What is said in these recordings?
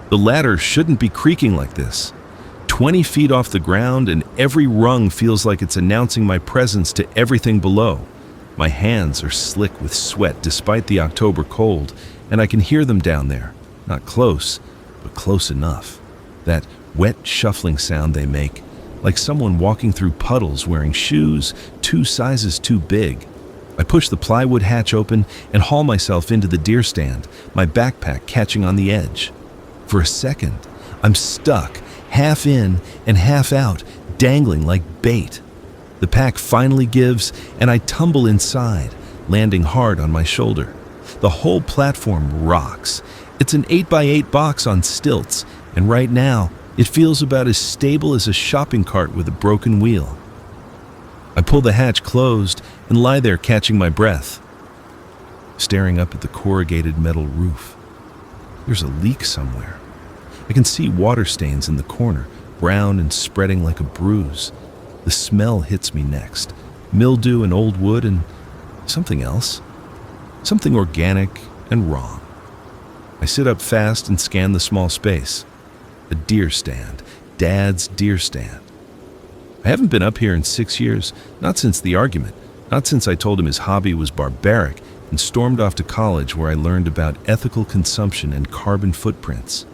The ladder shouldn't be creaking like this. 20 feet off the ground, and every rung feels like it's announcing my presence to everything below. My hands are slick with sweat despite the October cold, and I can hear them down there. Not close, but close enough. That wet shuffling sound they make, like someone walking through puddles wearing shoes 2 sizes too big. I push the plywood hatch open and haul myself into the deer stand, my backpack catching on the edge. For a second, I'm stuck, half in and half out, dangling like bait. The pack finally gives, and I tumble inside, landing hard on my shoulder. The whole platform rocks. It's an 8x8 box on stilts, and right now, it feels about as stable as a shopping cart with a broken wheel. I pull the hatch closed and lie there catching my breath, staring up at the corrugated metal roof. There's a leak somewhere. I can see water stains in the corner, brown and spreading like a bruise. The smell hits me next. Mildew and old wood and something else. Something organic and wrong. I sit up fast and scan the small space. A deer stand. Dad's deer stand. I haven't been up here in 6 years, not since the argument, not since I told him his hobby was barbaric and stormed off to college where I learned about ethical consumption and carbon footprints.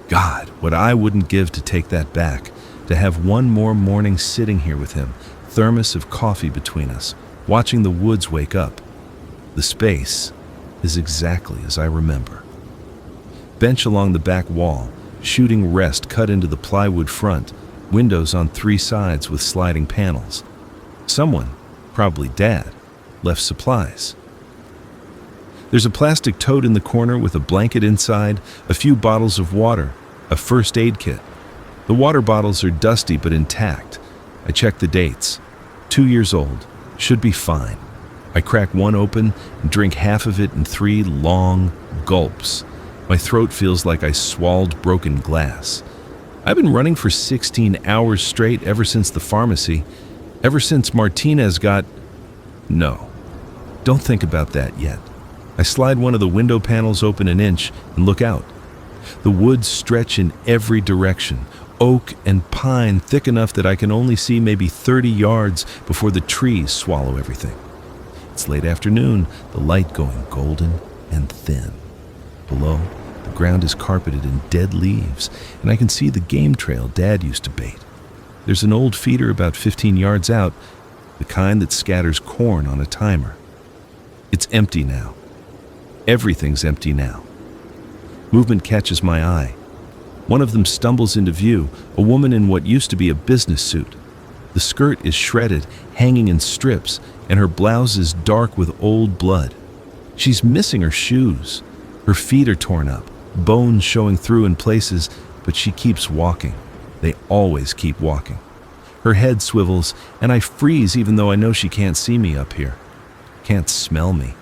God, what I wouldn't give to take that back, to have one more morning sitting here with him, thermos of coffee between us, watching the woods wake up. The space is exactly as I remember. Bench along the back wall, shooting rest cut into the plywood front, windows on 3 sides with sliding panels. Someone, probably Dad, left supplies. There's a plastic tote in the corner with a blanket inside, a few bottles of water, a first aid kit. The water bottles are dusty but intact. I check the dates. 2 years old. Should be fine. I crack one open and drink half of it in 3 long gulps. My throat feels like I swallowed broken glass. I've been running for 16 hours straight ever since the pharmacy, ever since Martinez got... No, don't think about that yet. I slide one of the window panels open an inch and look out. The woods stretch in every direction, oak and pine thick enough that I can only see maybe 30 yards before the trees swallow everything. It's late afternoon, the light going golden and thin. Below, the ground is carpeted in dead leaves, and I can see the game trail Dad used to bait. There's an old feeder about 15 yards out, the kind that scatters corn on a timer. It's empty now. Everything's empty now. Movement catches my eye. One of them stumbles into view, a woman in what used to be a business suit. The skirt is shredded, hanging in strips, and her blouse is dark with old blood. She's missing her shoes. Her feet are torn up, bones showing through in places, but she keeps walking. They always keep walking. Her head swivels, and I freeze even though I know she can't see me up here. Can't smell me.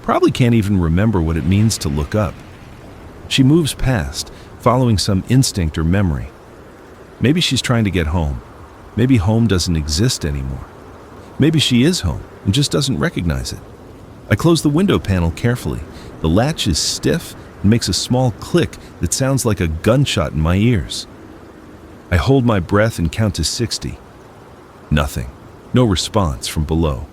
Probably can't even remember what it means to look up. She moves past, following some instinct or memory. Maybe she's trying to get home. Maybe home doesn't exist anymore. Maybe she is home and just doesn't recognize it. I close the window panel carefully. The latch is stiff and makes a small click that sounds like a gunshot in my ears. I hold my breath and count to 60. Nothing. No response from below.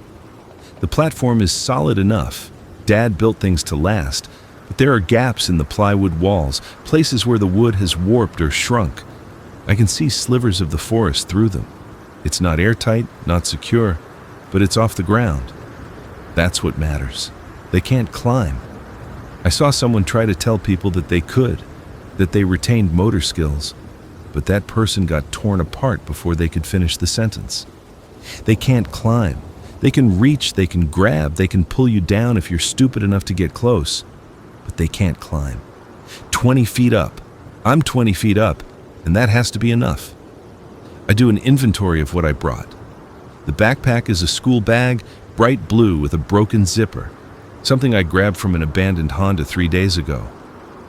The platform is solid enough. Dad built things to last, but there are gaps in the plywood walls, places where the wood has warped or shrunk. I can see slivers of the forest through them. It's not airtight, not secure, but it's off the ground. That's what matters. They can't climb. I saw someone try to tell people that they could, that they retained motor skills, but that person got torn apart before they could finish the sentence. They can't climb. They can reach, they can grab, they can pull you down if you're stupid enough to get close, but they can't climb. 20 feet up. I'm 20 feet up, and that has to be enough. I do an inventory of what I brought. The backpack is a school bag, bright blue with a broken zipper, something I grabbed from an abandoned Honda 3 days ago.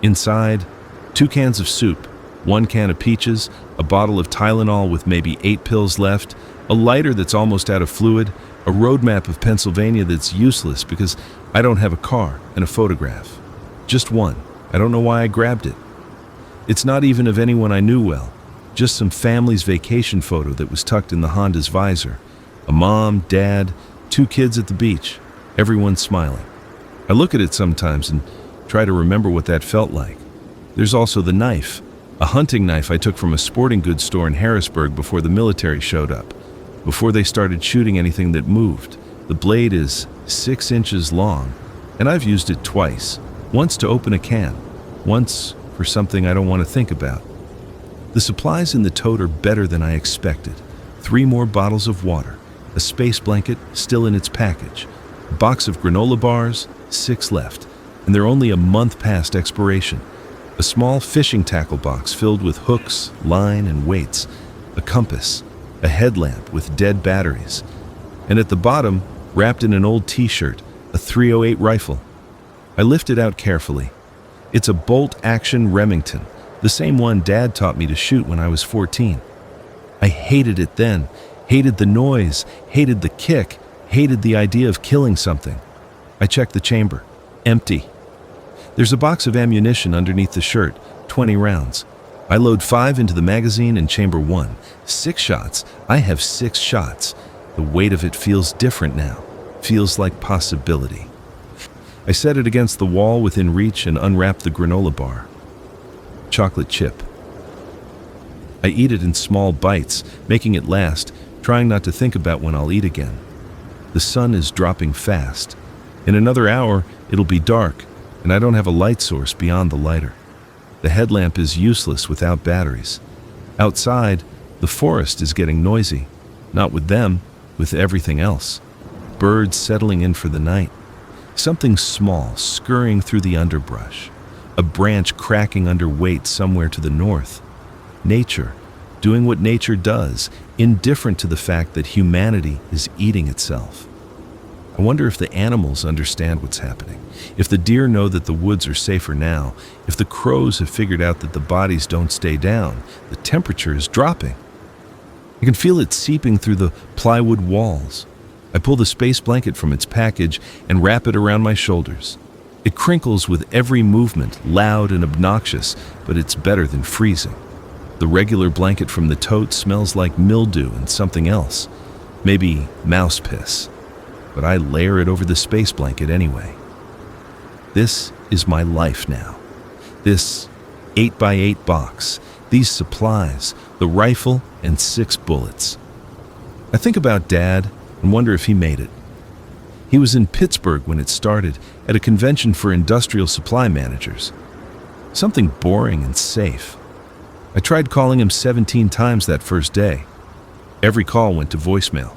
Inside, 2 cans of soup, 1 can of peaches, a bottle of Tylenol with maybe 8 pills left, a lighter that's almost out of fluid, a road map of Pennsylvania that's useless because I don't have a car, and a photograph. Just one. I don't know why I grabbed it. It's not even of anyone I knew well, just some family's vacation photo that was tucked in the Honda's visor. A mom, dad, 2 kids at the beach, everyone smiling. I look at it sometimes and try to remember what that felt like. There's also the knife, a hunting knife I took from a sporting goods store in Harrisburg before the military showed up, before they started shooting anything that moved. The blade is 6 inches long, and I've used it twice, once to open a can, once for something I don't want to think about. The supplies in the tote are better than I expected. 3 more bottles of water, a space blanket still in its package, a box of granola bars, 6 left, and they're only a month past expiration. A small fishing tackle box filled with hooks, line, and weights, a compass, a headlamp with dead batteries, and at the bottom, wrapped in an old t-shirt, a .308 rifle. I lift it out carefully. It's a bolt-action Remington, the same one Dad taught me to shoot when I was 14. I hated it then, hated the noise, hated the kick, hated the idea of killing something. I checked the chamber. Empty. There's a box of ammunition underneath the shirt, 20 rounds. I load 5 into the magazine in chamber 1. 6 shots. I have 6 shots. The weight of it feels different now. Feels like possibility. I set it against the wall within reach and unwrap the granola bar. Chocolate chip. I eat it in small bites, making it last, trying not to think about when I'll eat again. The sun is dropping fast. In another hour, it'll be dark, and I don't have a light source beyond the lighter. The headlamp is useless without batteries. Outside, the forest is getting noisy. Not with them, with everything else. Birds settling in for the night. Something small scurrying through the underbrush. A branch cracking under weight somewhere to the north. Nature, doing what nature does, indifferent to the fact that humanity is eating itself. I wonder if the animals understand what's happening, if the deer know that the woods are safer now, if the crows have figured out that the bodies don't stay down, the temperature is dropping. I can feel it seeping through the plywood walls. I pull the space blanket from its package and wrap it around my shoulders. It crinkles with every movement, loud and obnoxious, but it's better than freezing. The regular blanket from the tote smells like mildew and something else, maybe mouse piss. But I layer it over the space blanket anyway. This is my life now. This 8x8 box, these supplies, the rifle, and 6 bullets. I think about Dad and wonder if he made it. He was in Pittsburgh when it started, at a convention for industrial supply managers. Something boring and safe. I tried calling him 17 times that first day. Every call went to voicemail.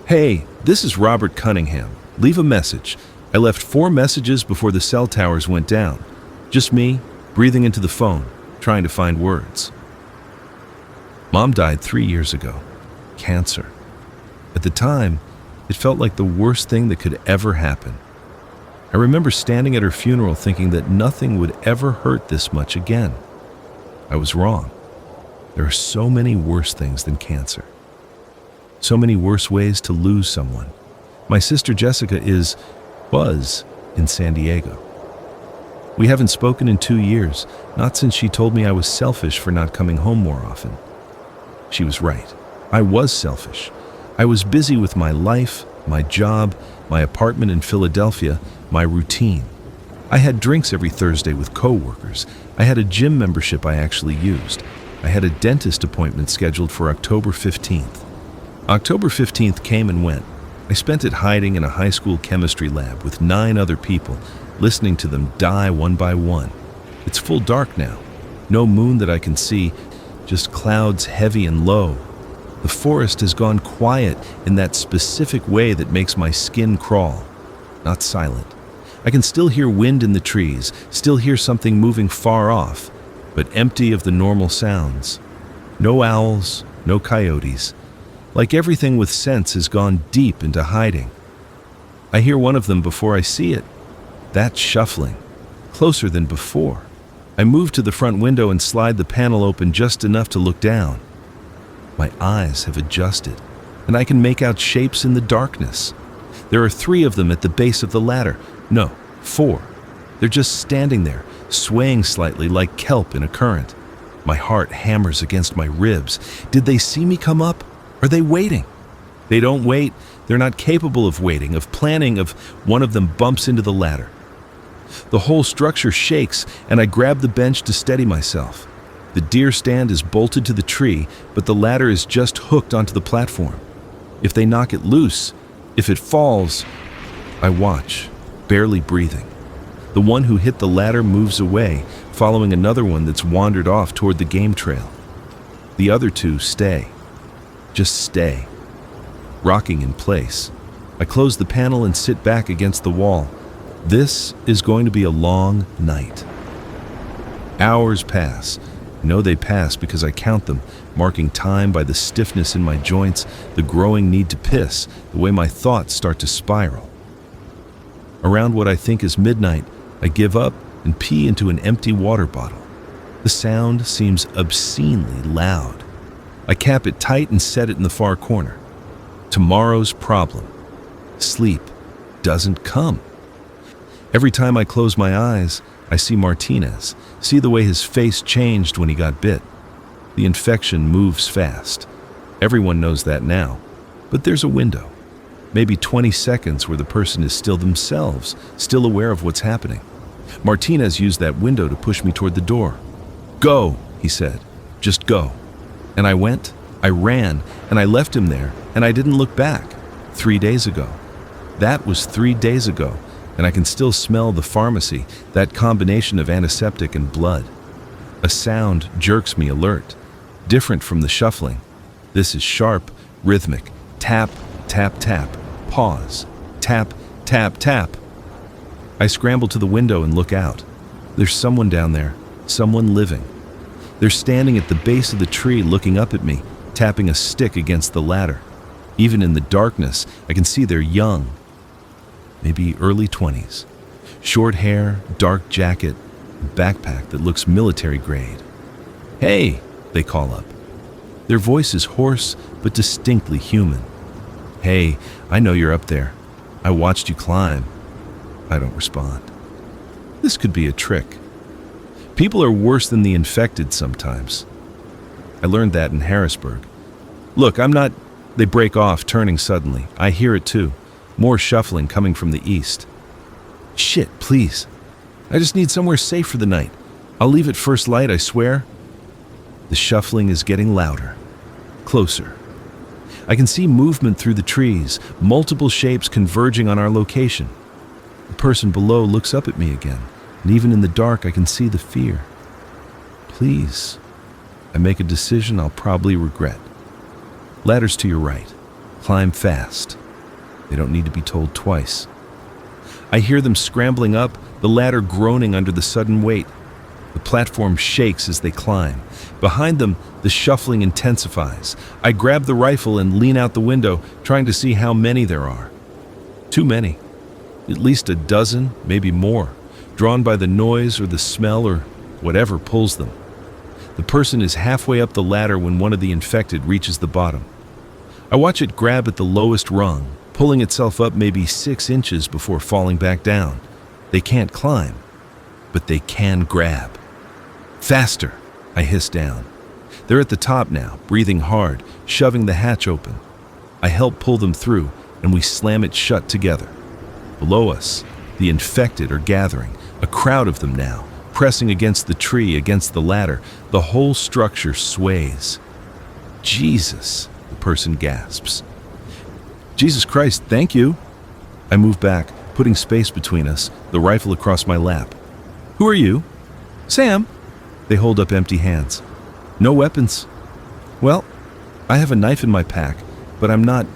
Hey, this is Robert Cunningham. Leave a message. I left 4 messages before the cell towers went down. Just me, breathing into the phone, trying to find words. Mom died 3 years ago. Cancer. At the time, it felt like the worst thing that could ever happen. I remember standing at her funeral thinking that nothing would ever hurt this much again. I was wrong. There are so many worse things than cancer. So many worse ways to lose someone. My sister Jessica was in San Diego. We haven't spoken in 2 years, not since she told me I was selfish for not coming home more often. She was right. I was selfish. I was busy with my life, my job, my apartment in Philadelphia, my routine. I had drinks every Thursday with coworkers. I had a gym membership I actually used. I had a dentist appointment scheduled for October 15th. October 15th came and went. I spent it hiding in a high school chemistry lab with 9 other people, listening to them die one by one. It's full dark now. No moon that I can see, just clouds heavy and low. The forest has gone quiet in that specific way that makes my skin crawl. Not silent. I can still hear wind in the trees, still hear something moving far off, but empty of the normal sounds. No owls, no coyotes. Like everything with sense has gone deep into hiding. I hear one of them before I see it. That shuffling, closer than before. I move to the front window and slide the panel open just enough to look down. My eyes have adjusted, and I can make out shapes in the darkness. There are 3 of them at the base of the ladder. No, 4. They're just standing there, swaying slightly like kelp in a current. My heart hammers against my ribs. Did they see me come up? Are they waiting? They don't wait. They're not capable of waiting, of planning, of one of them bumps into the ladder. The whole structure shakes, and I grab the bench to steady myself. The deer stand is bolted to the tree, but the ladder is just hooked onto the platform. If they knock it loose, if it falls, I watch, barely breathing. The one who hit the ladder moves away, following another one that's wandered off toward the game trail. The other two stay. Just stay. Rocking in place. I close the panel and sit back against the wall. This is going to be a long night. Hours pass. I know they pass because I count them, marking time by the stiffness in my joints, the growing need to piss, the way my thoughts start to spiral. Around what I think is midnight, I give up and pee into an empty water bottle. The sound seems obscenely loud. I cap it tight and set it in the far corner. Tomorrow's problem. Sleep doesn't come. Every time I close my eyes, I see Martinez, see the way his face changed when he got bit. The infection moves fast. Everyone knows that now. But there's a window. Maybe 20 seconds where the person is still themselves, still aware of what's happening. Martinez used that window to push me toward the door. "Go," he said. "Just go." And I went, I ran, and I left him there, and I didn't look back. 3 days ago. That was 3 days ago, and I can still smell the pharmacy, that combination of antiseptic and blood. A sound jerks me alert, different from the shuffling. This is sharp, rhythmic. Tap, tap, tap. Pause. Tap, tap, tap. I scramble to the window and look out. There's someone down there, someone living. They're standing at the base of the tree looking up at me, tapping a stick against the ladder. Even in the darkness, I can see they're young, maybe early 20s. Short hair, dark jacket, backpack that looks military grade. "Hey," they call up. Their voice is hoarse but distinctly human. "Hey, I know you're up there. I watched you climb." I don't respond. This could be a trick. People are worse than the infected sometimes. I learned that in Harrisburg. "Look, I'm not..." They break off, turning suddenly. I hear it too. More shuffling coming from the east. "Shit, please. I just need somewhere safe for the night. I'll leave at first light, I swear." The shuffling is getting louder. Closer. I can see movement through the trees, multiple shapes converging on our location. The person below looks up at me again, and even in the dark I can see the fear. "Please." I make a decision I'll probably regret. Ladders to your right. Climb fast. They don't need to be told twice. I hear them scrambling up, the ladder groaning under the sudden weight. The platform shakes as they climb. Behind them, the shuffling intensifies. I grab the rifle and lean out the window, trying to see how many there are. Too many. At least a dozen, maybe more, drawn by the noise or the smell or whatever pulls them. The person is halfway up the ladder when one of the infected reaches the bottom. I watch it grab at the lowest rung, pulling itself up maybe 6 inches before falling back down. They can't climb, but they can grab. "Faster," I hiss down. They're at the top now, breathing hard, shoving the hatch open. I help pull them through, and we slam it shut together. Below us, the infected are gathering, a crowd of them now, pressing against the tree, against the ladder. The whole structure sways. "Jesus," the person gasps. "Jesus Christ, thank you." I move back, putting space between us, the rifle across my lap. "Who are you?" "Sam." They hold up empty hands. "No weapons." "Well, I have a knife in my pack, but I'm not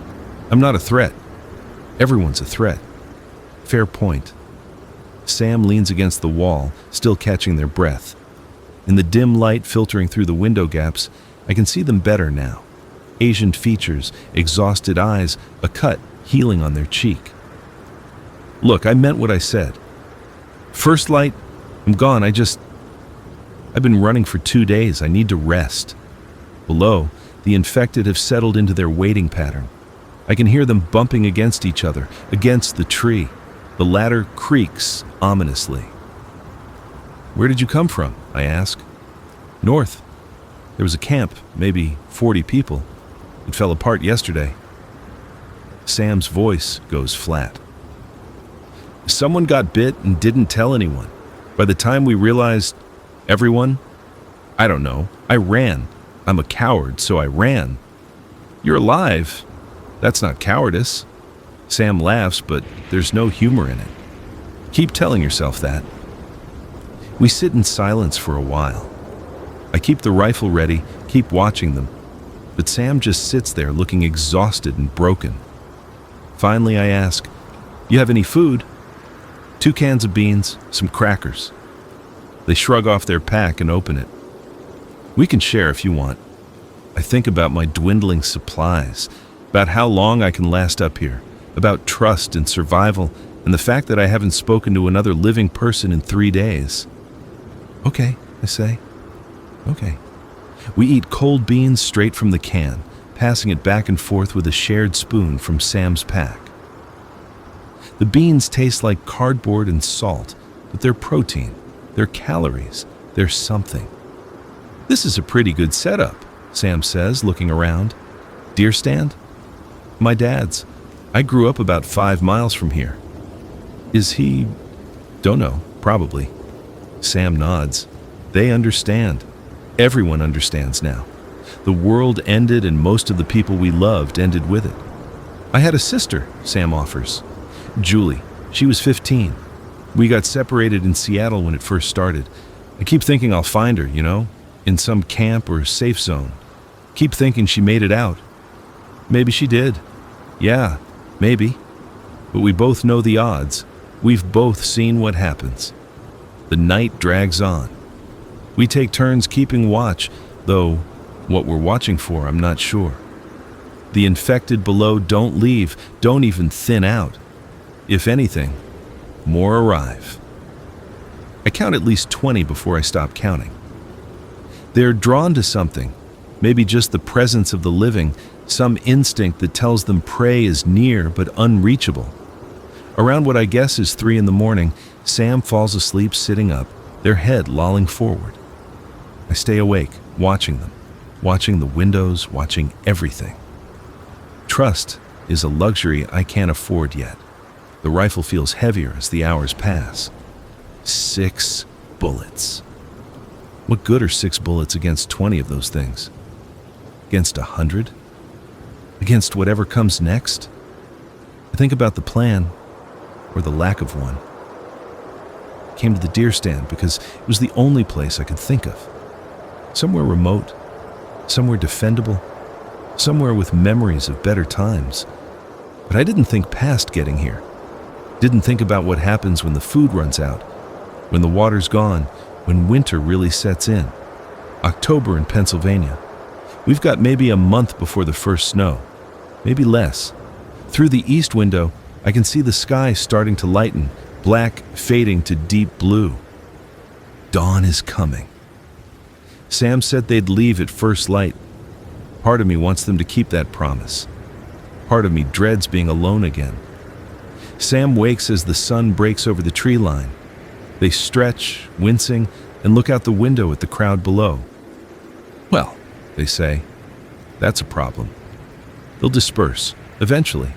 a threat." Everyone's a threat. Fair point. Sam leans against the wall, still catching their breath. In the dim light filtering through the window gaps, I can see them better now. Asian features, exhausted eyes, a cut healing on their cheek. "Look, I meant what I said. First light, I'm gone. I've been running for 2 days. I need to rest." Below, the infected have settled into their waiting pattern. I can hear them bumping against each other, against the tree. The ladder creaks ominously. Where did you come from? I ask. North. There was a camp, maybe 40 people. It fell apart yesterday. Sam's voice goes flat. Someone got bit and didn't tell anyone. By the time we realized, everyone, I don't know, I ran. I'm a coward, so I ran. You're alive. That's not cowardice. Sam laughs, but there's no humor in it. Keep telling yourself that. We sit in silence for a while. I keep the rifle ready, keep watching them, but Sam just sits there looking exhausted and broken. Finally, I ask, "You have any food?" 2 cans of beans, some crackers. They shrug off their pack and open it. We can share if you want. I think about my dwindling supplies, about how long I can last up here, about trust and survival, and the fact that I haven't spoken to another living person in 3 days. Okay, I say. Okay. We eat cold beans straight from the can, passing it back and forth with a shared spoon from Sam's pack. The beans taste like cardboard and salt, but they're protein, they're calories, they're something. This is a pretty good setup, Sam says, looking around. Deer stand? My dad's. I grew up about 5 miles from here. Is he? Don't know, probably. Sam nods. They understand. Everyone understands now. The world ended and most of the people we loved ended with it. I had a sister, Sam offers. Julie. She was 15. We got separated in Seattle when it first started. I keep thinking I'll find her, in some camp or safe zone. Keep thinking she made it out. Maybe she did. Yeah, maybe. But we both know the odds. We've both seen what happens. The night drags on. We take turns keeping watch, though what we're watching for, I'm not sure. The infected below don't leave, don't even thin out. If anything, more arrive. I count at least 20 before I stop counting. They're drawn to something, maybe just the presence of the living, some instinct that tells them prey is near but unreachable. Around what I guess is 3 a.m, Sam falls asleep sitting up, their head lolling forward. I stay awake, watching them, watching the windows, watching everything. Trust is a luxury I can't afford yet. The rifle feels heavier as the hours pass. 6 bullets. What good are 6 bullets against 20 of those things? Against 100? Against whatever comes next? I think about the plan, or the lack of one. I came to the deer stand because it was the only place I could think of. Somewhere remote, somewhere defendable, somewhere with memories of better times. But I didn't think past getting here. Didn't think about what happens when the food runs out, when the water's gone, when winter really sets in. October in Pennsylvania. We've got maybe a month before the first snow, maybe less. Through the east window, I can see the sky starting to lighten, black fading to deep blue. Dawn is coming. Sam said they'd leave at first light. Part of me wants them to keep that promise. Part of me dreads being alone again. Sam wakes as the sun breaks over the tree line. They stretch, wincing, and look out the window at the crowd below. Well, they say, that's a problem. They'll disperse, eventually.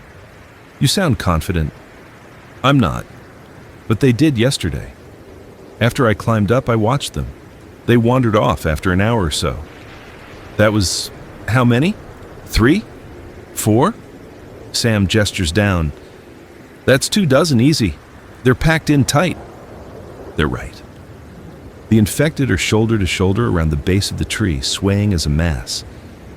You sound confident. I'm not. But they did yesterday. After I climbed up, I watched them. They wandered off after an hour or so. That was how many? 3? 4? Sam gestures down. That's 24 easy. They're packed in tight. They're right. The infected are shoulder to shoulder around the base of the tree, swaying as a mass.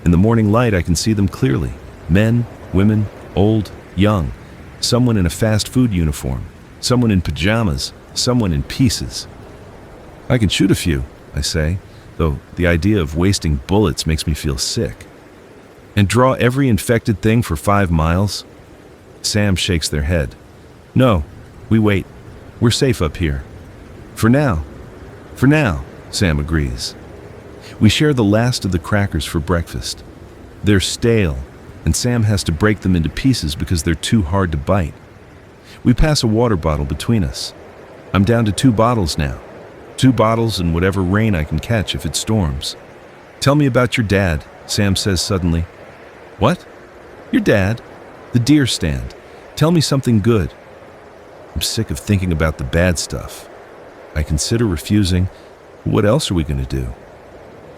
In the morning light, I can see them clearly. Men, women, old, young. Someone in a fast food uniform. Someone in pajamas. Someone in pieces. I can shoot a few, I say, though the idea of wasting bullets makes me feel sick. And draw every infected thing for 5 miles? Sam shakes their head. No, we wait. We're safe up here. For now. For now, Sam agrees. We share the last of the crackers for breakfast. They're stale, and Sam has to break them into pieces because they're too hard to bite. We pass a water bottle between us. I'm down to 2 bottles now. 2 bottles and whatever rain I can catch if it storms. Tell me about your dad, Sam says suddenly. What? Your dad? The deer stand. Tell me something good. I'm sick of thinking about the bad stuff. I consider refusing. What else are we going to do?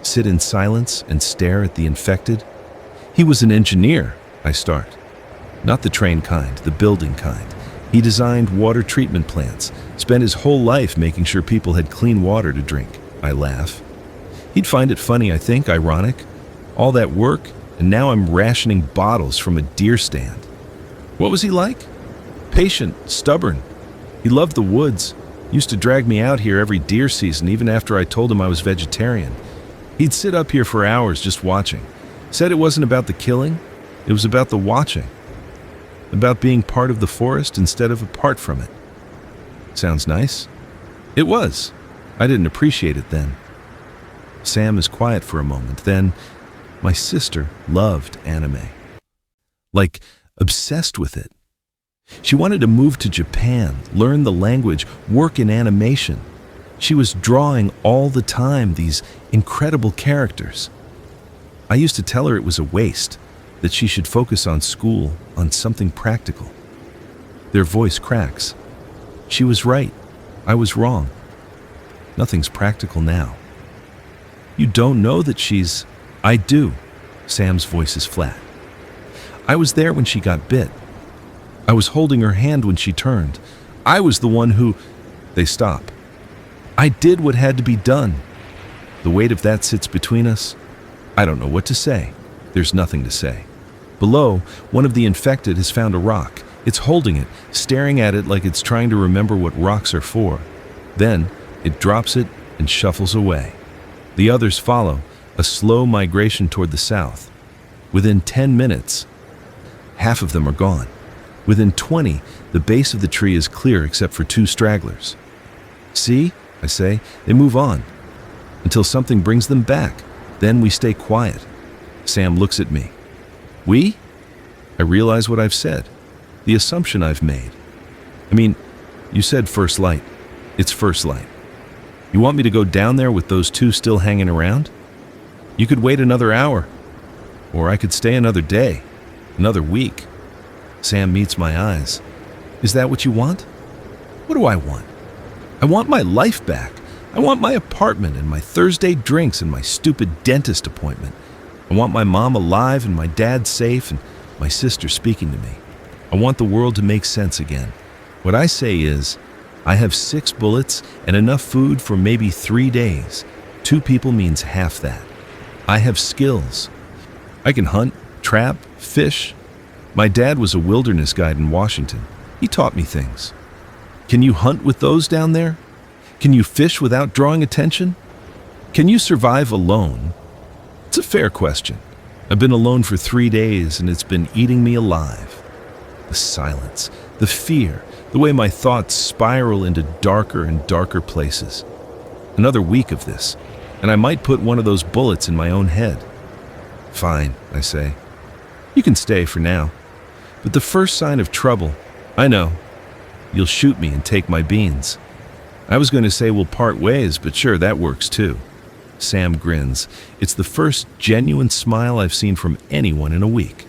Sit in silence and stare at the infected? He was an engineer, I start. Not the train kind, the building kind. He designed water treatment plants, spent his whole life making sure people had clean water to drink. I laugh. He'd find it funny, I think, ironic. All that work, and now I'm rationing bottles from a deer stand. What was he like? Patient, stubborn. He loved the woods. Used to drag me out here every deer season, even after I told him I was vegetarian. He'd sit up here for hours just watching. Said it wasn't about the killing, it was about the watching. About being part of the forest instead of apart from it. Sounds nice? It was. I didn't appreciate it then. Sam is quiet for a moment. Then, my sister loved anime. Like, obsessed with it. She wanted to move to Japan, learn the language, work in animation. She was drawing all the time these incredible characters. I used to tell her it was a waste, that she should focus on school, on something practical. Their voice cracks. She was right. I was wrong. Nothing's practical now. You don't know that she's... I do. Sam's voice is flat. I was there when she got bit. I was holding her hand when she turned. I was the one who... They stop. I did what had to be done. The weight of that sits between us. I don't know what to say. There's nothing to say. Below, one of the infected has found a rock. It's holding it, staring at it like it's trying to remember what rocks are for. Then, it drops it and shuffles away. The others follow, a slow migration toward the south. Within 10 minutes, half of them are gone. Within 20, the base of the tree is clear except for 2 stragglers. See, I say, they move on, until something brings them back. Then we stay quiet. Sam looks at me. We? I realize what I've said, the assumption I've made. I mean, you said first light. It's first light. You want me to go down there with those 2 still hanging around? You could wait another hour, or I could stay another day, another week. Sam meets my eyes. Is that what you want? What do I want? I want my life back. I want my apartment and my Thursday drinks and my stupid dentist appointment. I want my mom alive and my dad safe and my sister speaking to me. I want the world to make sense again. What I say is, I have 6 bullets and enough food for maybe 3 days. 2 people means half that. I have skills. I can hunt, trap, fish. My dad was a wilderness guide in Washington. He taught me things. Can you hunt with those down there? Can you fish without drawing attention? Can you survive alone? It's a fair question. I've been alone for 3 days and it's been eating me alive. The silence, the fear, the way my thoughts spiral into darker and darker places. Another week of this, and I might put one of those bullets in my own head. Fine, I say. You can stay for now. But the first sign of trouble, I know. You'll shoot me and take my beans. I was going to say we'll part ways, but sure, that works too. Sam grins. It's the first genuine smile I've seen from anyone in a week.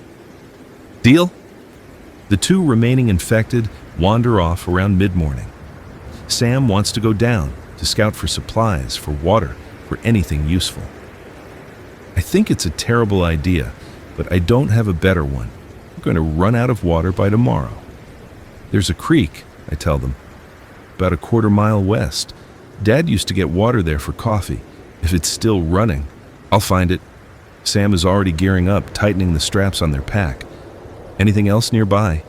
Deal? The 2 remaining infected wander off around mid-morning. Sam wants to go down to scout for supplies, for water, for anything useful. I think it's a terrible idea, but I don't have a better one. We're going to run out of water by tomorrow. There's a creek, I tell them, about a quarter-mile west. Dad used to get water there for coffee. If it's still running, I'll find it. Sam is already gearing up, tightening the straps on their pack. Anything else nearby?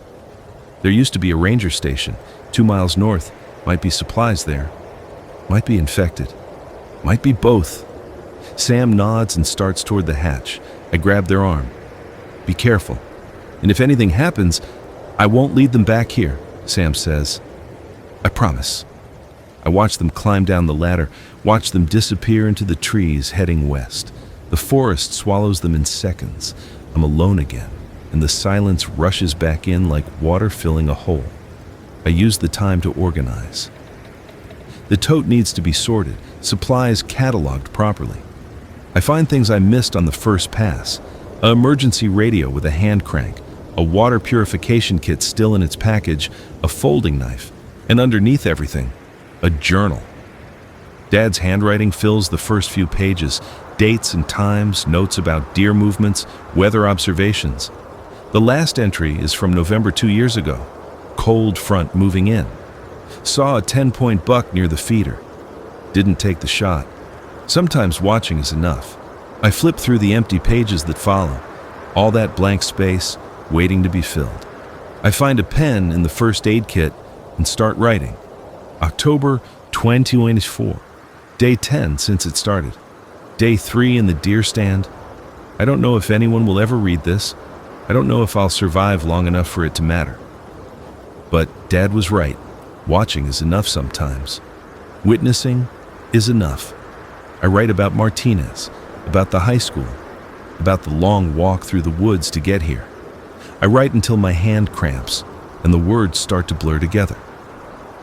There used to be a ranger station, 2 miles north. Might be supplies there. Might be infected. Might be both. Sam nods and starts toward the hatch. I grab their arm. Be careful. And if anything happens, I won't lead them back here, Sam says. I promise. I watch them climb down the ladder, watch them disappear into the trees heading west. The forest swallows them in seconds. I'm alone again, and the silence rushes back in like water filling a hole. I use the time to organize. The tote needs to be sorted, supplies cataloged properly. I find things I missed on the first pass: an emergency radio with a hand crank, a water purification kit still in its package, a folding knife, and underneath everything, a journal. Dad's handwriting fills the first few pages, dates and times, notes about deer movements, weather observations. The last entry is from November 2 years ago. Cold front moving in. Saw a 10-point buck near the feeder. Didn't take the shot. Sometimes watching is enough. I flip through the empty pages that follow. All that blank space, waiting to be filled. I find a pen in the first aid kit and start writing. October 2024. Day 10 since it started. Day 3 in the deer stand. I don't know if anyone will ever read this. I don't know if I'll survive long enough for it to matter. But Dad was right. Watching is enough sometimes. Witnessing is enough. I write about Martinez, about the high school, about the long walk through the woods to get here. I write until my hand cramps and the words start to blur together.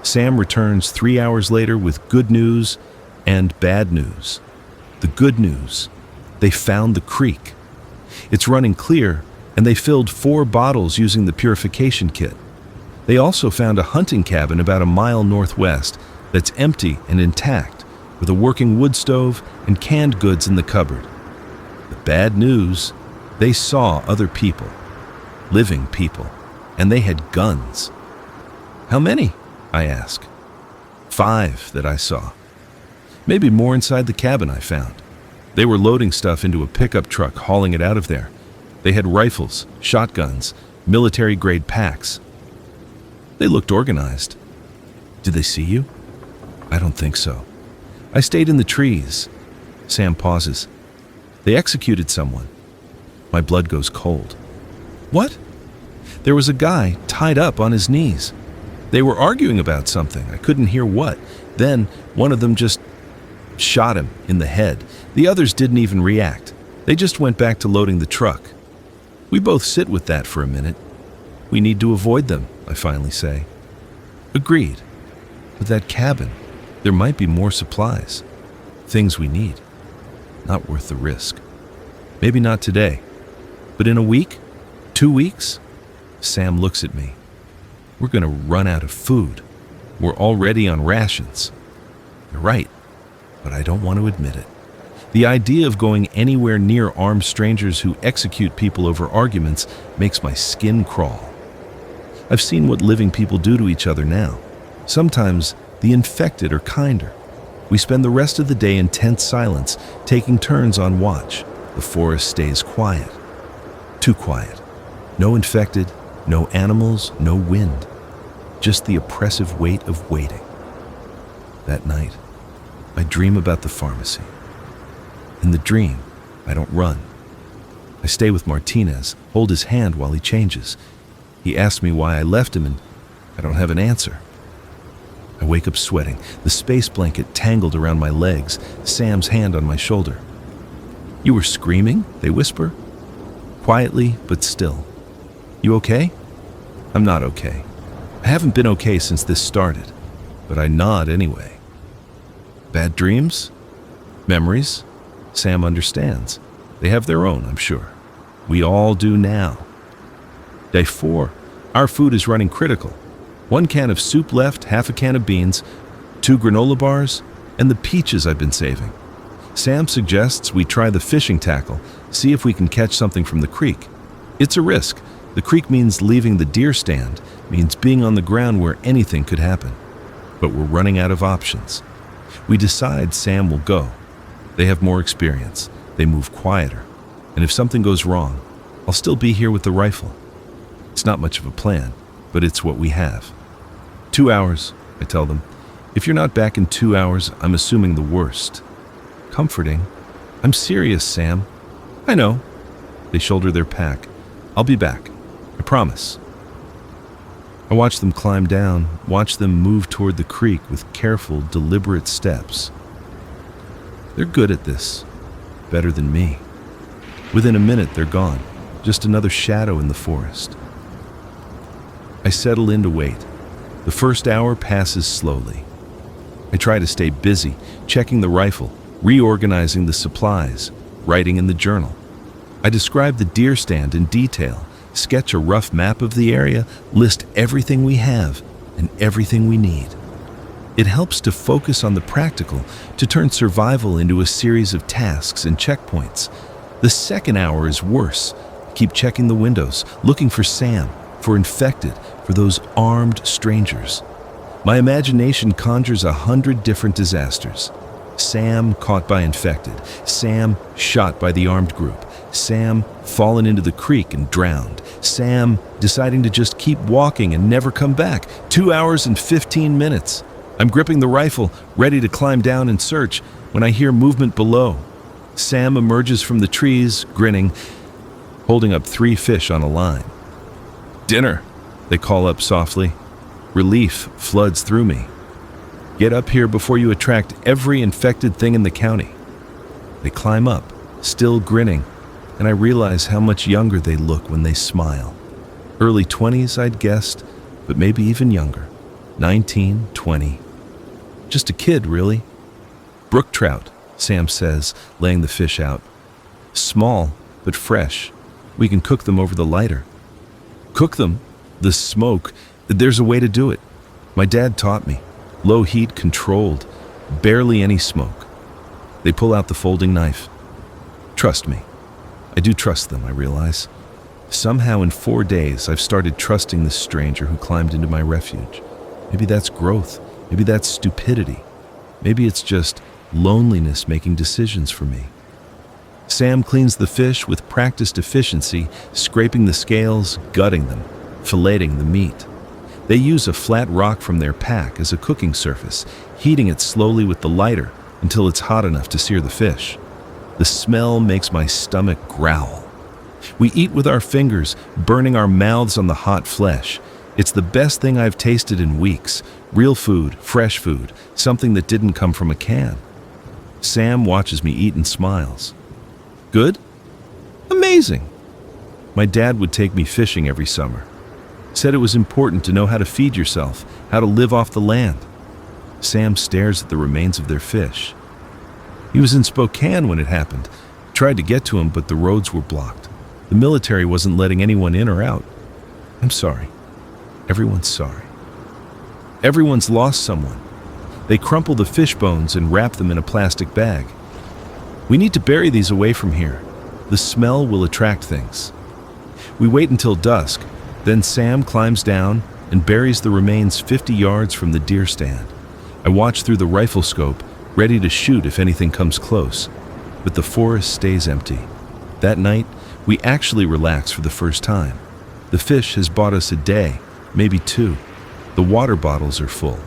Sam returns 3 hours later with good news and bad news. The good news: they found the creek. It's running clear, and they filled 4 bottles using the purification kit. They also found a hunting cabin about a mile northwest that's empty and intact, with a working wood stove and canned goods in the cupboard. The bad news: they saw other people, living people, and they had guns. How many? I ask. 5 that I saw. Maybe more inside the cabin I found. They were loading stuff into a pickup truck, hauling it out of there. They had rifles, shotguns, military-grade packs. They looked organized. Did they see you? I don't think so. I stayed in the trees. Sam pauses. They executed someone. My blood goes cold. What? There was a guy tied up on his knees. They were arguing about something. I couldn't hear what. Then one of them just shot him in the head. The others didn't even react. They just went back to loading the truck. We both sit with that for a minute. We need to avoid them, I finally say. Agreed. But that cabin, there might be more supplies. Things we need. Not worth the risk. Maybe not today. But in a week? 2 weeks? Sam looks at me. We're going to run out of food. We're already on rations. You're right, but I don't want to admit it. The idea of going anywhere near armed strangers who execute people over arguments makes my skin crawl. I've seen what living people do to each other now. Sometimes the infected are kinder. We spend the rest of the day in tense silence, taking turns on watch. The forest stays quiet. Too quiet. No infected, no animals, no wind. Just the oppressive weight of waiting. That night, I dream about the pharmacy. In the dream, I don't run. I stay with Martinez, hold his hand while he changes. He asks me why I left him, and I don't have an answer. I wake up sweating, the space blanket tangled around my legs, Sam's hand on my shoulder. You were screaming? They whisper. Quietly, but still. You okay? I'm not okay. I haven't been okay since this started, but I nod anyway. Bad dreams? Memories? Sam understands. They have their own, I'm sure. We all do now. Day 4. Our food is running critical. 1 can of soup left, half a can of beans, 2 granola bars, and the peaches I've been saving. Sam suggests we try the fishing tackle, see if we can catch something from the creek. It's a risk. The creek means leaving the deer stand, means being on the ground where anything could happen. But we're running out of options. We decide Sam will go. They have more experience. They move quieter. And if something goes wrong, I'll still be here with the rifle. It's not much of a plan, but it's what we have. 2 hours, I tell them. If you're not back in 2 hours, I'm assuming the worst. Comforting. I'm serious, Sam. I know. They shoulder their pack. I'll be back. I promise. I watch them climb down, watch them move toward the creek with careful, deliberate steps. They're good at this. Better than me. Within a minute, they're gone. Just another shadow in the forest. I settle in to wait. The first hour passes slowly. I try to stay busy, checking the rifle, reorganizing the supplies, writing in the journal. I describe the deer stand in detail, sketch a rough map of the area, list everything we have and everything we need. It helps to focus on the practical, to turn survival into a series of tasks and checkpoints. The second hour is worse. Keep checking the windows, looking for Sam, for infected, for those armed strangers. My imagination conjures 100 different disasters. Sam caught by infected, Sam shot by the armed group, Sam fallen into the creek and drowned, Sam deciding to just keep walking and never come back. 2 hours and 15 minutes. I'm gripping the rifle, ready to climb down and search, when I hear movement below. Sam emerges from the trees, grinning, holding up 3 fish on a line. "Dinner," they call up softly. Relief floods through me. "Get up here before you attract every infected thing in the county." They climb up, still grinning, and I realize how much younger they look when they smile. Early 20s, I'd guessed, but maybe even younger. 19, 20. Just a kid, really. "Brook trout," Sam says, laying the fish out. "Small, but fresh. We can cook them over the lighter." Cook them? The smoke. There's a way to do it. My dad taught me. Low heat, controlled. Barely any smoke. They pull out the folding knife. Trust me. I do trust them, I realize. Somehow in 4 days, I've started trusting this stranger who climbed into my refuge. Maybe that's growth. Maybe that's stupidity. Maybe it's just loneliness making decisions for me. Sam cleans the fish with practiced efficiency, scraping the scales, gutting them, filleting the meat. They use a flat rock from their pack as a cooking surface, heating it slowly with the lighter until it's hot enough to sear the fish. The smell makes my stomach growl. We eat with our fingers, burning our mouths on the hot flesh. It's the best thing I've tasted in weeks. Real food, fresh food, something that didn't come from a can. Sam watches me eat and smiles. "Good? Amazing." My dad would take me fishing every summer. Said it was important to know how to feed yourself, how to live off the land. Sam stares at the remains of their fish. He was in Spokane when it happened. Tried to get to him, but the roads were blocked. The military wasn't letting anyone in or out. I'm sorry. Everyone's sorry. Everyone's lost someone. They crumple the fish bones and wrap them in a plastic bag. We need to bury these away from here. The smell will attract things. We wait until dusk. Then Sam climbs down and buries the remains 50 yards from the deer stand. I watch through the rifle scope, ready to shoot if anything comes close. But the forest stays empty. That night, we actually relax for the first time. The fish has bought us a day, maybe 2. The water bottles are full.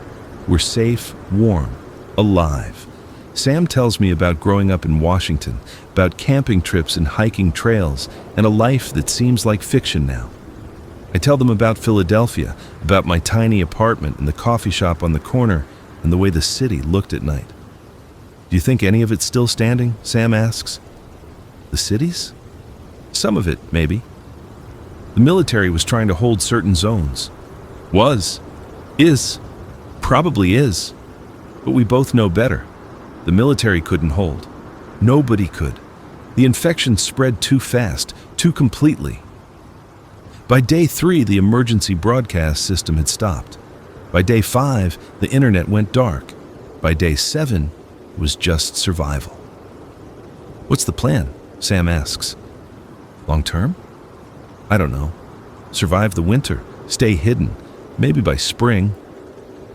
We're safe, warm, alive. Sam tells me about growing up in Washington, about camping trips and hiking trails, and a life that seems like fiction now. I tell them about Philadelphia, about my tiny apartment and the coffee shop on the corner, and the way the city looked at night. "Do you think any of it's still standing?" Sam asks. "The cities? Some of it, maybe. The military was trying to hold certain zones. Was. Is. Probably is. But we both know better. The military couldn't hold. Nobody could. The infection spread too fast, too completely. By day 3, the emergency broadcast system had stopped. By day 5, the internet went dark. By day 7, it was just survival." "What's the plan?" Sam asks. "Long term? I don't know. Survive the winter, stay hidden. Maybe by spring.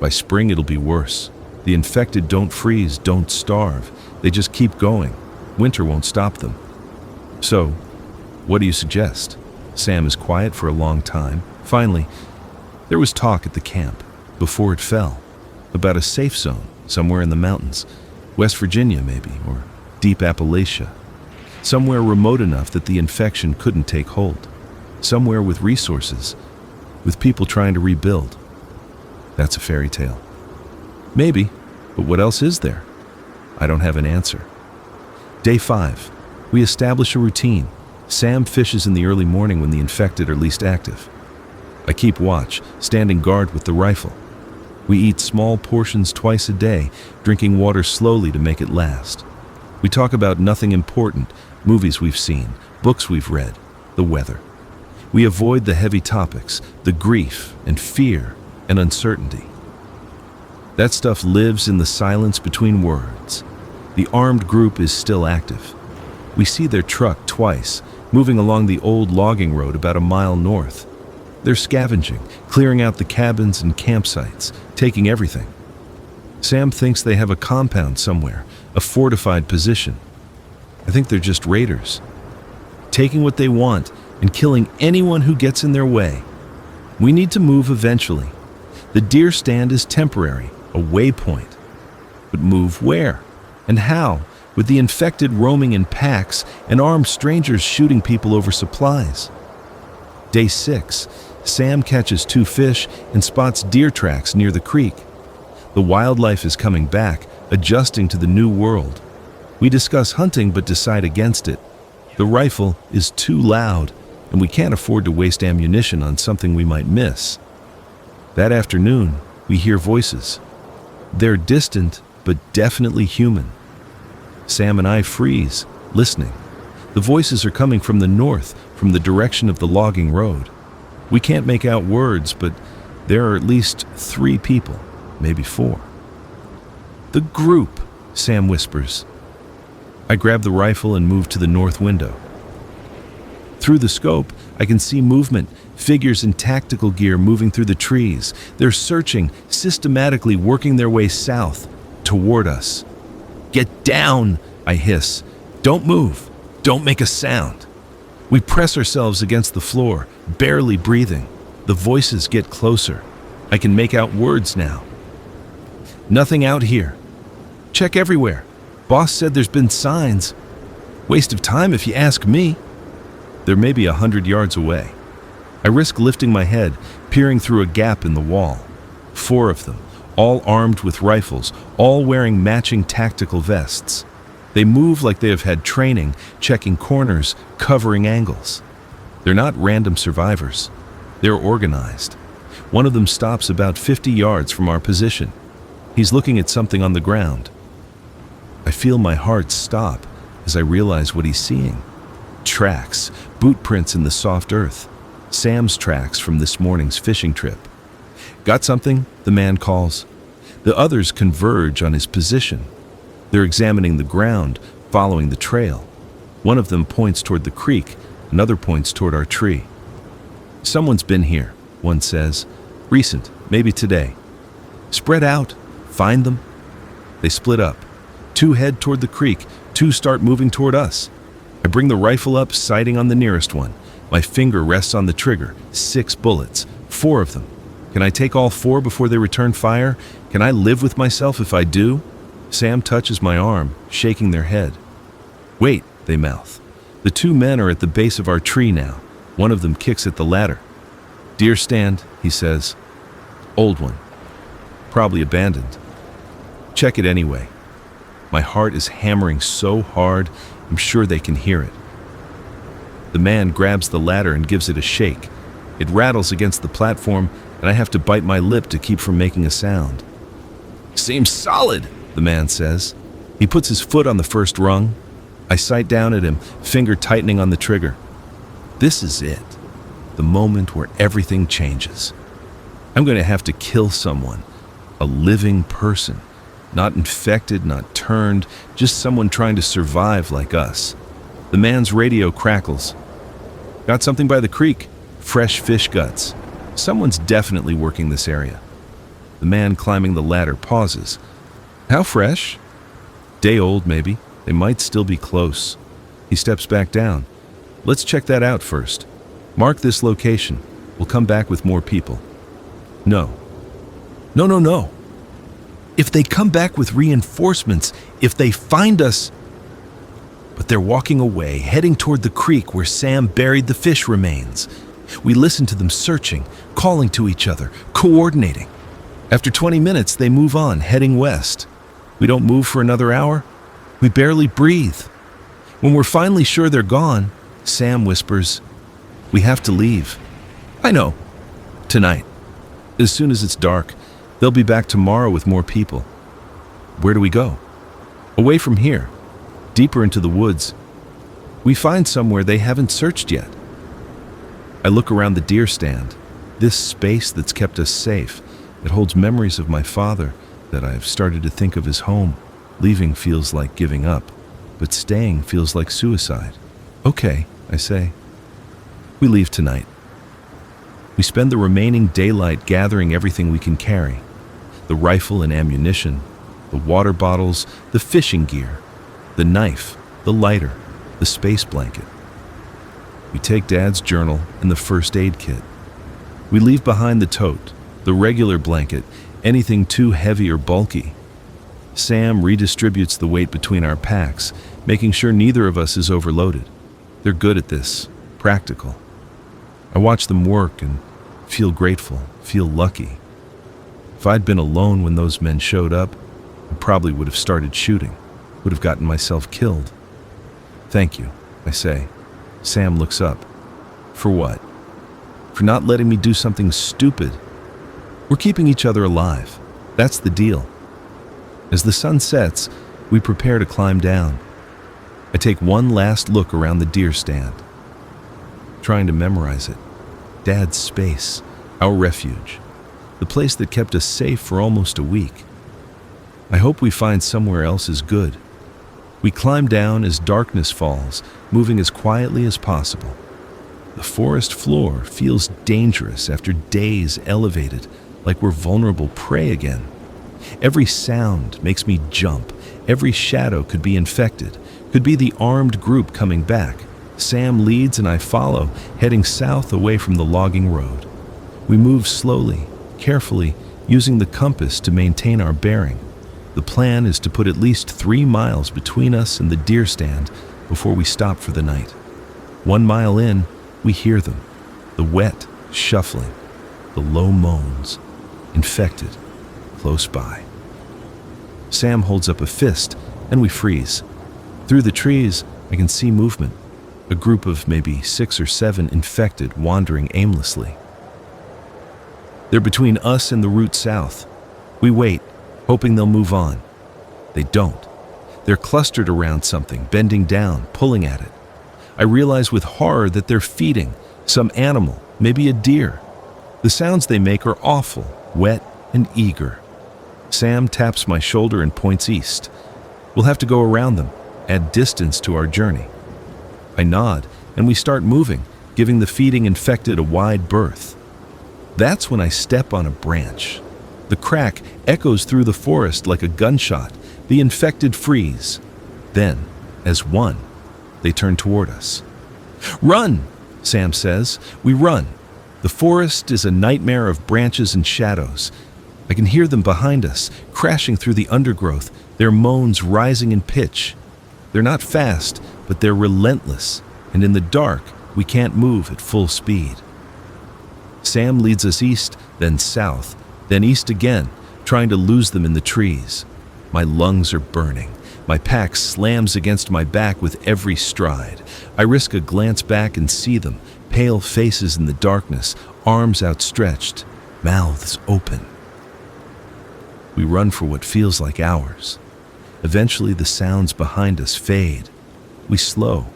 By spring it'll be worse. The infected don't freeze, don't starve. They just keep going. Winter won't stop them. So, what do you suggest?" Sam is quiet for a long time. Finally, there was talk at the camp, before it fell, about a safe zone somewhere in the mountains. West Virginia, maybe, or deep Appalachia. Somewhere remote enough that the infection couldn't take hold. Somewhere with resources, with people trying to rebuild. That's a fairy tale. Maybe, but what else is there? I don't have an answer. Day 5. We establish a routine. Sam fishes in the early morning when the infected are least active. I keep watch, standing guard with the rifle. We eat small portions twice a day, drinking water slowly to make it last. We talk about nothing important, movies we've seen, books we've read, the weather. We avoid the heavy topics, the grief and fear and uncertainty. That stuff lives in the silence between words. The armed group is still active. We see their truck twice, moving along the old logging road about a mile north. They're scavenging, clearing out the cabins and campsites, taking everything. Sam thinks they have a compound somewhere, a fortified position. I think they're just raiders, taking what they want and killing anyone who gets in their way. We need to move eventually. The deer stand is temporary, a waypoint. But move where? And how? With the infected roaming in packs and armed strangers shooting people over supplies. Day 6, Sam catches 2 fish and spots deer tracks near the creek. The wildlife is coming back, adjusting to the new world. We discuss hunting but decide against it. The rifle is too loud, and we can't afford to waste ammunition on something we might miss. That afternoon, we hear voices. They're distant, but definitely human. Sam and I freeze, listening. The voices are coming from the north, from the direction of the logging road. We can't make out words, but there are at least 3 people, maybe 4. The group, Sam whispers. I grab the rifle and move to the north window. Through the scope, I can see movement, figures in tactical gear moving through the trees. They're searching, systematically working their way south, toward us. Get down, I hiss. Don't move. Don't make a sound. We press ourselves against the floor, barely breathing. The voices get closer. I can make out words now. Nothing out here. Check everywhere. Boss said there's been signs. Waste of time if you ask me. They're maybe 100 yards away. I risk lifting my head, peering through a gap in the wall. 4 of them, all armed with rifles, all wearing matching tactical vests. They move like they have had training, checking corners, covering angles. They're not random survivors. They're organized. One of them stops about 50 yards from our position. He's looking at something on the ground. I feel my heart stop as I realize what he's seeing. Tracks, boot prints in the soft earth. Sam's tracks from this morning's fishing trip. Got something? The man calls. The others converge on his position. They're examining the ground, following the trail. One of them points toward the creek, another points toward our tree. Someone's been here, one says. Recent, maybe today. Spread out, find them. They split up. 2 head toward the creek, 2 start moving toward us. I bring the rifle up, sighting on the nearest one. My finger rests on the trigger. 6 bullets, 4 of them. Can I take all 4 before they return fire? Can I live with myself if I do? Sam touches my arm, shaking their head. Wait, they mouth. The 2 men are at the base of our tree now. One of them kicks at the ladder. Deer stand, he says. Old one. Probably abandoned. Check it anyway. My heart is hammering so hard, I'm sure they can hear it. The man grabs the ladder and gives it a shake. It rattles against the platform, and I have to bite my lip to keep from making a sound. Seems solid, the man says. He puts his foot on the first rung. I sight down at him, finger tightening on the trigger. This is it, the moment where everything changes. I'm going to have to kill someone, a living person, not infected, not turned, just someone trying to survive like us. The man's radio crackles. Got something by the creek, fresh fish guts. Someone's definitely working this area. The man climbing the ladder pauses. How fresh? Day old, maybe. They might still be close. He steps back down. Let's check that out first. Mark this location. We'll come back with more people. No. No. If they come back with reinforcements, if they find us... But they're walking away, heading toward the creek where Sam buried the fish remains. We listen to them searching, calling to each other, coordinating. After 20 minutes, they move on, heading west. We don't move for another hour. We barely breathe. When we're finally sure they're gone, Sam whispers, "We have to leave." I know. Tonight. As soon as it's dark, They'll be back tomorrow with more people. Where do we go? Away from here, deeper into the woods. We find somewhere they haven't searched yet. I look around the deer stand, this space that's kept us safe. It holds memories of my father that I've started to think of as home. Leaving feels like giving up, but staying feels like suicide. Okay, I say. We leave tonight. We spend the remaining daylight gathering everything we can carry. The rifle and ammunition, the water bottles, the fishing gear, the knife, the lighter, the space blanket. We take Dad's journal and the first aid kit. We leave behind the tote, the regular blanket, anything too heavy or bulky. Sam redistributes the weight between our packs, making sure neither of us is overloaded. They're good at this, practical. I watch them work and feel grateful, feel lucky. If I'd been alone when those men showed up, I probably would have started shooting, would have gotten myself killed. Thank you, I say. Sam looks up. For what? For not letting me do something stupid. We're keeping each other alive. That's the deal. As the sun sets, we prepare to climb down. I take one last look around the deer stand, trying to memorize it. Dad's space, our refuge, the place that kept us safe for almost a week. I hope we find somewhere else as good. We climb down as darkness falls, moving as quietly as possible. The forest floor feels dangerous after days elevated, like we're vulnerable prey again. Every sound makes me jump. Every shadow could be infected, could be the armed group coming back. Sam leads and I follow, heading south away from the logging road. We move slowly, carefully, using the compass to maintain our bearing. The plan is to put at least 3 miles between us and the deer stand before we stop for the night. 1 mile in, we hear them, the wet shuffling, the low moans, infected, close by. Sam holds up a fist, and we freeze. Through the trees, I can see movement, a group of maybe 6 or 7 infected wandering aimlessly. They're between us and the route south. We wait, hoping they'll move on. They don't. They're clustered around something, bending down, pulling at it. I realize with horror that they're feeding some animal, maybe a deer. The sounds they make are awful, wet and eager. Sam taps my shoulder and points east. We'll have to go around them, add distance to our journey. I nod, and we start moving, giving the feeding infected a wide berth. That's when I step on a branch. The crack echoes through the forest like a gunshot. The infected freeze. Then, as one, they turn toward us. Run, Sam says. We run. The forest is a nightmare of branches and shadows. I can hear them behind us, crashing through the undergrowth, their moans rising in pitch. They're not fast, but they're relentless, and in the dark, we can't move at full speed. Sam leads us east, then south, then east again, trying to lose them in the trees. My lungs are burning. My pack slams against my back with every stride. I risk a glance back and see them, pale faces in the darkness, arms outstretched, mouths open. We run for what feels like hours. Eventually, the sounds behind us fade. We slow,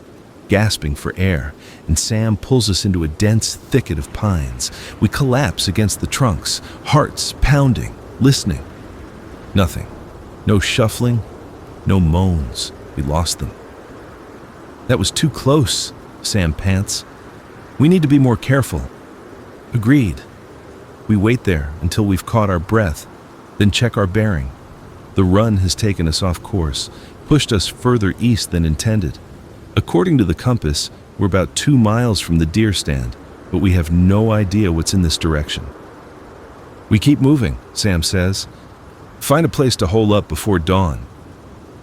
gasping for air, and Sam pulls us into a dense thicket of pines. We collapse against the trunks, hearts pounding, listening. Nothing. No shuffling, no moans. We lost them. That was too close, Sam pants. We need to be more careful. Agreed. We wait there until we've caught our breath, then check our bearing. The run has taken us off course, pushed us further east than intended. According to the compass, we're about 2 miles from the deer stand, but we have no idea what's in this direction. We keep moving, Sam says. Find a place to hole up before dawn.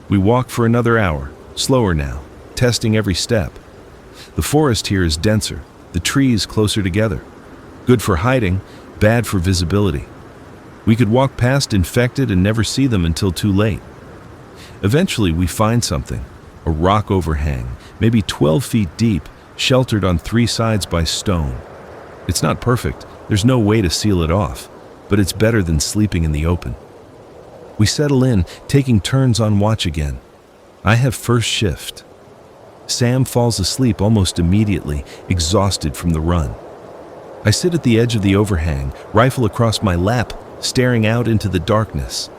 We walk for another hour, slower now, testing every step. The forest here is denser, the trees closer together. Good for hiding, bad for visibility. We could walk past infected and never see them until too late. Eventually, we find something, a rock overhang, maybe 12 feet deep, sheltered on 3 sides by stone. It's not perfect, there's no way to seal it off, but it's better than sleeping in the open. We settle in, taking turns on watch again. I have first shift. Sam falls asleep almost immediately, exhausted from the run. I sit at the edge of the overhang, rifle across my lap, staring out into the darkness.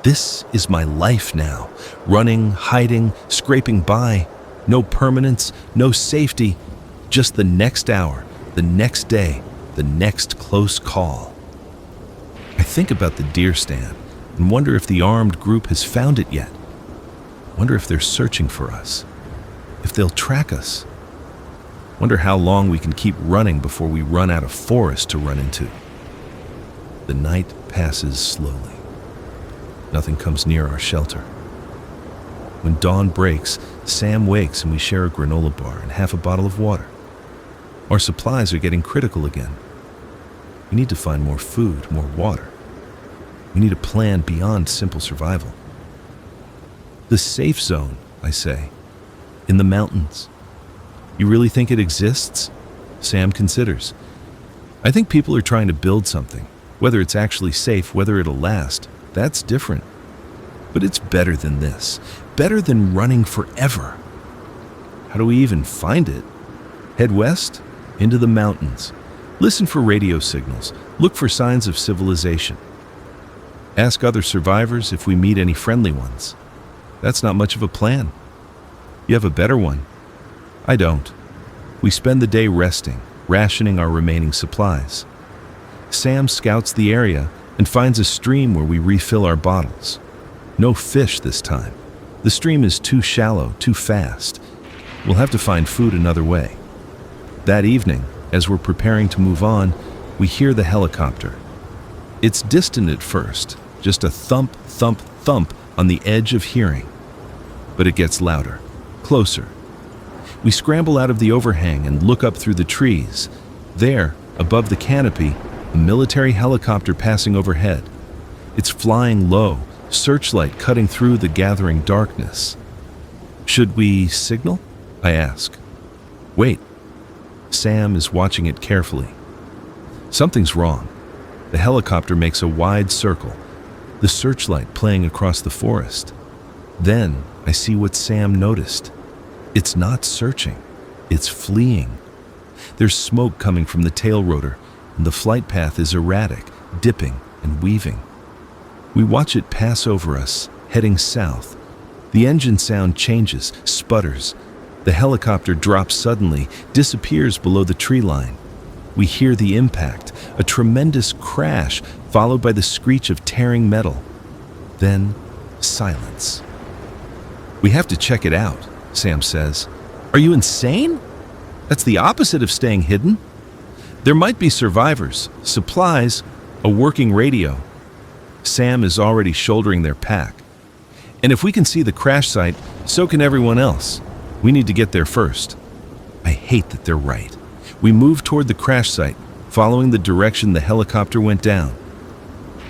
This is my life now, running, hiding, scraping by. No permanence, no safety, just the next hour, the next day, the next close call. I think about the deer stand and wonder if the armed group has found it yet. Wonder if they're searching for us, if they'll track us. Wonder how long we can keep running before we run out of forest to run into. The night passes slowly. Nothing comes near our shelter. When dawn breaks, Sam wakes and we share a granola bar and half a bottle of water. Our supplies are getting critical again. We need to find more food, more water. We need a plan beyond simple survival. The safe zone, I say, in the mountains. You really think it exists? Sam considers. I think people are trying to build something. Whether it's actually safe, whether it'll last, that's different. But it's better than this. Better than running forever. How do we even find it? Head west, into the mountains. Listen for radio signals. Look for signs of civilization. Ask other survivors if we meet any friendly ones. That's not much of a plan. You have a better one? I don't. We spend the day resting, rationing our remaining supplies. Sam scouts the area and finds a stream where we refill our bottles. No fish this time. The stream is too shallow, too fast. We'll have to find food another way. That evening, as we're preparing to move on, we hear the helicopter. It's distant at first, just a thump, thump, thump on the edge of hearing. But it gets louder, closer. We scramble out of the overhang and look up through the trees. There, above the canopy, a military helicopter passing overhead. It's flying low, searchlight cutting through the gathering darkness. Should we signal? I ask. Wait. Sam is watching it carefully. Something's wrong. The helicopter makes a wide circle, the searchlight playing across the forest. Then I see what Sam noticed. It's not searching, it's fleeing. There's smoke coming from the tail rotor, and the flight path is erratic, dipping and weaving. We watch it pass over us, heading south. The engine sound changes, sputters. The helicopter drops suddenly, disappears below the tree line. We hear the impact, a tremendous crash, followed by the screech of tearing metal. Then, silence. We have to check it out, Sam says. Are you insane? That's the opposite of staying hidden. There might be survivors, supplies, a working radio. Sam is already shouldering their pack. And if we can see the crash site, so can everyone else. We need to get there first. I hate that they're right. We move toward the crash site, following the direction the helicopter went down.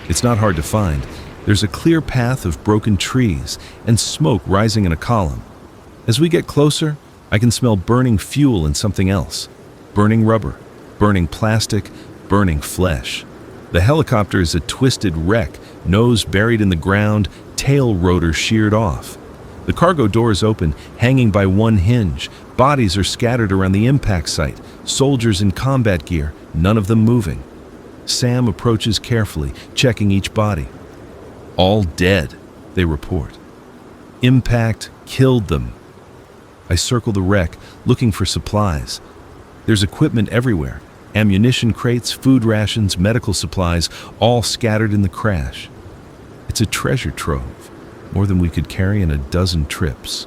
It's not hard to find. There's a clear path of broken trees and smoke rising in a column. As we get closer, I can smell burning fuel and something else. Burning rubber, burning plastic, burning flesh. The helicopter is a twisted wreck, nose buried in the ground, tail rotor sheared off. The cargo door is open, hanging by one hinge. Bodies are scattered around the impact site, soldiers in combat gear, none of them moving. Sam approaches carefully, checking each body. All dead, they report. Impact killed them. I circle the wreck, looking for supplies. There's equipment everywhere. Ammunition crates, food rations, medical supplies, all scattered in the crash. It's a treasure trove, more than we could carry in a dozen trips.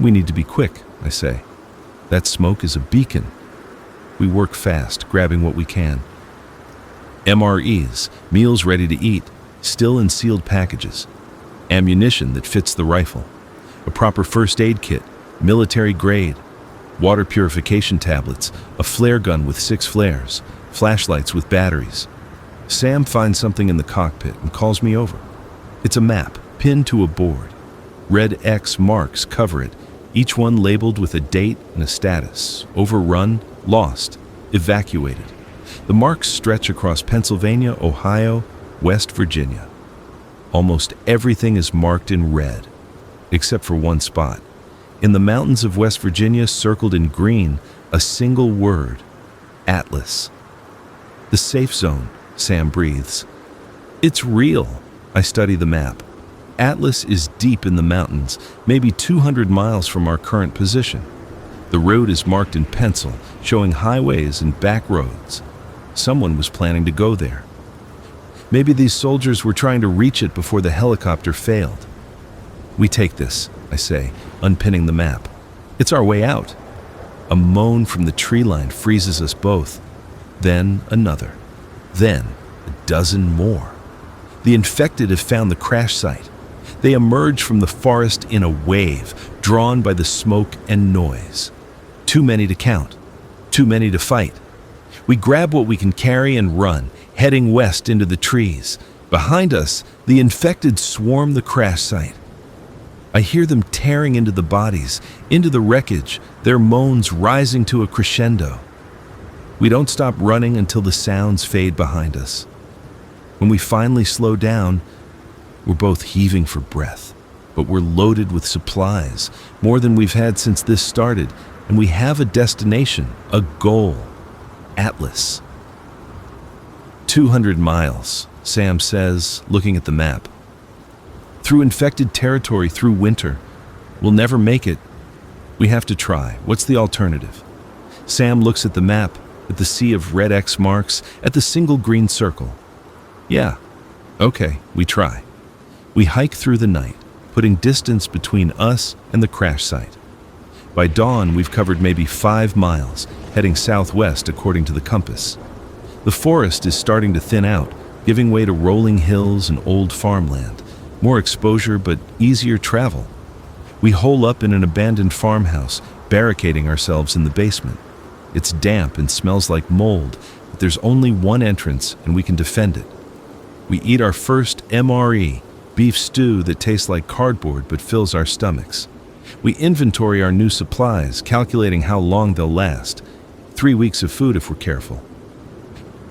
We need to be quick, I say. That smoke is a beacon. We work fast, grabbing what we can. MREs, meals ready to eat, still in sealed packages. Ammunition that fits the rifle. A proper first aid kit, military grade. Water purification tablets, a flare gun with 6 flares, flashlights with batteries. Sam finds something in the cockpit and calls me over. It's a map, pinned to a board. Red X marks cover it, each one labeled with a date and a status. Overrun, lost, evacuated. The marks stretch across Pennsylvania, Ohio, West Virginia. Almost everything is marked in red, except for one spot. In the mountains of West Virginia, circled in green, a single word: Atlas. The safe zone, Sam breathes. It's real. I study the map. Atlas is deep in the mountains, maybe 200 miles from our current position. The road is marked in pencil, showing highways and back roads. Someone was planning to go there. Maybe these soldiers were trying to reach it before the helicopter failed. We take this, I say, unpinning the map. It's our way out. A moan from the tree line freezes us both. Then another. Then a dozen more. The infected have found the crash site. They emerge from the forest in a wave, drawn by the smoke and noise. Too many to count. Too many to fight. We grab what we can carry and run, heading west into the trees. Behind us, the infected swarm the crash site. I hear them tearing into the bodies, into the wreckage, their moans rising to a crescendo. We don't stop running until the sounds fade behind us. When we finally slow down, we're both heaving for breath, but we're loaded with supplies, more than we've had since this started, and we have a destination, a goal: Atlas. 200 miles, Sam says, looking at the map. Through infected territory, through winter. We'll never make it. We have to try. What's the alternative? Sam looks at the map, at the sea of red X marks, at the single green circle. Yeah, okay, we try. We hike through the night, putting distance between us and the crash site. By dawn, we've covered maybe 5 miles, heading southwest according to the compass. The forest is starting to thin out, giving way to rolling hills and old farmland. More exposure, but easier travel. We hole up in an abandoned farmhouse, barricading ourselves in the basement. It's damp and smells like mold, but there's only one entrance and we can defend it. We eat our first MRE, beef stew that tastes like cardboard but fills our stomachs. We inventory our new supplies, calculating how long they'll last. 3 weeks of food if we're careful.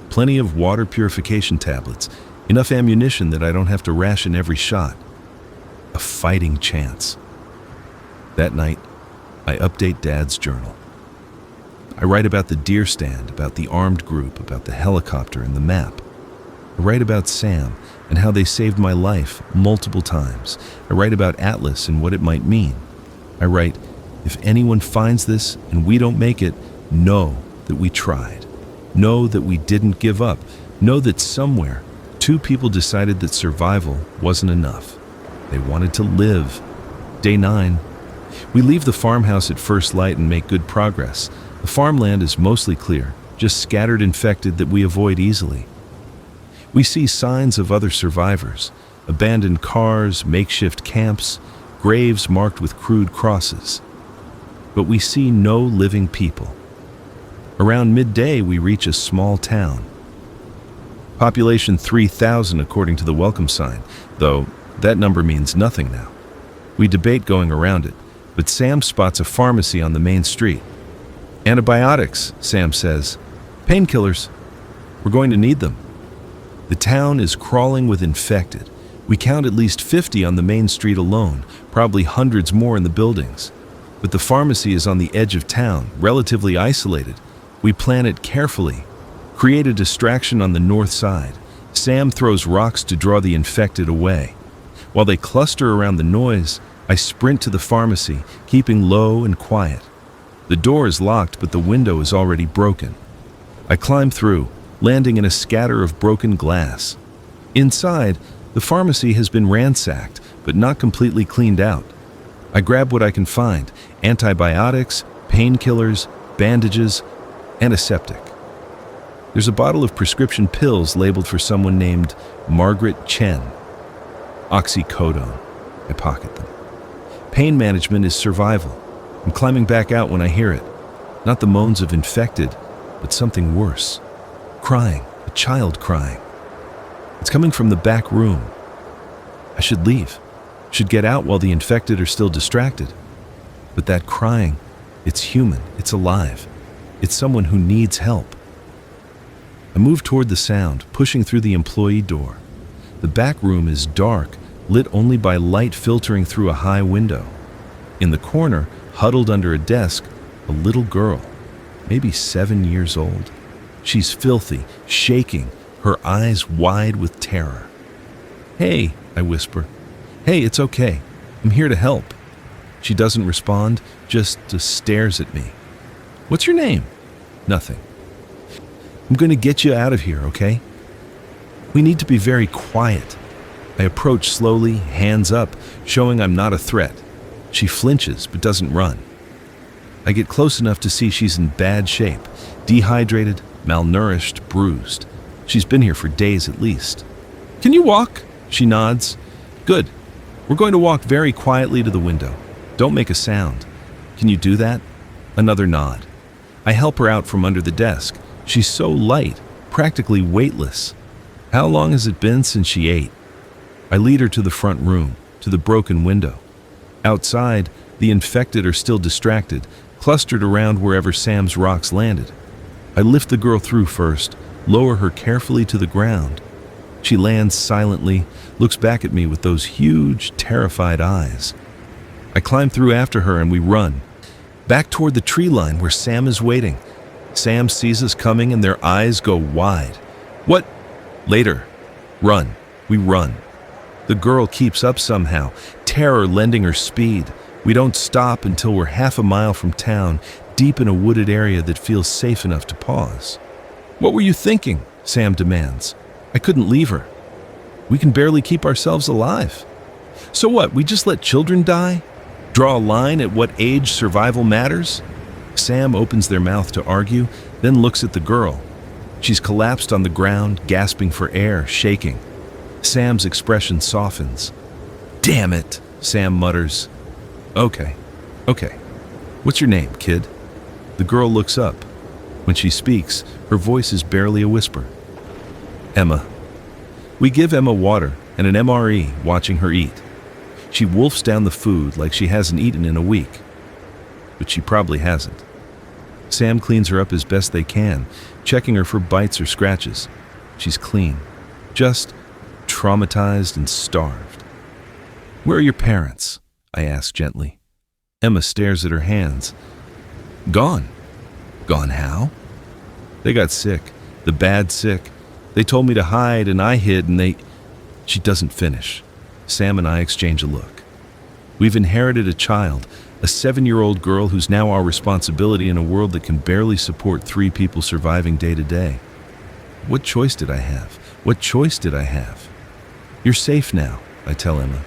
Plenty of water purification tablets, enough ammunition that I don't have to ration every shot. A fighting chance. That night, I update Dad's journal. I write about the deer stand, about the armed group, about the helicopter and the map. I write about Sam and how they saved my life multiple times. I write about Atlas and what it might mean. I write, if anyone finds this and we don't make it, know that we tried. Know that we didn't give up. Know that somewhere, 2 people decided that survival wasn't enough. They wanted to live. Day 9. We leave the farmhouse at first light and make good progress. The farmland is mostly clear, just scattered infected that we avoid easily. We see signs of other survivors, abandoned cars, makeshift camps, graves marked with crude crosses. But we see no living people. Around midday, we reach a small town. Population 3,000 according to the welcome sign, though that number means nothing now. We debate going around it, but Sam spots a pharmacy on the main street. Antibiotics, Sam says. Painkillers. We're going to need them. The town is crawling with infected. We count at least 50 on the main street alone, probably hundreds more in the buildings. But the pharmacy is on the edge of town, relatively isolated. We plan it carefully. Create a distraction on the north side. Sam throws rocks to draw the infected away. While they cluster around the noise, I sprint to the pharmacy, keeping low and quiet. The door is locked, but the window is already broken. I climb through, landing in a scatter of broken glass. Inside, the pharmacy has been ransacked, but not completely cleaned out. I grab what I can find: antibiotics, painkillers, bandages, antiseptic. There's a bottle of prescription pills labeled for someone named Margaret Chen. Oxycodone. I pocket them. Pain management is survival. I'm climbing back out when I hear it. Not the moans of infected, but something worse. Crying, a child crying. It's coming from the back room. I should leave. Should get out while the infected are still distracted. But that crying, it's human, it's alive. It's someone who needs help. I move toward the sound, pushing through the employee door. The back room is dark, lit only by light filtering through a high window. In the corner, huddled under a desk, a little girl, maybe 7 years old. She's filthy, shaking, her eyes wide with terror. "Hey," I whisper. "Hey, it's okay. I'm here to help." She doesn't respond, just stares at me. "What's your name?" "Nothing." "I'm going to get you out of here, okay? We need to be very quiet." I approach slowly, hands up, showing I'm not a threat. She flinches, but doesn't run. I get close enough to see she's in bad shape, dehydrated, malnourished, bruised. She's been here for days at least. "Can you walk?" She nods. "Good. We're going to walk very quietly to the window. Don't make a sound. Can you do that?" Another nod. I help her out from under the desk. She's so light, practically weightless. How long has it been since she ate? I lead her to the front room, to the broken window. Outside, the infected are still distracted, clustered around wherever Sam's rocks landed. I lift the girl through first, lower her carefully to the ground. She lands silently, looks back at me with those huge, terrified eyes. I climb through after her and we run, back toward the tree line where Sam is waiting. Sam sees us coming and their eyes go wide. "What?" "Later." Run. We run. The girl keeps up somehow, terror lending her speed. We don't stop until we're half a mile from town, deep in a wooded area that feels safe enough to pause. "What were you thinking?" Sam demands. "I couldn't leave her. We can barely keep ourselves alive." "So what, we just let children die? Draw a line at what age survival matters?" Sam opens their mouth to argue, then looks at the girl. She's collapsed on the ground, gasping for air, shaking. Sam's expression softens. "Damn it," Sam mutters. Okay. What's your name, kid?" The girl looks up. When she speaks, her voice is barely a whisper. "Emma." We give Emma water and an MRE, watching her eat. She wolfs down the food like she hasn't eaten in a week. But she probably hasn't. Sam cleans her up as best they can, checking her for bites or scratches. She's clean, just traumatized and starved. "Where are your parents?" I ask gently. Emma stares at her hands. "Gone." "Gone how?" "They got sick, the bad sick. They told me to hide and I hid and they..." She doesn't finish. Sam and I exchange a look. We've inherited a child, a 7-year-old girl who's now our responsibility in a world that can barely support 3 people surviving day to day. What choice did I have? What choice did I have? "You're safe now," I tell Emma.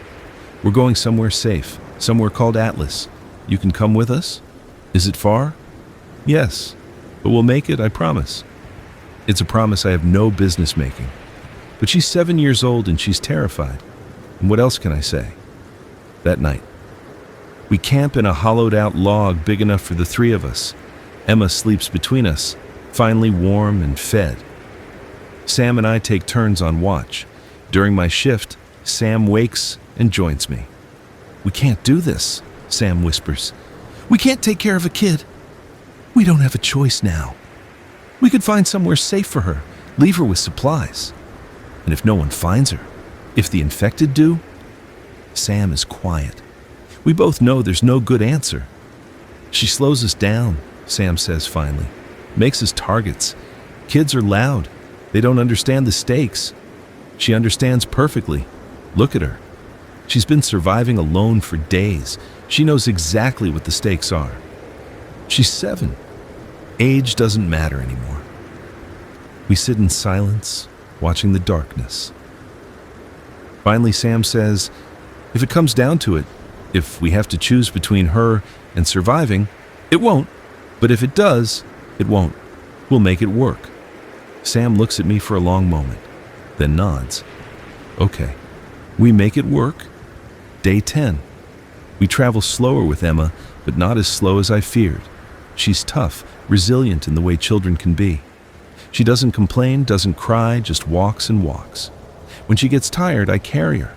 "We're going somewhere safe, somewhere called Atlas. You can come with us?" "Is it far?" "Yes, but we'll make it, I promise." It's a promise I have no business making. But she's 7 years old and she's terrified. And what else can I say? That night, we camp in a hollowed-out log big enough for the 3 of us. Emma sleeps between us, finally warm and fed. Sam and I take turns on watch. During my shift, Sam wakes and joins me. "We can't do this," Sam whispers. "We can't take care of a kid. We don't have a choice now. We could find somewhere safe for her, leave her with supplies. And if no one finds her, if the infected do..." Sam is quiet. We both know there's no good answer. "She slows us down," Sam says finally. "Makes us targets. Kids are loud. They don't understand the stakes. She understands perfectly. Look at her. She's been surviving alone for days. She knows exactly what the stakes are. She's 7. Age doesn't matter anymore." We sit in silence, watching the darkness. Finally, Sam says, "If it comes down to it, if we have to choose between her and surviving, it won't. But if it does, it won't. We'll make it work." Sam looks at me for a long moment, then nods. "Okay." We make it work. Day 10. We travel slower with Emma, but not as slow as I feared. She's tough, resilient in the way children can be. She doesn't complain, doesn't cry, just walks and walks. When she gets tired, I carry her.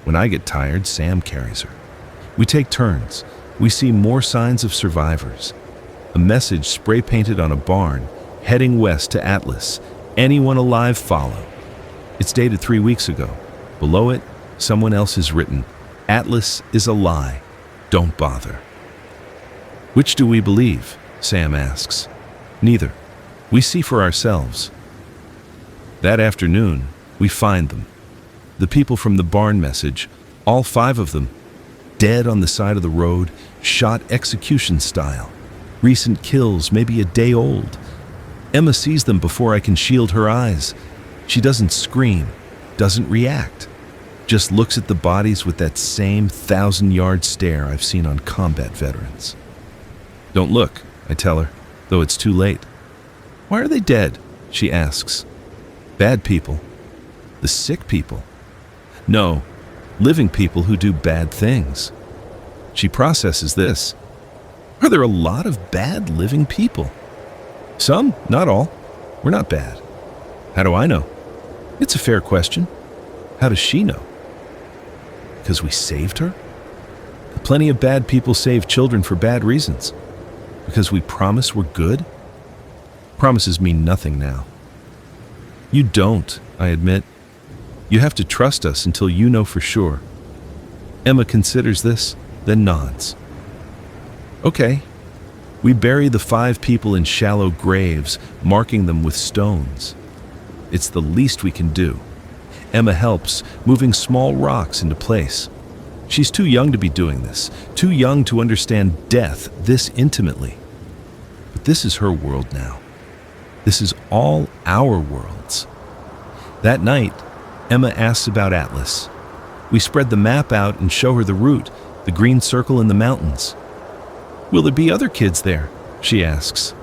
When I get tired, Sam carries her. We take turns. We see more signs of survivors. A message spray-painted on a barn, heading west to Atlas. anyone alive follow. It's dated 3 weeks ago. Below it, someone else has written, Atlas is a lie. Don't bother. Which do we believe? Sam asks. Neither. We see for ourselves. That afternoon, we find them. The people from the barn message, all 5 of them, dead on the side of the road, shot execution style. Recent kills, maybe a day old. Emma sees them before I can shield her eyes. She doesn't scream, doesn't react, just looks at the bodies with that same 1,000-yard stare I've seen on combat veterans. Don't look, I tell her, though it's too late. Why are they dead? She asks. Bad people. The sick people. No, living people who do bad things. She processes this. Are there a lot of bad living people? Some, not all. We're not bad. How do I know? It's a fair question. How does she know? Because we saved her? Plenty of bad people save children for bad reasons. Because we promise we're good? Promises mean nothing now. You don't, I admit. You have to trust us until you know for sure. Emma considers this, then nods. Okay. We bury the 5 people in shallow graves, marking them with stones. It's the least we can do. Emma helps, moving small rocks into place. She's too young to be doing this, too young to understand death this intimately. But this is her world now. This is all our worlds. That night, Emma asks about Atlas. We spread the map out and show her the route, the green circle in the mountains. Will there be other kids there? She asks.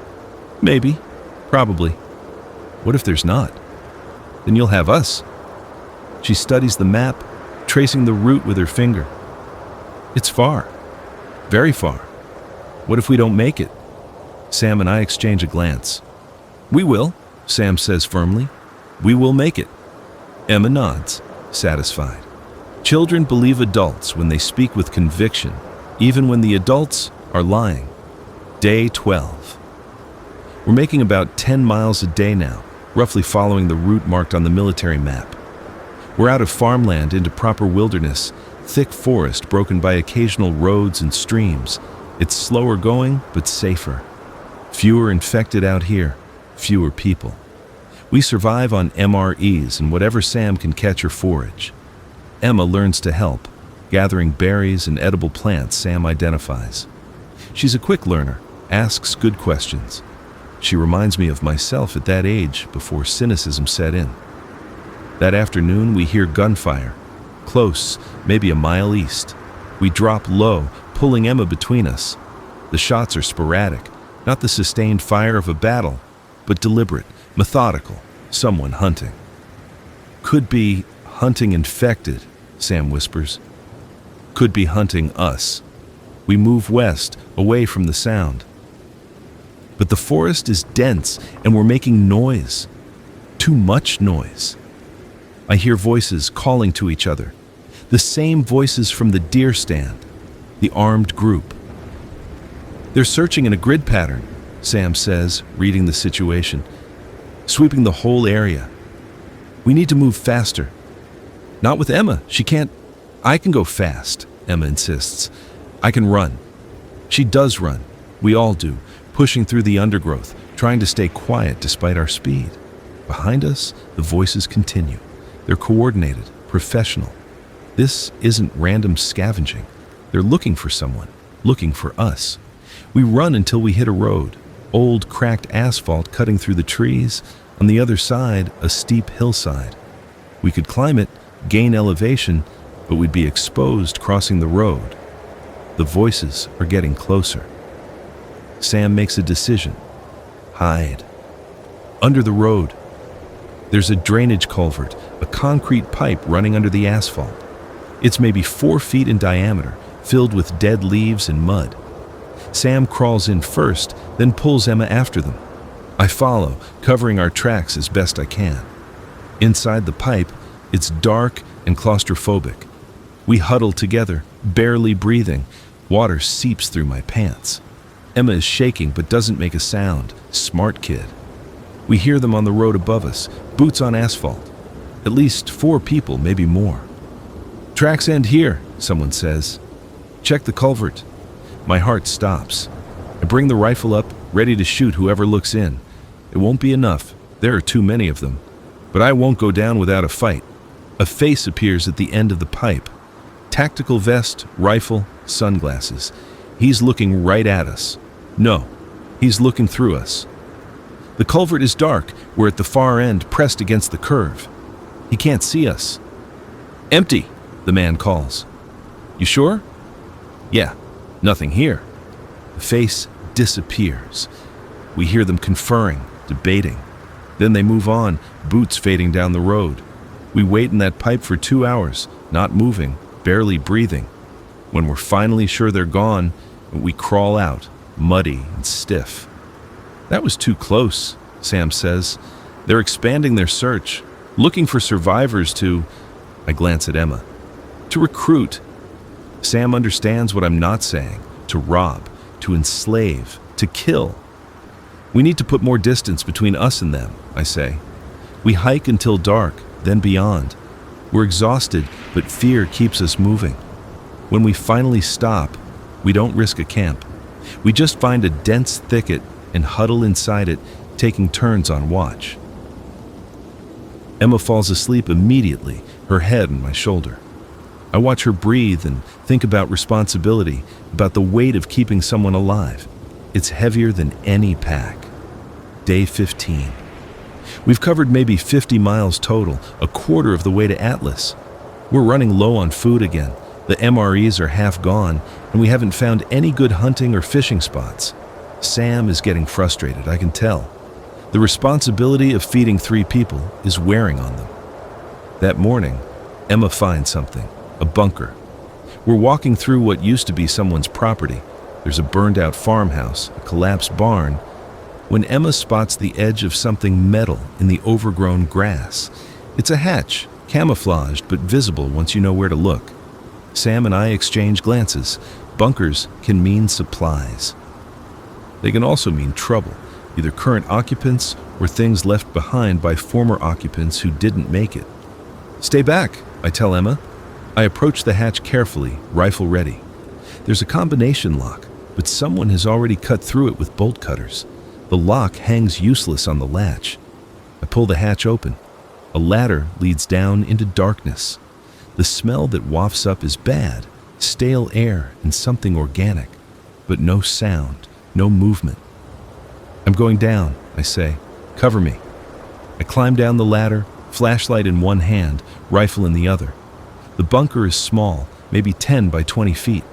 Maybe. Probably. What if there's not? Then you'll have us. She studies the map, tracing the route with her finger. It's far. Very far. What if we don't make it? Sam and I exchange a glance. We will, Sam says firmly. We will make it. Emma nods, satisfied. Children believe adults when they speak with conviction, even when the adults are lying. Day 12. We're making about 10 miles a day now, roughly following the route marked on the military map. We're out of farmland into proper wilderness, thick forest broken by occasional roads and streams. It's slower going, but safer. Fewer infected out here, fewer people. We survive on MREs and whatever Sam can catch or forage. Emma learns to help, gathering berries and edible plants Sam identifies. She's a quick learner, asks good questions. She reminds me of myself at that age before cynicism set in. That afternoon, we hear gunfire. Close, maybe a mile east. We drop low, pulling Emma between us. The shots are sporadic, not the sustained fire of a battle, but deliberate, methodical, someone hunting. Could be hunting infected, Sam whispers. Could be hunting us. We move west, away from the sound. But the forest is dense, and we're making noise. Too much noise. I hear voices calling to each other. The same voices from the deer stand, the armed group. They're searching in a grid pattern, Sam says, reading the situation. Sweeping the whole area. We need to move faster. Not with Emma, she can't. I can go fast, Emma insists. I can run. She does run. We all do, pushing through the undergrowth, trying to stay quiet despite our speed. Behind us, the voices continue. They're coordinated, professional. This isn't random scavenging. They're looking for someone, looking for us. We run until we hit a road, old cracked asphalt cutting through the trees. On the other side, a steep hillside. We could climb it, gain elevation, but we'd be exposed crossing the road. The voices are getting closer. Sam makes a decision. Hide. Under the road, there's a drainage culvert, a concrete pipe running under the asphalt. It's maybe 4 feet in diameter, filled with dead leaves and mud. Sam crawls in first, then pulls Emma after them. I follow, covering our tracks as best I can. Inside the pipe, it's dark and claustrophobic. We huddle together, barely breathing. Water seeps through my pants. Emma is shaking but doesn't make a sound. Smart kid. We hear them on the road above us, boots on asphalt. At least 4 people, maybe more. "Tracks end here," someone says. "Check the culvert." My heart stops. I bring the rifle up, ready to shoot whoever looks in. It won't be enough. There are too many of them. But I won't go down without a fight. A face appears at the end of the pipe. Tactical vest, rifle, sunglasses. He's looking right at us. No, he's looking through us. The culvert is dark. We're at the far end, pressed against the curve. He can't see us. "Empty," the man calls. "You sure?" "Yeah, nothing here." The face disappears. We hear them conferring, debating. Then they move on, boots fading down the road. We wait in that pipe for 2 hours, not moving, barely breathing. When we're finally sure they're gone, we crawl out, muddy and stiff. "That was too close," Sam says. "They're expanding their search, looking for survivors to—" I glance at Emma. "To recruit." Sam understands what I'm not saying. To rob, to enslave, to kill. "We need to put more distance between us and them," I say. We hike until dark, then beyond. We're exhausted, but fear keeps us moving. When we finally stop, we don't risk a camp. We just find a dense thicket and huddle inside it, taking turns on watch. Emma falls asleep immediately, her head on my shoulder. I watch her breathe and think about responsibility, about the weight of keeping someone alive. It's heavier than any pack. Day 15. We've covered maybe 50 miles total, a quarter of the way to Atlas. We're running low on food again. The MREs are half gone, and we haven't found any good hunting or fishing spots. Sam is getting frustrated, I can tell. The responsibility of feeding 3 people is wearing on them. That morning, Emma finds something, a bunker. We're walking through what used to be someone's property. There's a burned-out farmhouse, a collapsed barn, when Emma spots the edge of something metal in the overgrown grass. It's a hatch, camouflaged but visible once you know where to look. Sam and I exchange glances. Bunkers can mean supplies. They can also mean trouble, either current occupants or things left behind by former occupants who didn't make it. "Stay back," I tell Emma. I approach the hatch carefully, rifle ready. There's a combination lock, but someone has already cut through it with bolt cutters. The lock hangs useless on the latch. I pull the hatch open. A ladder leads down into darkness. The smell that wafts up is bad, stale air and something organic, but no sound, no movement. "I'm going down," I say. "Cover me." I climb down the ladder, flashlight in one hand, rifle in the other. The bunker is small, maybe 10 by 20 feet.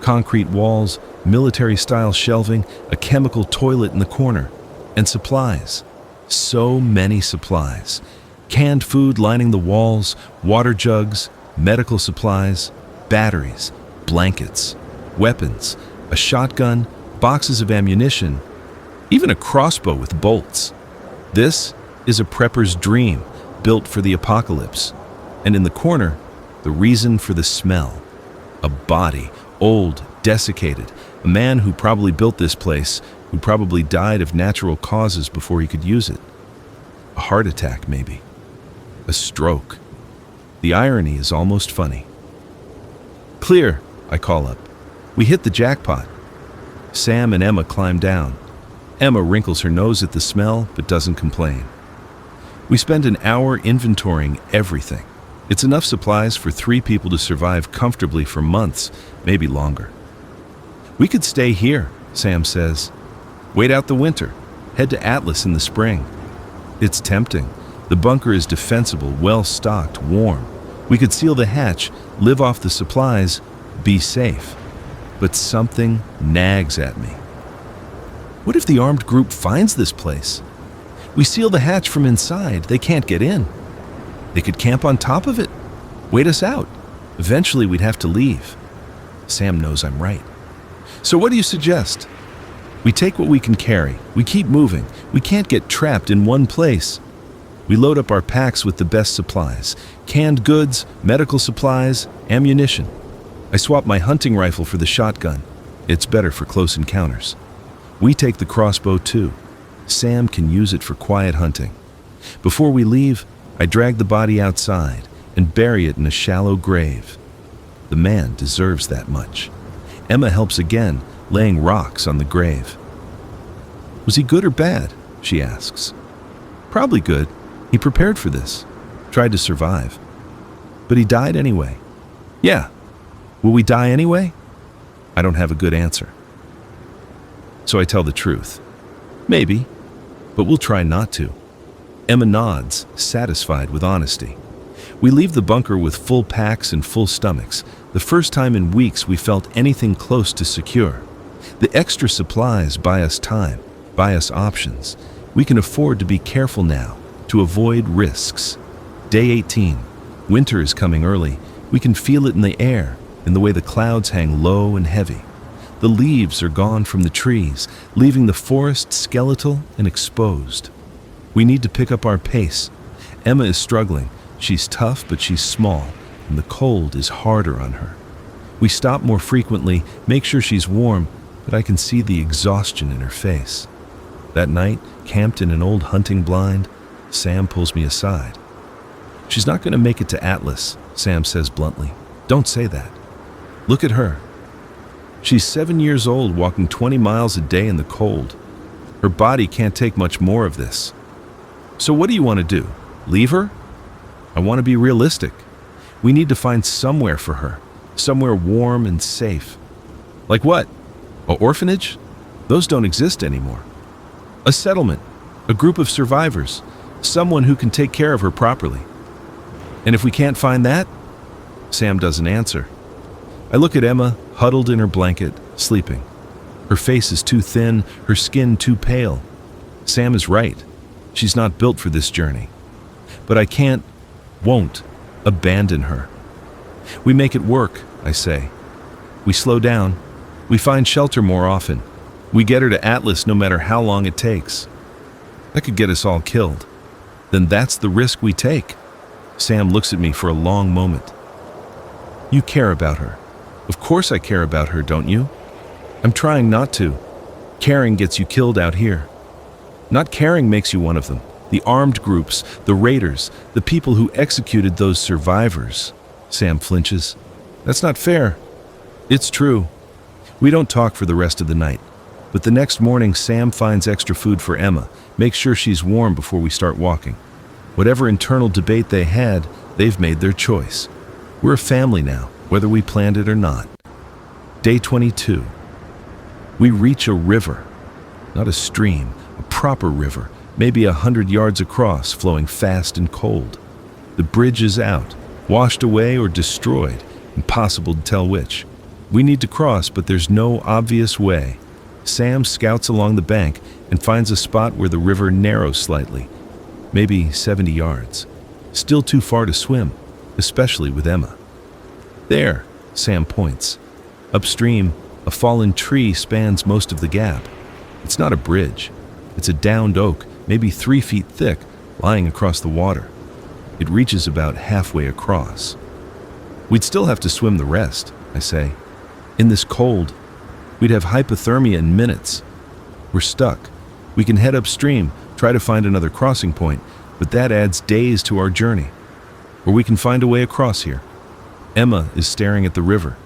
Concrete walls, military-style shelving, a chemical toilet in the corner, and supplies. So many supplies. Canned food lining the walls, water jugs, medical supplies, batteries, blankets, weapons, a shotgun, boxes of ammunition, even a crossbow with bolts. This is a prepper's dream, built for the apocalypse. And in the corner, the reason for the smell. A body, old, desiccated. A man who probably built this place, who probably died of natural causes before he could use it. A heart attack, maybe. A stroke. The irony is almost funny. "Clear," I call up. We hit the jackpot. Sam and Emma climb down. Emma wrinkles her nose at the smell, but doesn't complain. We spend an hour inventorying everything. It's enough supplies for 3 people to survive comfortably for months, maybe longer. "We could stay here," Sam says. "Wait out the winter. Head to Atlas in the spring." It's tempting. The bunker is defensible, well-stocked, warm. We could seal the hatch, live off the supplies, be safe. But something nags at me. What if the armed group finds this place? We seal the hatch from inside. They can't get in. They could camp on top of it, wait us out. Eventually, we'd have to leave. Sam knows I'm right. "So what do you suggest?" "We take what we can carry. We keep moving. We can't get trapped in one place." We load up our packs with the best supplies. Canned goods, medical supplies, ammunition. I swap my hunting rifle for the shotgun. It's better for close encounters. We take the crossbow too. Sam can use it for quiet hunting. Before we leave, I drag the body outside and bury it in a shallow grave. The man deserves that much. Emma helps again, laying rocks on the grave. Was he good or bad? She asks. Probably good. He prepared for this, tried to survive. But he died anyway. Yeah. Will we die anyway? I don't have a good answer. So I tell the truth. Maybe, but we'll try not to. Emma nods, satisfied with honesty. We leave the bunker with full packs and full stomachs, the first time in weeks we felt anything close to secure. The extra supplies buy us time, buy us options. We can afford to be careful now, to avoid risks. Day 18. Winter is coming early. We can feel it in the air, in the way the clouds hang low and heavy. The leaves are gone from the trees, leaving the forest skeletal and exposed. We need to pick up our pace. Emma is struggling. She's tough, but she's small, and the cold is harder on her. We stop more frequently, make sure she's warm, but I can see the exhaustion in her face. That night, camped in an old hunting blind, Sam pulls me aside. She's not going to make it to Atlas, Sam says bluntly. Don't say that. Look at her. She's 7 years old, walking 20 miles a day in the cold. Her body can't take much more of this. So what do you want to do? Leave her? I want to be realistic. We need to find somewhere for her, somewhere warm and safe. Like what? An orphanage? Those don't exist anymore. A settlement, a group of survivors, someone who can take care of her properly. And if we can't find that? Sam doesn't answer. I look at Emma, huddled in her blanket, sleeping. Her face is too thin, her skin too pale. Sam is right. She's not built for this journey. But I won't abandon her. We make it work, I say. We slow down. We find shelter more often. We get her to Atlas no matter how long it takes. That could get us all killed. Then that's the risk we take. Sam looks at me for a long moment. You care about her. Of course I care about her, don't you? I'm trying not to. Caring gets you killed out here. Not caring makes you one of them. The armed groups, the raiders, the people who executed those survivors. Sam flinches. That's not fair. It's true. We don't talk for the rest of the night. But the next morning, Sam finds extra food for Emma, makes sure she's warm before we start walking. Whatever internal debate they had, they've made their choice. We're a family now, whether we planned it or not. Day 22. We reach a river. Not a stream, a proper river, maybe 100 yards across, flowing fast and cold. The bridge is out, washed away or destroyed, impossible to tell which. We need to cross, but there's no obvious way. Sam scouts along the bank and finds a spot where the river narrows slightly, maybe 70 yards. Still too far to swim, especially with Emma. There, Sam points. Upstream, a fallen tree spans most of the gap. It's not a bridge. It's a downed oak, maybe 3 feet thick, lying across the water. It reaches about halfway across. We'd still have to swim the rest, I say. In this cold, we'd have hypothermia in minutes. We're stuck. We can head upstream, try to find another crossing point, but that adds days to our journey. Or we can find a way across here. Emma is staring at the river.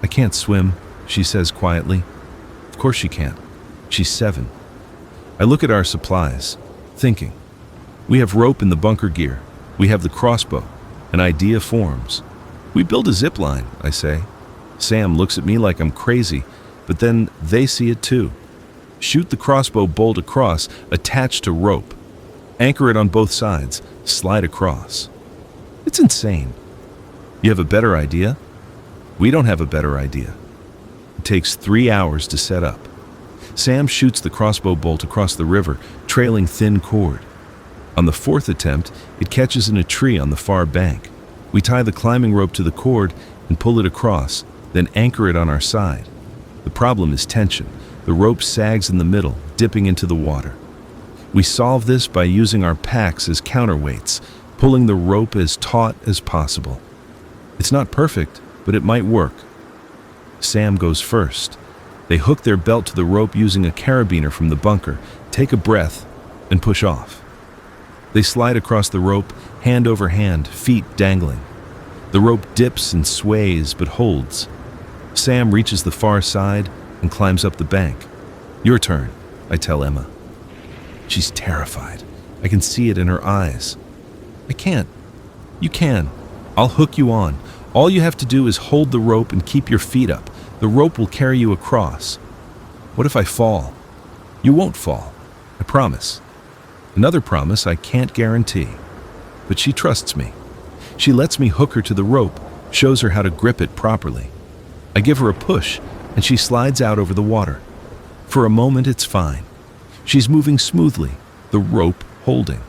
I can't swim, she says quietly. Of course she can't. She's 7. I look at our supplies, thinking. We have rope in the bunker gear. We have the crossbow. An idea forms. We build a zip line, I say. Sam looks at me like I'm crazy, but then they see it too. Shoot the crossbow bolt across, attached to rope. Anchor it on both sides, slide across. It's insane. You have a better idea? We don't have a better idea. It takes 3 hours to set up. Sam shoots the crossbow bolt across the river, trailing thin cord. On the 4th attempt, it catches in a tree on the far bank. We tie the climbing rope to the cord and pull it across, then anchor it on our side. The problem is tension. The rope sags in the middle, dipping into the water. We solve this by using our packs as counterweights, pulling the rope as taut as possible. It's not perfect, but it might work. Sam goes first. They hook their belt to the rope using a carabiner from the bunker, take a breath, and push off. They slide across the rope, hand over hand, feet dangling. The rope dips and sways, but holds. Sam reaches the far side and climbs up the bank. "Your turn," I tell Emma. She's terrified. I can see it in her eyes. "I can't." "You can. I'll hook you on. All you have to do is hold the rope and keep your feet up. The rope will carry you across." "What if I fall?" "You won't fall. I promise." Another promise I can't guarantee. But she trusts me. She lets me hook her to the rope, shows her how to grip it properly. I give her a push, and she slides out over the water. For a moment, it's fine. She's moving smoothly, the rope holding.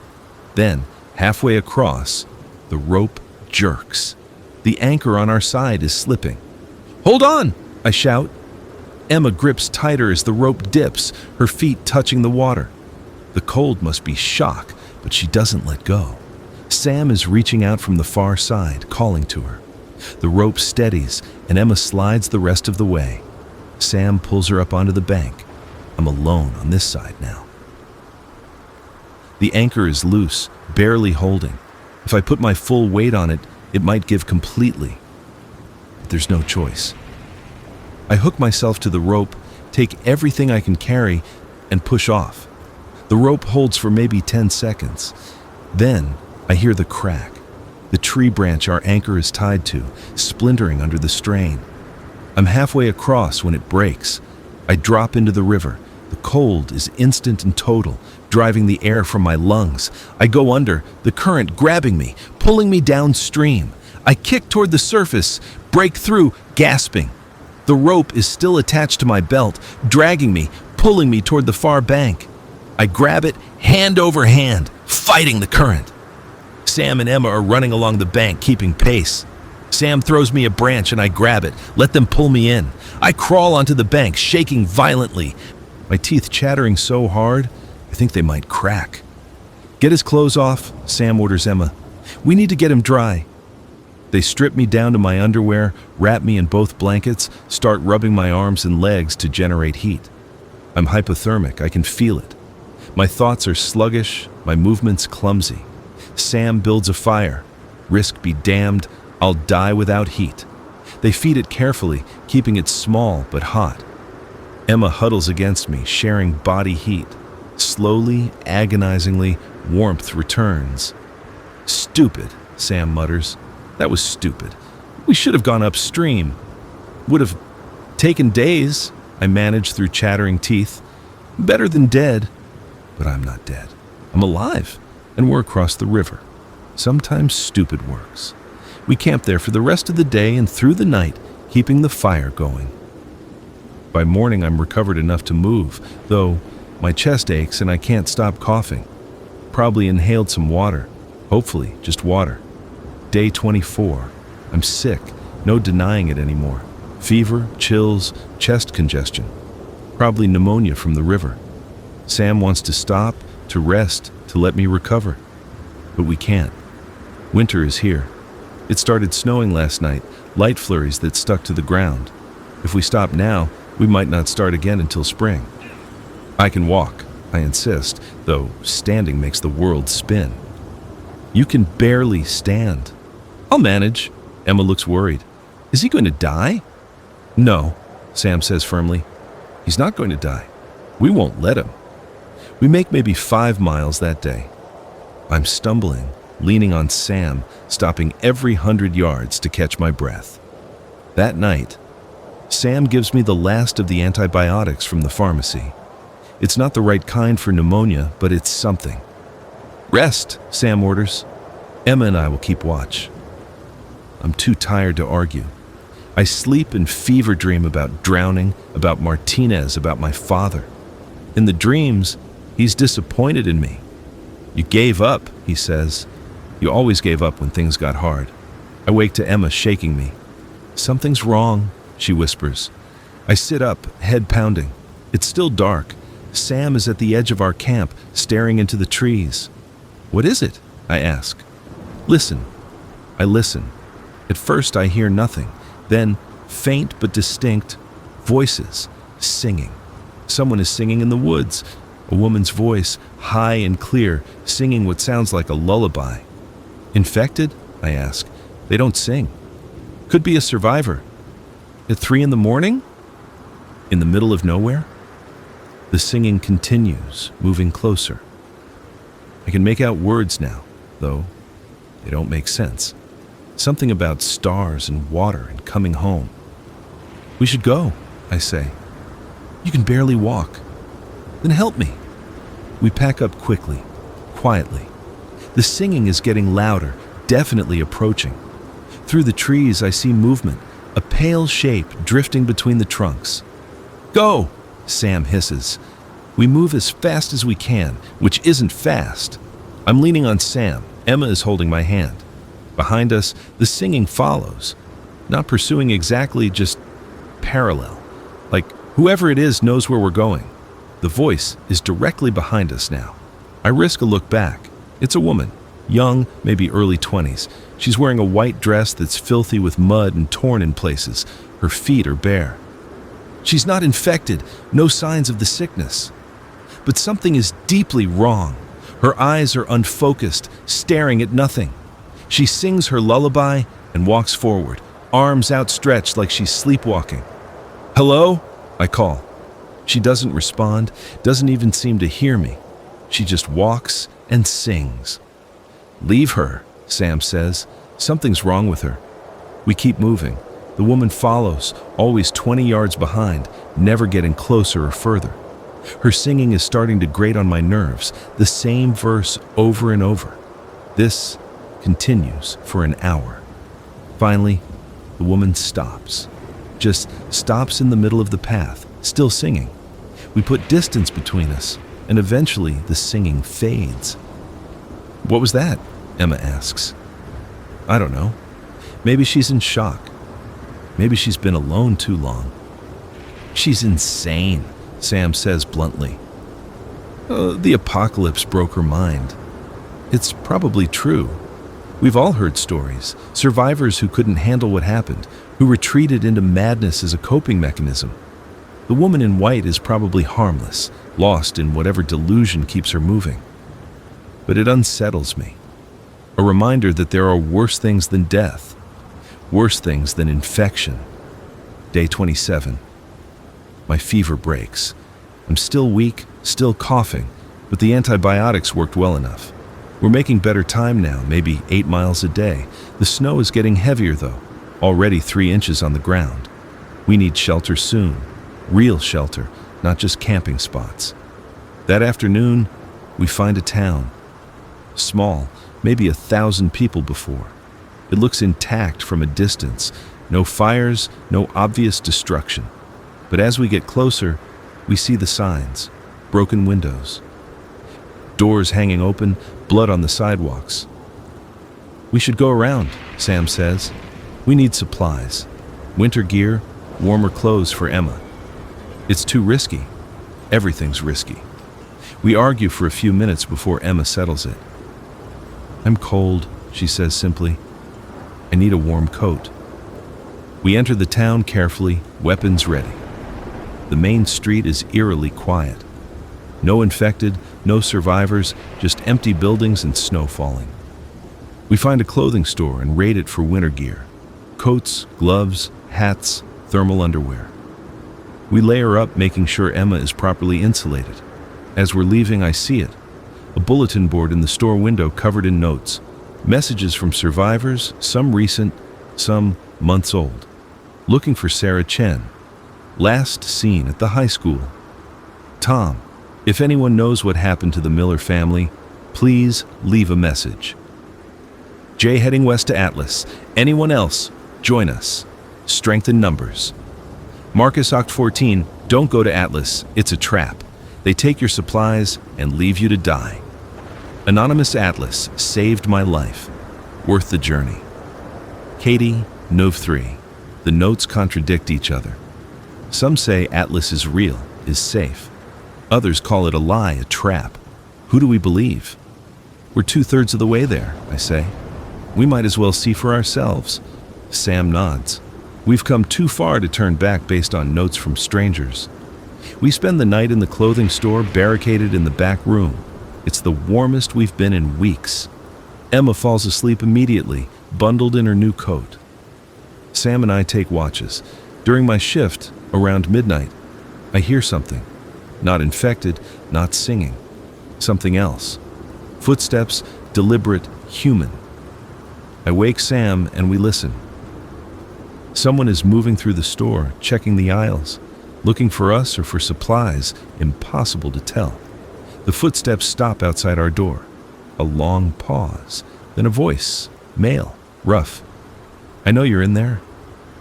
Then, halfway across, the rope jerks. The anchor on our side is slipping. "Hold on!" I shout. Emma grips tighter as the rope dips, her feet touching the water. The cold must be shock, but she doesn't let go. Sam is reaching out from the far side, calling to her. The rope steadies, and Emma slides the rest of the way. Sam pulls her up onto the bank. I'm alone on this side now. The anchor is loose, barely holding. If I put my full weight on it, it might give completely. But there's no choice. I hook myself to the rope, take everything I can carry, and push off. The rope holds for maybe 10 seconds. Then I hear the crack. The tree branch our anchor is tied to, splintering under the strain. I'm halfway across when it breaks. I drop into the river. The cold is instant and total, driving the air from my lungs. I go under, the current grabbing me, pulling me downstream. I kick toward the surface, break through, gasping. The rope is still attached to my belt, dragging me, pulling me toward the far bank. I grab it, hand over hand, fighting the current. Sam and Emma are running along the bank, keeping pace. Sam throws me a branch and I grab it, let them pull me in. I crawl onto the bank, shaking violently, my teeth chattering so hard, I think they might crack. "Get his clothes off," Sam orders Emma. "We need to get him dry." They strip me down to my underwear, wrap me in both blankets, start rubbing my arms and legs to generate heat. I'm hypothermic, I can feel it. My thoughts are sluggish, my movements clumsy. Sam builds a fire. Risk be damned, I'll die without heat. They feed it carefully, keeping it small but hot. Emma huddles against me, sharing body heat. Slowly, agonizingly, warmth returns. "Stupid," Sam mutters. "That was stupid. We should have gone upstream. Would have taken days," I manage through chattering teeth. "Better than dead." But I'm not dead. I'm alive, and we're across the river. Sometimes stupid works. We camp there for the rest of the day and through the night, keeping the fire going. By morning, I'm recovered enough to move, though my chest aches and I can't stop coughing. Probably inhaled some water. Hopefully, just water. Day 24. I'm sick, no denying it anymore. Fever, chills, chest congestion. Probably pneumonia from the river. Sam wants to stop, to rest, to let me recover. But we can't. Winter is here. It started snowing last night, light flurries that stuck to the ground. If we stop now, we might not start again until spring. I can walk, I insist, though standing makes the world spin. "You can barely stand." "I'll manage." Emma looks worried. "Is he going to die?" "No," Sam says firmly. "He's not going to die. We won't let him." We make maybe 5 miles that day. I'm stumbling, leaning on Sam, stopping every 100 yards to catch my breath. That night, Sam gives me the last of the antibiotics from the pharmacy. It's not the right kind for pneumonia, but it's something. "Rest," Sam orders. Emma and I will keep watch. I'm too tired to argue. I sleep and fever dream about drowning, about Martinez, about my father. In the dreams, he's disappointed in me. "You gave up," he says. "You always gave up when things got hard." I wake to Emma shaking me. "Something's wrong," she whispers. I sit up, head pounding. It's still dark. Sam is at the edge of our camp, staring into the trees. "What is it?" I ask. "Listen." I listen. At first I hear nothing. Then, faint but distinct, voices, Singing. Someone is singing in the woods. A woman's voice, high and clear, singing what sounds like a lullaby. Infected? I ask. They don't sing. Could be a survivor. At 3 a.m? In the middle of nowhere? The singing continues, moving closer. I can make out words now, though they don't make sense. Something about stars and water and coming home. We should go, I say. You can barely walk. Then help me. We pack up quickly, quietly. The singing is getting louder, definitely approaching. Through the trees, I see movement, a pale shape drifting between the trunks. Go, Sam hisses. We move as fast as we can, which isn't fast. I'm leaning on Sam. Emma is holding my hand. Behind us, the singing follows. Not pursuing exactly, just parallel. Like whoever it is knows where we're going. The voice is directly behind us now. I risk a look back. It's a woman, young, maybe early 20s. She's wearing a white dress that's filthy with mud and torn in places. Her feet are bare. She's not infected, no signs of the sickness. But something is deeply wrong. Her eyes are unfocused, staring at nothing. She sings her lullaby and walks forward, arms outstretched like she's sleepwalking. Hello? I call. She doesn't respond, doesn't even seem to hear me. She just walks and sings. Leave her, Sam says. Something's wrong with her. We keep moving. The woman follows, always 20 yards behind, never getting closer or further. Her singing is starting to grate on my nerves, the same verse over and over. This continues for an hour. Finally, the woman stops. Just stops in the middle of the path, still singing. We put distance between us, and eventually the singing fades. What was that? Emma asks. I don't know. Maybe she's in shock. Maybe she's been alone too long. She's insane, Sam says bluntly. The apocalypse broke her mind. It's probably true. We've all heard stories. Survivors who couldn't handle what happened, who retreated into madness as a coping mechanism. The woman in white is probably harmless, lost in whatever delusion keeps her moving. But it unsettles me. A reminder that there are worse things than death, worse things than infection. Day 27. My fever breaks. I'm still weak, still coughing, but the antibiotics worked well enough. We're making better time now, maybe 8 miles a day. The snow is getting heavier though, already 3 inches on the ground. We need shelter soon, real shelter, not just camping spots. That afternoon, we find a town. Small, maybe 1,000 people before. It looks intact from a distance. No fires, no obvious destruction. But as we get closer, we see the signs, broken windows, doors hanging open, blood on the sidewalks. We should go around, Sam says. We need supplies, winter gear, warmer clothes for Emma. It's too risky. Everything's risky. We argue for a few minutes before Emma settles it. I'm cold, she says simply. I need a warm coat. We enter the town carefully, weapons ready. The main street is eerily quiet. No infected, no survivors, just empty buildings and snow falling. We find a clothing store and raid it for winter gear. Coats, gloves, hats, thermal underwear. We layer up, making sure Emma is properly insulated. As we're leaving, I see it. A bulletin board in the store window covered in notes. Messages from survivors, some recent, some months old. Looking for Sarah Chen. Last seen at the high school. Tom, if anyone knows what happened to the Miller family, please leave a message. Jay heading west to Atlas. Anyone else, join us. Strength in numbers. Marcus Oct 14, don't go to Atlas. It's a trap. They take your supplies and leave you to die. Anonymous Atlas saved my life. Worth the journey. Katie, Nov 3. The notes contradict each other. Some say Atlas is real, is safe. Others call it a lie, a trap. Who do we believe? We're 2/3 of the way there, I say. We might as well see for ourselves. Sam nods. We've come too far to turn back based on notes from strangers. We spend the night in the clothing store, barricaded in the back room. It's the warmest we've been in weeks. Emma falls asleep immediately, bundled in her new coat. Sam and I take watches. During my shift, around midnight, I hear something. Not infected, not singing. Something else. Footsteps, deliberate, human. I wake Sam and we listen. Someone is moving through the store, checking the aisles, looking for us or for supplies, impossible to tell. The footsteps stop outside our door. A long pause, then a voice, male, rough. "I know you're in there."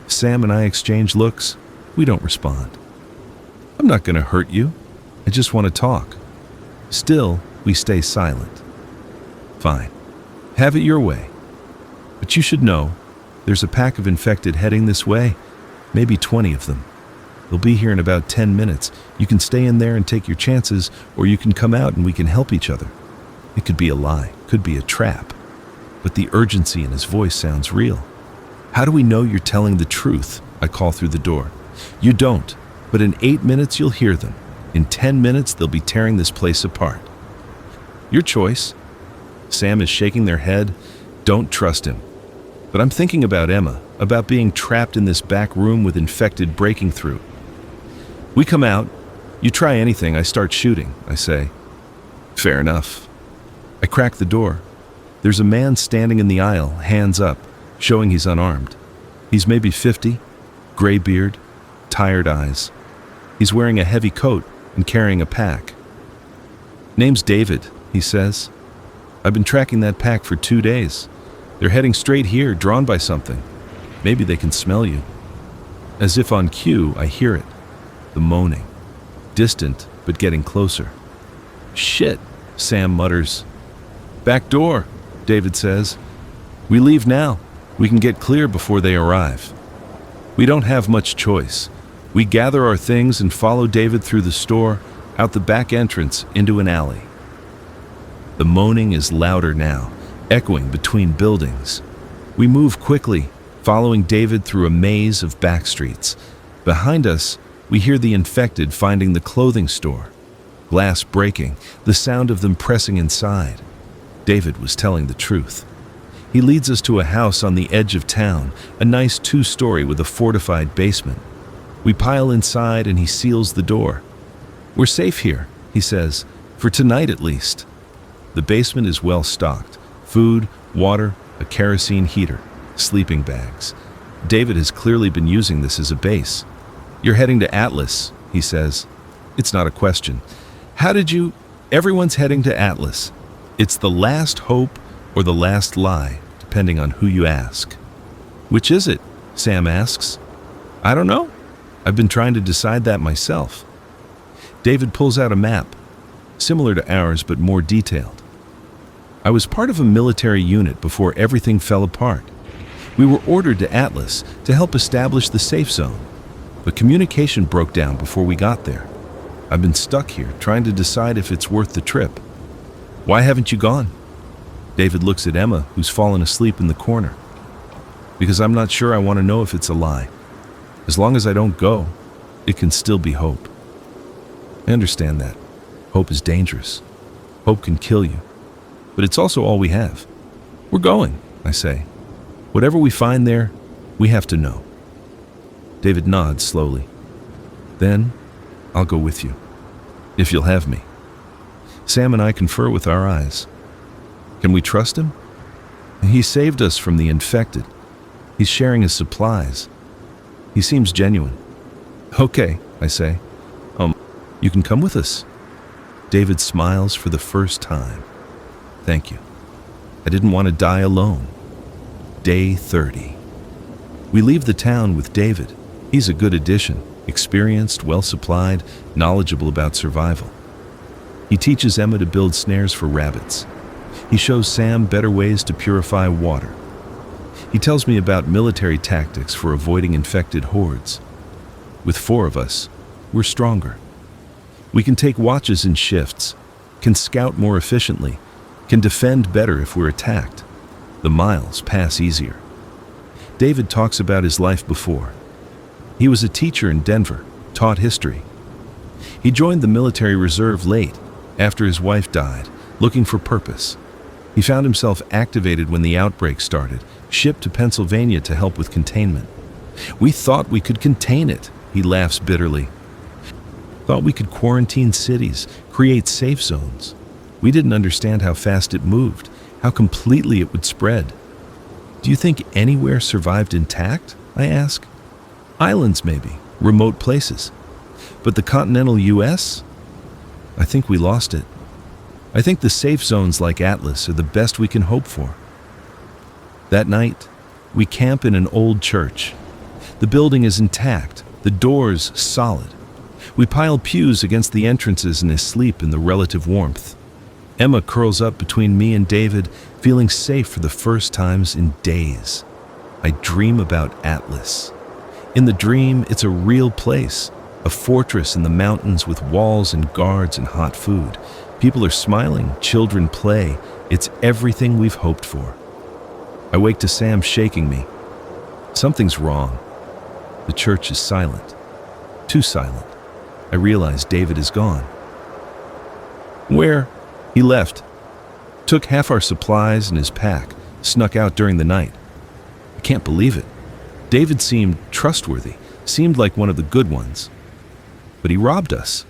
Sam and I exchange looks. We don't respond. "I'm not going to hurt you. I just want to talk." Still, we stay silent. "Fine. Have it your way. But you should know, there's a pack of infected heading this way, maybe 20 of them. They'll be here in about 10 minutes. You can stay in there and take your chances, or you can come out and we can help each other." It could be a lie, could be a trap, but the urgency in his voice sounds real. "How do we know you're telling the truth?" I call through the door. "You don't, but in 8 minutes you'll hear them. In 10 minutes they'll be tearing this place apart." "Your choice." Sam is shaking their head. Don't trust him. But I'm thinking about Emma, about being trapped in this back room with infected breaking through. We come out. "You try anything, I start shooting," I say. "Fair enough." I crack the door. There's a man standing in the aisle, hands up, showing he's unarmed. He's maybe 50, gray beard, tired eyes. He's wearing a heavy coat and carrying a pack. "Name's David," he says. "I've been tracking that pack for 2 days. They're heading straight here, drawn by something. Maybe they can smell you." As if on cue, I hear it. The moaning. Distant, but getting closer. "Shit," Sam mutters. "Back door," David says. "We leave now. We can get clear before they arrive." We don't have much choice. We gather our things and follow David through the store, out the back entrance, into an alley. The moaning is louder now, echoing between buildings. We move quickly, following David through a maze of back streets. Behind us, we hear the infected finding the clothing store. Glass breaking, the sound of them pressing inside. David was telling the truth. He leads us to a house on the edge of town, a nice 2-story with a fortified basement. We pile inside and he seals the door. "We're safe here," he says, "for tonight at least." The basement is well stocked. Food, water, a kerosene heater, sleeping bags. David has clearly been using this as a base. "You're heading to Atlas," he says. It's not a question. "How did you—" "Everyone's heading to Atlas. It's the last hope or the last lie, depending on who you ask." "Which is it?" Sam asks. "I don't know. I've been trying to decide that myself." David pulls out a map, similar to ours but more detailed. "I was part of a military unit before everything fell apart. We were ordered to Atlas to help establish the safe zone, but communication broke down before we got there. I've been stuck here trying to decide if it's worth the trip." "Why haven't you gone?" David looks at Emma, who's fallen asleep in the corner. "Because I'm not sure I want to know if it's a lie. As long as I don't go, it can still be hope." I understand that. Hope is dangerous. Hope can kill you. But it's also all we have. "We're going," I say. "Whatever we find there, we have to know." David nods slowly. "Then, I'll go with you. If you'll have me." Sam and I confer with our eyes. Can we trust him? He saved us from the infected. He's sharing his supplies. He seems genuine. "Okay," I say. You can come with us." David smiles for the first time. "Thank you. I didn't want to die alone." Day 30. We leave the town with David. He's a good addition, experienced, well-supplied, knowledgeable about survival. He teaches Emma to build snares for rabbits. He shows Sam better ways to purify water. He tells me about military tactics for avoiding infected hordes. With 4 of us, we're stronger. We can take watches in shifts, can scout more efficiently, can defend better if we're attacked. The miles pass easier. David talks about his life before. He was a teacher in Denver, taught history. He joined the military reserve late, after his wife died, looking for purpose. He found himself activated when the outbreak started, shipped to Pennsylvania to help with containment. We thought we could contain it, he laughs bitterly. Thought we could quarantine cities, create safe zones. We didn't understand how fast it moved, how completely it would spread. Do you think anywhere survived intact? I ask. Islands maybe, remote places. But the continental US? I think we lost it. I think the safe zones like Atlas are the best we can hope for. That night, we camp in an old church. The building is intact, the doors solid. We pile pews against the entrances and sleep in the relative warmth. Emma curls up between me and David, feeling safe for the first times in days. I dream about Atlas. In the dream, it's a real place, a fortress in the mountains with walls and guards and hot food. People are smiling, children play. It's everything we've hoped for. I wake to Sam shaking me. Something's wrong. The church is silent. Too silent. I realize David is gone. Where? He left. Took half our supplies and his pack, snuck out during the night. I can't believe it. David seemed trustworthy, seemed like one of the good ones. But he robbed us.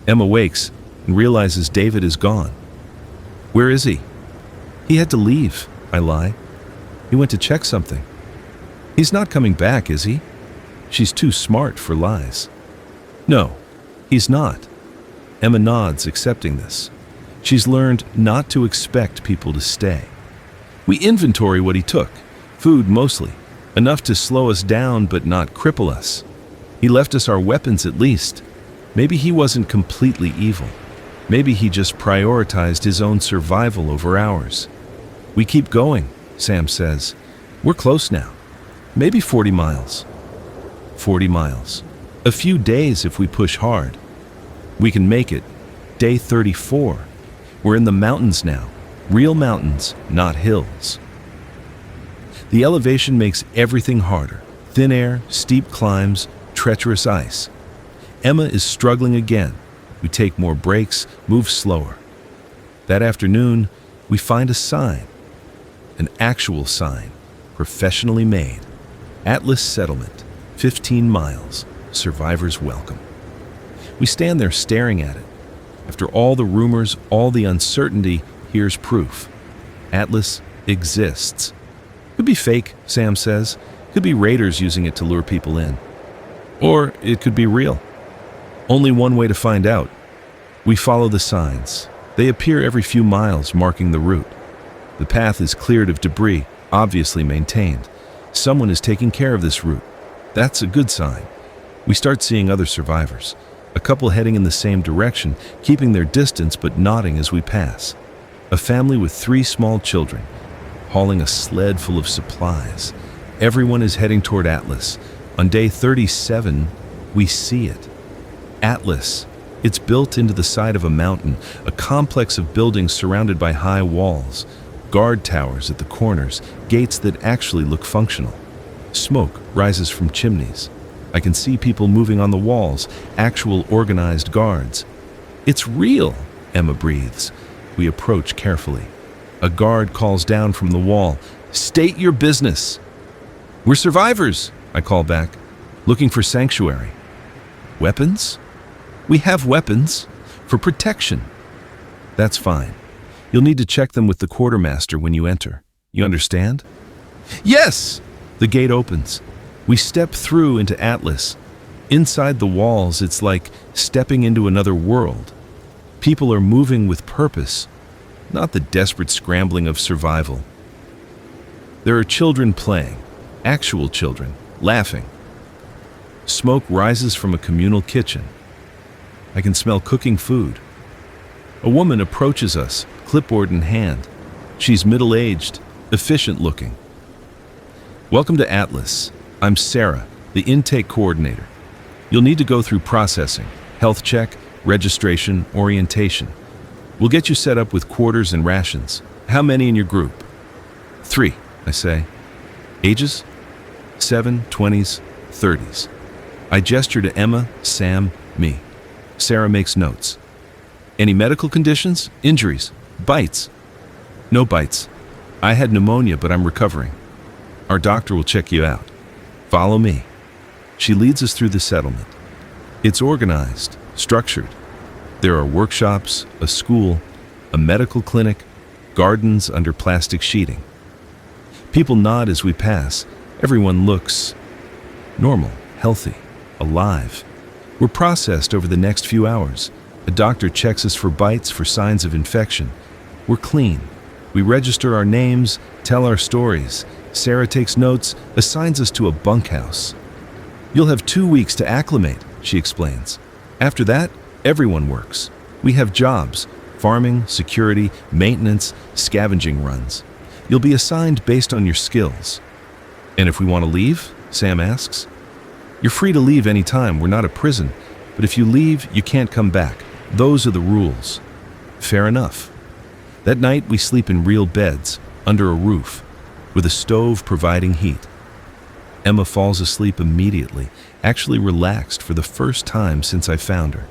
Emma wakes and realizes David is gone. Where is he? He had to leave, I lie. He went to check something. He's not coming back, is he? She's too smart for lies. No, he's not. Emma nods, accepting this. She's learned not to expect people to stay. We inventory what he took, food mostly, enough to slow us down but not cripple us. He left us our weapons at least. Maybe he wasn't completely evil. Maybe he just prioritized his own survival over ours. We keep going, Sam says. We're close now. Maybe 40 miles. 40 miles. A few days if we push hard. We can make it. Day 34. We're in the mountains now. Real mountains, not hills. The elevation makes everything harder. Thin air, steep climbs, treacherous ice. Emma is struggling again. We take more breaks, move slower. That afternoon, we find a sign. An actual sign, professionally made. Atlas Settlement, 15 miles, survivors welcome. We stand there staring at it. After all the rumors, all the uncertainty, here's proof. Atlas exists. Could be fake, Sam says. Could be raiders using it to lure people in. Or it could be real. Only one way to find out. We follow the signs. They appear every few miles, marking the route. The path is cleared of debris, obviously maintained. Someone is taking care of this route. That's a good sign. We start seeing other survivors. A couple heading in the same direction, keeping their distance but nodding as we pass. A family with 3 small children, hauling a sled full of supplies. Everyone is heading toward Atlas. On day 37, we see it. Atlas. It's built into the side of a mountain, a complex of buildings surrounded by high walls, guard towers at the corners, gates that actually look functional. Smoke rises from chimneys. I can see people moving on the walls, actual organized guards. It's real, Emma breathes. We approach carefully. A guard calls down from the wall, "State your business." "We're survivors," I call back, "looking for sanctuary." "Weapons?" "We have weapons. For protection." "That's fine. You'll need to check them with the quartermaster when you enter. You understand?" "Yes!" The gate opens. We step through into Atlas. Inside the walls, it's like stepping into another world. People are moving with purpose, not the desperate scrambling of survival. There are children playing, actual children, laughing. Smoke rises from a communal kitchen. I can smell cooking food. A woman approaches us, clipboard in hand. She's middle-aged, efficient-looking. "Welcome to Atlas. I'm Sarah, the intake coordinator. You'll need to go through processing, health check, registration, orientation. We'll get you set up with quarters and rations. How many in your group?" 3, I say. "Ages?" 7, 20s, 30s. I gesture to Emma, Sam, me. Sarah makes notes. Any medical conditions? Injuries? Bites? No bites. I had pneumonia, but I'm recovering. Our doctor will check you out. Follow me. She leads us through the settlement. It's organized, structured. There are workshops, a school, a medical clinic, gardens under plastic sheeting. People nod as we pass. Everyone looks normal, healthy, alive. We're processed over the next few hours. A doctor checks us for bites, for signs of infection. We're clean. We register our names, tell our stories. Sarah takes notes, assigns us to a bunkhouse. You'll have 2 weeks to acclimate, she explains. After that, everyone works. We have jobs: farming, security, maintenance, scavenging runs. You'll be assigned based on your skills. And if we want to leave? Sam asks. You're free to leave any time. We're not a prison. But if you leave, you can't come back. Those are the rules. Fair enough. That night, we sleep in real beds, under a roof, with a stove providing heat. Emma falls asleep immediately, actually relaxed for the first time since I found her.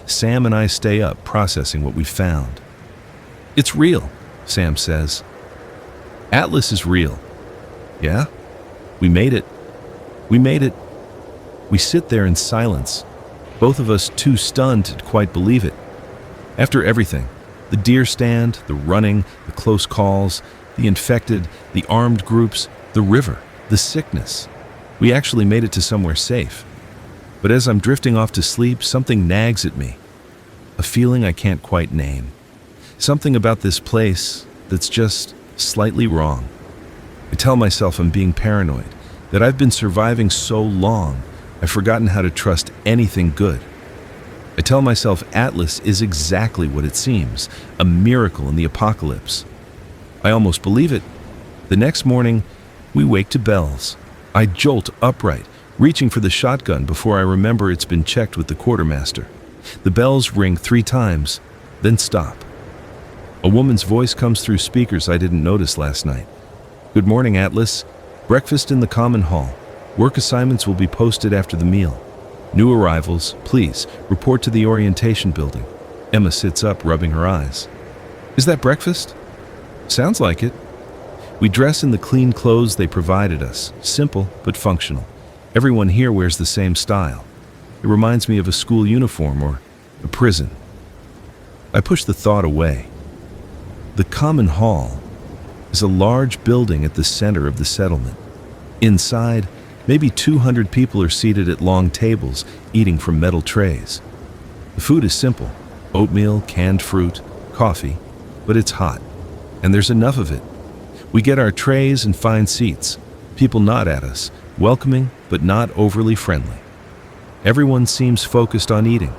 Sam and I stay up, processing what we found. It's real, Sam says. Atlas is real. Yeah? We made it. We made it. We sit there in silence, both of us too stunned to quite believe it. After everything, the deer stand, the running, the close calls, the infected, the armed groups, the river, the sickness, we actually made it to somewhere safe. But as I'm drifting off to sleep, something nags at me. A feeling I can't quite name. Something about this place that's just slightly wrong. I tell myself I'm being paranoid, that I've been surviving so long, I've forgotten how to trust anything good. I tell myself Atlas is exactly what it seems, a miracle in the apocalypse. I almost believe it. The next morning, we wake to bells. I jolt upright, reaching for the shotgun before I remember it's been checked with the quartermaster. The bells ring 3 times, then stop. A woman's voice comes through speakers I didn't notice last night. Good morning, Atlas. Breakfast in the common hall. Work assignments will be posted after the meal. New arrivals, please, report to the orientation building. Emma sits up, rubbing her eyes. Is that breakfast? Sounds like it. We dress in the clean clothes they provided us, simple but functional. Everyone here wears the same style. It reminds me of a school uniform or a prison. I push the thought away. The common hall is a large building at the center of the settlement. Inside, maybe 200 people are seated at long tables, eating from metal trays. The food is simple: oatmeal, canned fruit, coffee, but it's hot, and there's enough of it. We get our trays and find seats. People nod at us, welcoming but not overly friendly. Everyone seems focused on eating,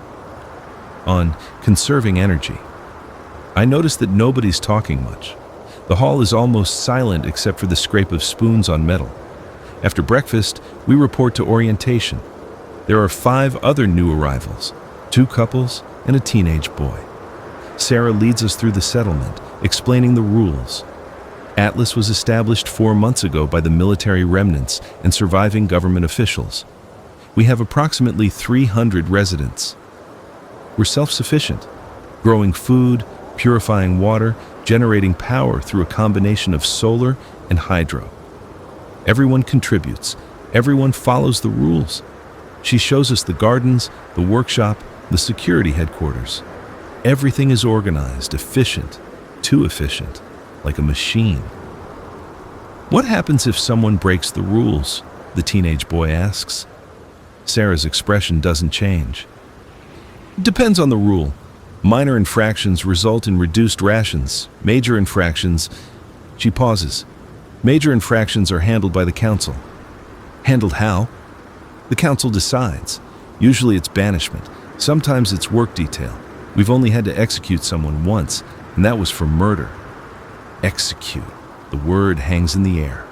on conserving energy. I notice that nobody's talking much. The hall is almost silent except for the scrape of spoons on metal. After breakfast, we report to orientation. There are 5 other new arrivals, 2 couples and a teenage boy. Sarah leads us through the settlement, explaining the rules. Atlas was established 4 months ago by the military remnants and surviving government officials. We have approximately 300 residents. We're self-sufficient, growing food, purifying water, generating power through a combination of solar and hydro. Everyone contributes. Everyone follows the rules. She shows us the gardens, the workshop, the security headquarters. Everything is organized, efficient, too efficient, like a machine. What happens if someone breaks the rules? The teenage boy asks. Sarah's expression doesn't change. Depends on the rule. Minor infractions result in reduced rations. Major infractions... She pauses. Major infractions are handled by the council. Handled how? The council decides. Usually it's banishment. Sometimes it's work detail. We've only had to execute someone once, and that was for murder. Execute. The word hangs in the air.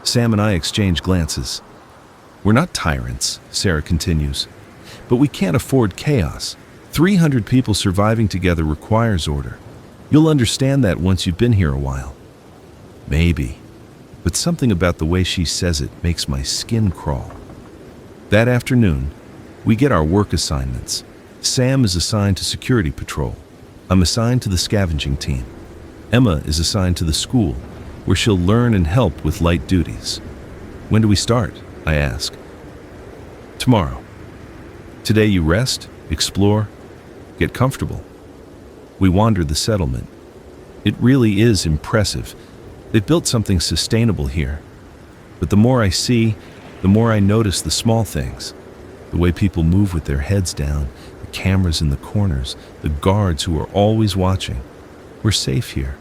Sam and I exchange glances. We're not tyrants, Sarah continues, but we can't afford chaos. 300 people surviving together requires order. You'll understand that once you've been here a while. Maybe, but something about the way she says it makes my skin crawl. That afternoon, we get our work assignments. Sam is assigned to security patrol. I'm assigned to the scavenging team. Emma is assigned to the school, where she'll learn and help with light duties. When do we start? I ask. Tomorrow. Today you rest, explore, get comfortable. We wander the settlement. It really is impressive. They've built something sustainable here. But the more I see, the more I notice the small things. The way people move with their heads down, the cameras in the corners, the guards who are always watching. We're safe here,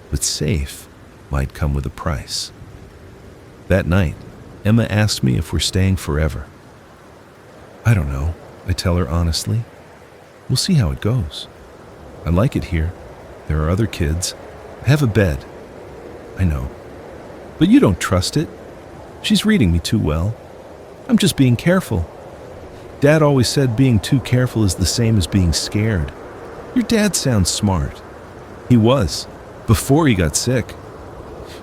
but safe might come with a price. That night, Emma asked me if we're staying forever. I don't know, I tell her honestly. We'll see how it goes. I like it here. There are other kids. I have a bed. I know. But you don't trust it. She's reading me too well. I'm just being careful. Dad always said being too careful is the same as being scared. Your dad sounds smart. He was, before he got sick.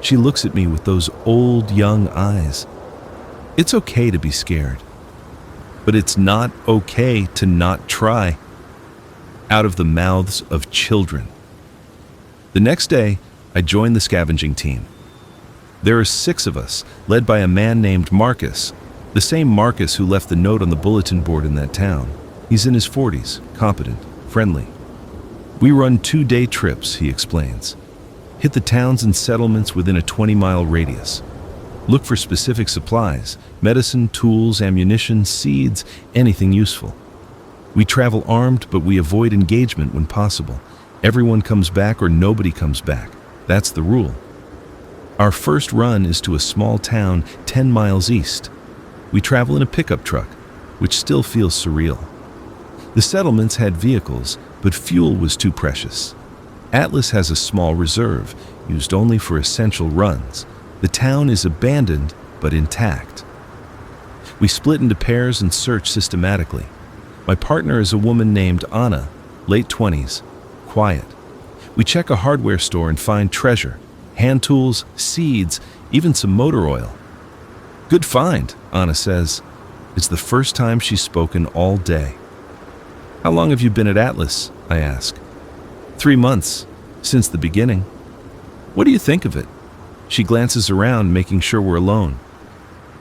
She looks at me with those old, young eyes. It's okay to be scared. But it's not okay to not try. Out of the mouths of children. The next day, I joined the scavenging team. There are 6 of us, led by a man named Marcus, the same Marcus who left the note on the bulletin board in that town. He's in his 40s, competent, friendly. We run 2-day trips, he explains. Hit the towns and settlements within a 20-mile radius. Look for specific supplies, medicine, tools, ammunition, seeds, anything useful. We travel armed, but we avoid engagement when possible. Everyone comes back or nobody comes back. That's the rule. Our first run is to a small town 10 miles east. We travel in a pickup truck, which still feels surreal. The settlements had vehicles, but fuel was too precious. Atlas has a small reserve, used only for essential runs. The town is abandoned, but intact. We split into pairs and search systematically. My partner is a woman named Anna, late 20s, quiet. We check a hardware store and find treasure, hand tools, seeds, even some motor oil. Good find, Anna says. It's the first time she's spoken all day. How long have you been at Atlas? I ask. 3 months, since the beginning. What do you think of it? She glances around, making sure we're alone.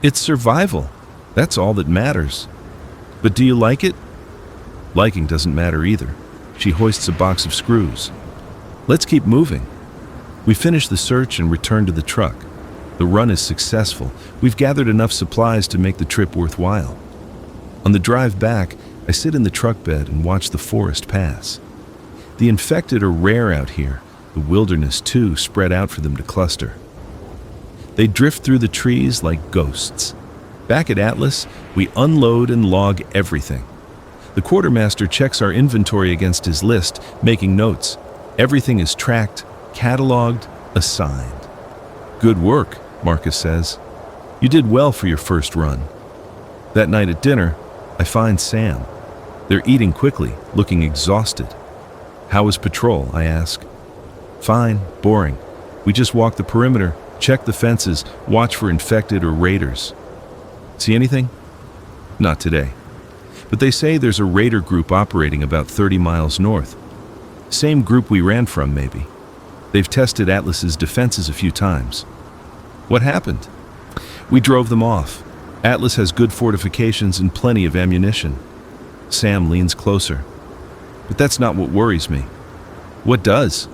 It's survival. That's all that matters. But do you like it? Liking doesn't matter either. She hoists a box of screws. Let's keep moving. We finish the search and return to the truck. The run is successful. We've gathered enough supplies to make the trip worthwhile. On the drive back, I sit in the truck bed and watch the forest pass. The infected are rare out here. The wilderness, too, spread out for them to cluster. They drift through the trees like ghosts. Back at Atlas, we unload and log everything. The quartermaster checks our inventory against his list, making notes. Everything is tracked, cataloged, assigned. Good work, Marcus says. You did well for your first run. That night at dinner, I find Sam. They're eating quickly, looking exhausted. How was patrol? I ask. Fine, boring. We just walk the perimeter, check the fences, watch for infected or raiders. See anything? Not today. But they say there's a raider group operating about 30 miles north. Same group we ran from, maybe. They've tested Atlas's defenses a few times. What happened? We drove them off. Atlas has good fortifications and plenty of ammunition. Sam leans closer. But that's not what worries me. What does?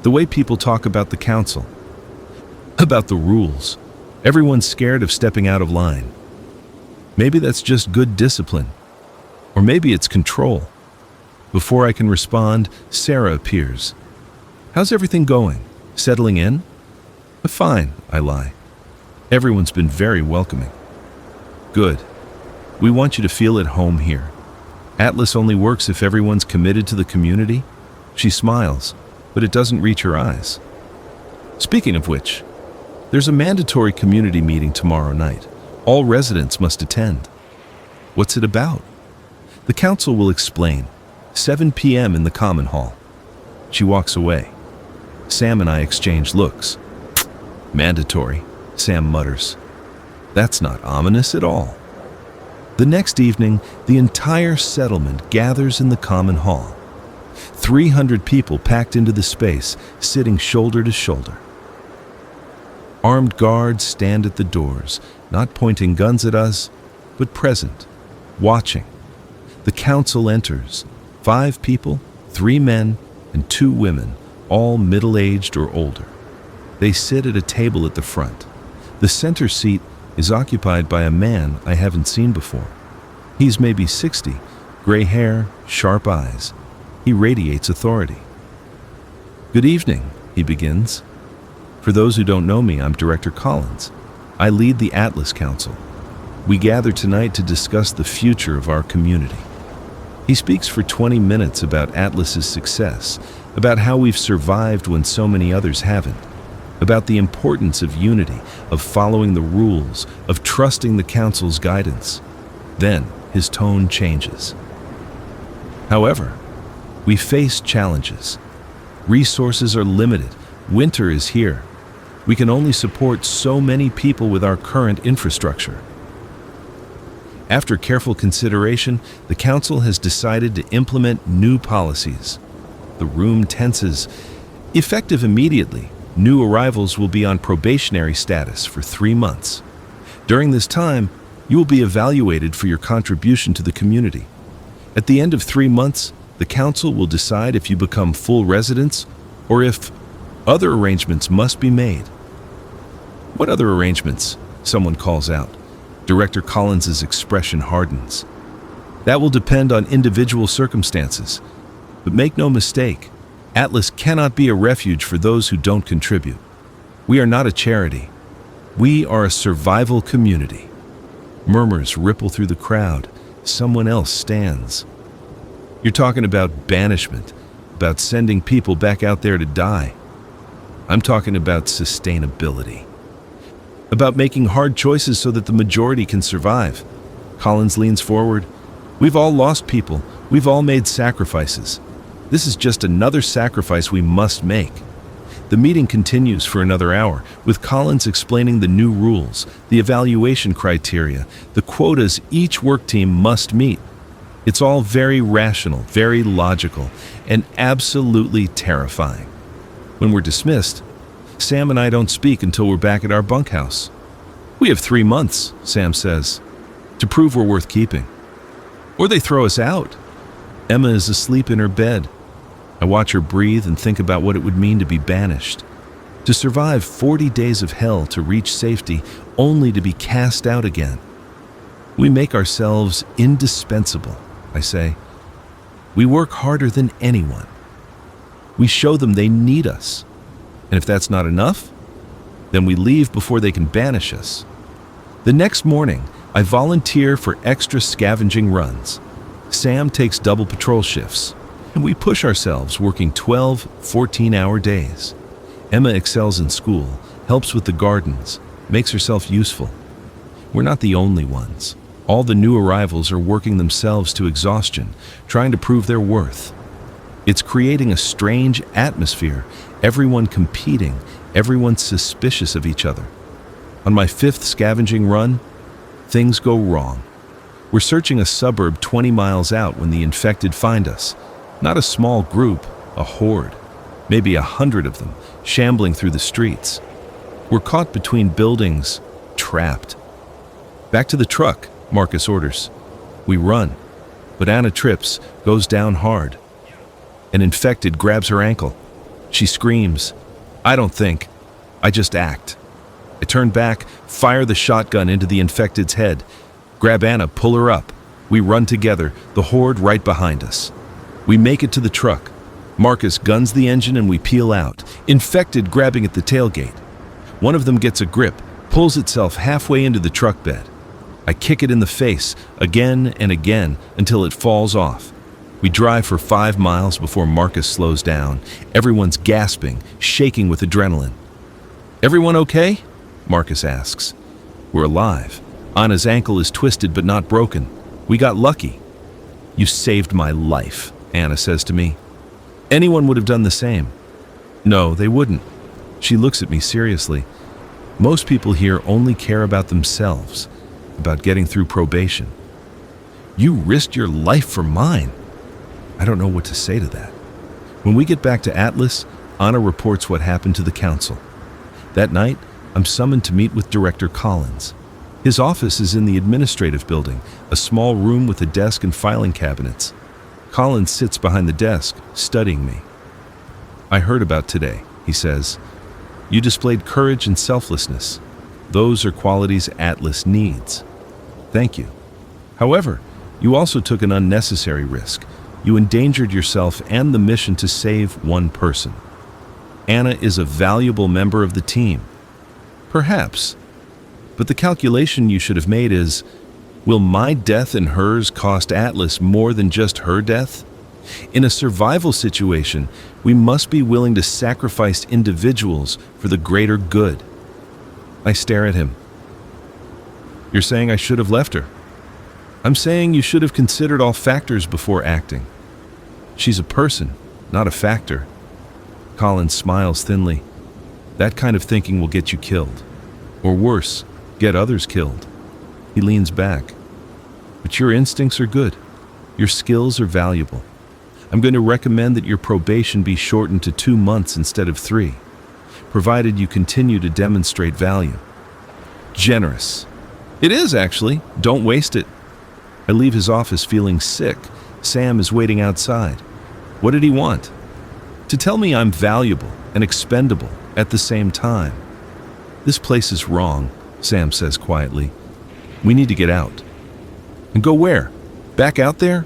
The way people talk about the council. About the rules. Everyone's scared of stepping out of line. Maybe that's just good discipline. Or maybe it's control. Before I can respond, Sarah appears. How's everything going? Settling in? Fine, I lie. Everyone's been very welcoming. Good. We want you to feel at home here. Atlas only works if everyone's committed to the community. She smiles, but it doesn't reach her eyes. Speaking of which, there's a mandatory community meeting tomorrow night. All residents must attend. What's it about? The council will explain. 7 p.m. in the common hall. She walks away. Sam and I exchange looks. Mandatory, Sam mutters. That's not ominous at all. The next evening, the entire settlement gathers in the common hall. 300 people packed into the space, sitting shoulder to shoulder. Armed guards stand at the doors, not pointing guns at us, but present, watching. The council enters. 5 people, 3 men, and 2 women, all middle-aged or older. They sit at a table at the front. The center seat is occupied by a man I haven't seen before. He's maybe 60, gray hair, sharp eyes. He radiates authority. "Good evening," he begins. "For those who don't know me, I'm Director Collins. I lead the Atlas Council. We gather tonight to discuss the future of our community." He speaks for 20 minutes about Atlas's success, about how we've survived when so many others haven't, about the importance of unity, of following the rules, of trusting the council's guidance. Then his tone changes. "However, we face challenges. Resources are limited. Winter is here. We can only support so many people with our current infrastructure. After careful consideration, the council has decided to implement new policies." The room tenses. Effective immediately, new arrivals will be on probationary status for 3 months. During this time, you will be evaluated for your contribution to the community. At the end of 3 months, the council will decide if you become full residents or if other arrangements must be made. "What other arrangements?" someone calls out. Director Collins's expression hardens. "That will depend on individual circumstances. But make no mistake, Atlas cannot be a refuge for those who don't contribute. We are not a charity. We are a survival community." Murmurs ripple through the crowd. Someone else stands. "You're talking about banishment, about sending people back out there to die. I'm talking about sustainability. About making hard choices so that the majority can survive." Collins leans forward. "We've all lost people. We've all made sacrifices. This is just another sacrifice we must make." The meeting continues for another hour, with Collins explaining the new rules, the evaluation criteria, the quotas each work team must meet. It's all very rational, very logical, and absolutely terrifying. When we're dismissed, Sam and I don't speak until we're back at our bunkhouse. "We have 3 months," Sam says, "to prove we're worth keeping. Or they throw us out." Emma is asleep in her bed. I watch her breathe and think about what it would mean to be banished. To survive 40 days of hell to reach safety, only to be cast out again. "We make ourselves indispensable," I say. "We work harder than anyone. We show them they need us. And if that's not enough, then we leave before they can banish us." The next morning, I volunteer for extra scavenging runs. Sam takes double patrol shifts, and we push ourselves working 12, 14-hour days. Emma excels in school, helps with the gardens, makes herself useful. We're not the only ones. All the new arrivals are working themselves to exhaustion, trying to prove their worth. It's creating a strange atmosphere, everyone competing, everyone suspicious of each other. On my 5th scavenging run, things go wrong. We're searching a suburb 20 miles out when the infected find us. Not a small group, a horde. Maybe 100 of them, shambling through the streets. We're caught between buildings, trapped. "Back to the truck," Marcus orders. We run, but Anna trips, goes down hard. An infected grabs her ankle. She screams. I don't think. I just act. I turn back, fire the shotgun into the infected's head. Grab Anna, pull her up. We run together, the horde right behind us. We make it to the truck. Marcus guns the engine and we peel out, infected grabbing at the tailgate. One of them gets a grip, pulls itself halfway into the truck bed. I kick it in the face, again and again, until it falls off. We drive for 5 miles before Marcus slows down. Everyone's gasping, shaking with adrenaline. "Everyone okay?" Marcus asks. We're alive. Anna's ankle is twisted but not broken. We got lucky. "You saved my life," Anna says to me. "Anyone would have done the same." "No, they wouldn't." She looks at me seriously. "Most people here only care about themselves, about getting through probation. You risked your life for mine. I don't know what to say to that. When we get back to Atlas, Anna reports what happened to the council. That night, I'm summoned to meet with Director Collins. His office is in the administrative building, a small room with a desk and filing cabinets. Collins sits behind the desk, studying me. I heard about today, he says. You displayed courage and selflessness. Those are qualities Atlas needs. Thank you. However, you also took an unnecessary risk. You endangered yourself and the mission to save one person. Anna is a valuable member of the team. Perhaps. But the calculation you should have made is, will my death and hers cost Atlas more than just her death? In a survival situation, we must be willing to sacrifice individuals for the greater good. I stare at him. You're saying I should have left her? I'm saying you should have considered all factors before acting. She's a person, not a factor. Collins smiles thinly. That kind of thinking will get you killed. Or worse, get others killed. He leans back. But your instincts are good. Your skills are valuable. I'm going to recommend that your probation be shortened to 2 months instead of 3, provided you continue to demonstrate value. Generous. It is, actually. Don't waste it. I leave his office feeling sick. Sam is waiting outside. What did he want? To tell me I'm valuable and expendable at the same time. This place is wrong, Sam says quietly. We need to get out. And go where? Back out there?